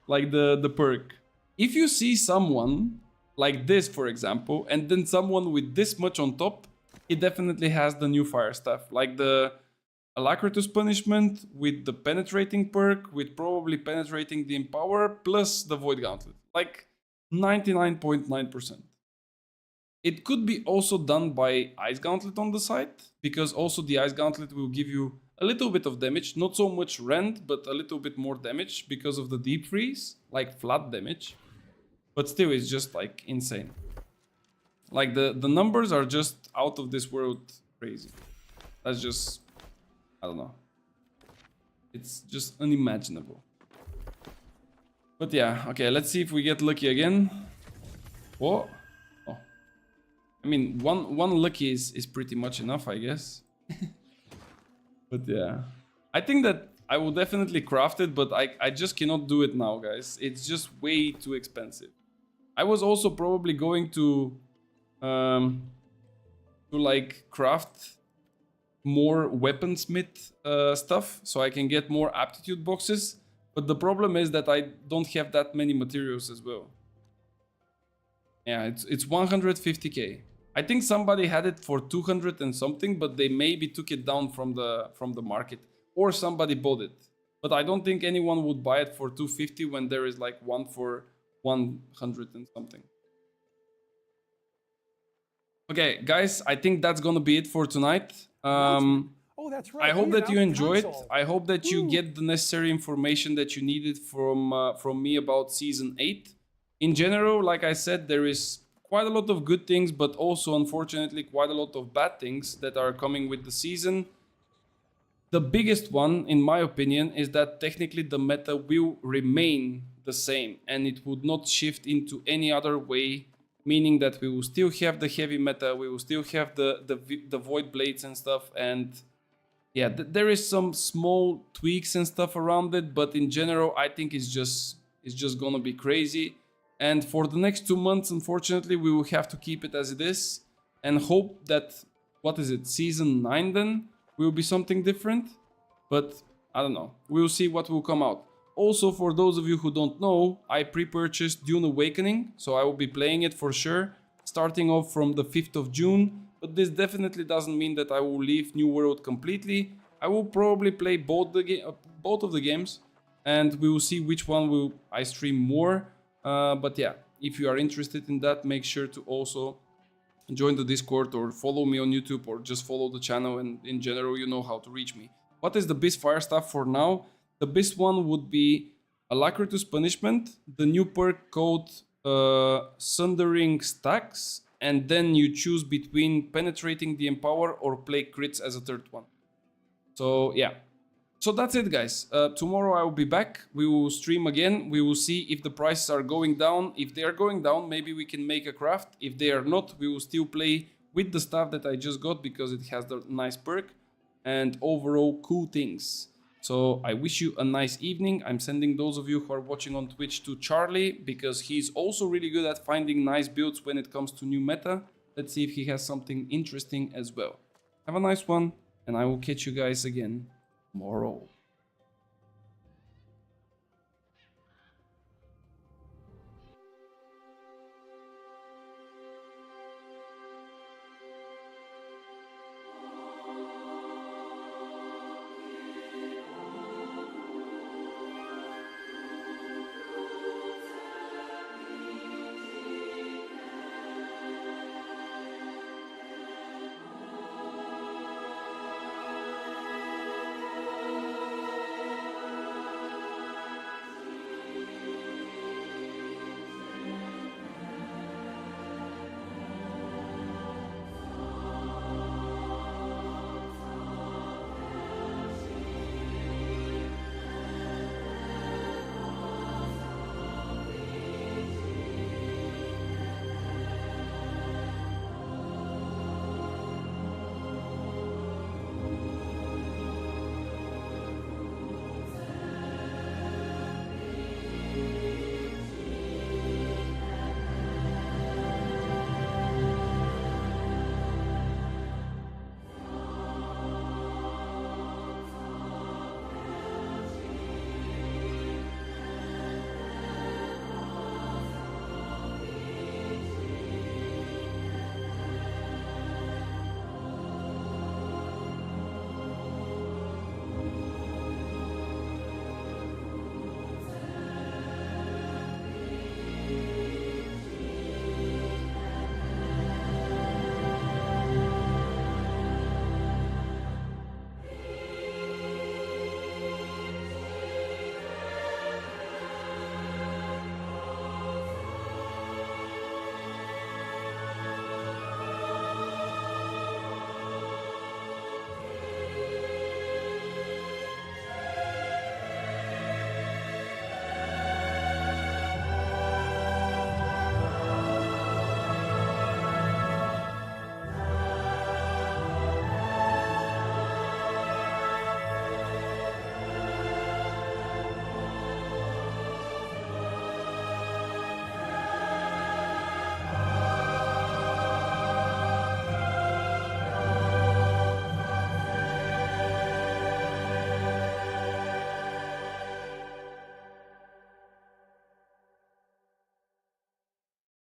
Like the perk. If you see someone like this, for example, and then someone with this much on top, he definitely has the new Firestaff. Like the Alacritus punishment with the penetrating perk, with probably penetrating the Empower, plus the Void Gauntlet. Like 99.9%. It could be also done by Ice Gauntlet on the side, because also the Ice Gauntlet will give you a little bit of damage, not so much rend, but a little bit more damage because of the Deep Freeze, like flat damage. But still, it's just like insane. Like the numbers are just out of this world crazy. That's just, I don't know. It's just unimaginable. But yeah, okay, let's see if we get lucky again. Whoa. I mean, one lucky is pretty much enough, I guess. But yeah. I think that I will definitely craft it, but I just cannot do it now, guys. It's just way too expensive. I was also probably going to like craft more weaponsmith stuff so I can get more aptitude boxes. But the problem is that I don't have that many materials as well. Yeah, it's 150k. I think somebody had it for 200 and something, but they maybe took it down from the market. or somebody bought it. But I don't think anyone would buy it for 250 when there is like one for 100 and something. Okay, guys, I think that's gonna be it for tonight. Oh, that's right. I hope we that you announced enjoyed. console. I hope that you Ooh. get the necessary information that you needed from me about season 8. In general, like I said, there is quite a lot of good things, but also unfortunately quite a lot of bad things that are coming with the season. The biggest one, in my opinion, is that technically the meta will remain the same and it would not shift into any other way, meaning that we will still have the heavy meta, we will still have the void blades and stuff, and yeah, there is some small tweaks and stuff around it, but in general, I think it's just gonna be crazy. And for the next 2 months, unfortunately, we will have to keep it as it is and hope that, what is it, season 9 then will be something different. But I don't know, we'll see what will come out. Also, for those of you who don't know, I pre-purchased Dune Awakening, so I will be playing it for sure, starting off from the 5th of June. But this definitely doesn't mean that I will leave New World completely. I will probably play both of the games, and we will see which one will I stream more. But yeah, if you are interested in that, make sure to also join the Discord or follow me on YouTube or just follow the channel, and in general, you know how to reach me. What is the best fire stuff for now? The best one would be Alacritus Punishment, the new perk called Sundering Stacks, and then you choose between Penetrating the Empower or Play Crits as a third one. So yeah, so that's it, guys. Tomorrow I will be back. We will stream again. We will see if the prices are going down. If they are going down, maybe we can make a craft. If they are not, we will still play with the stuff that I just got because it has the nice perk and overall cool things. So I wish you a nice evening. I'm sending those of you who are watching on Twitch to Charlie because he's also really good at finding nice builds when it comes to new meta. Let's see if he has something interesting as well. Have a nice one, and I will catch you guys again tomorrow.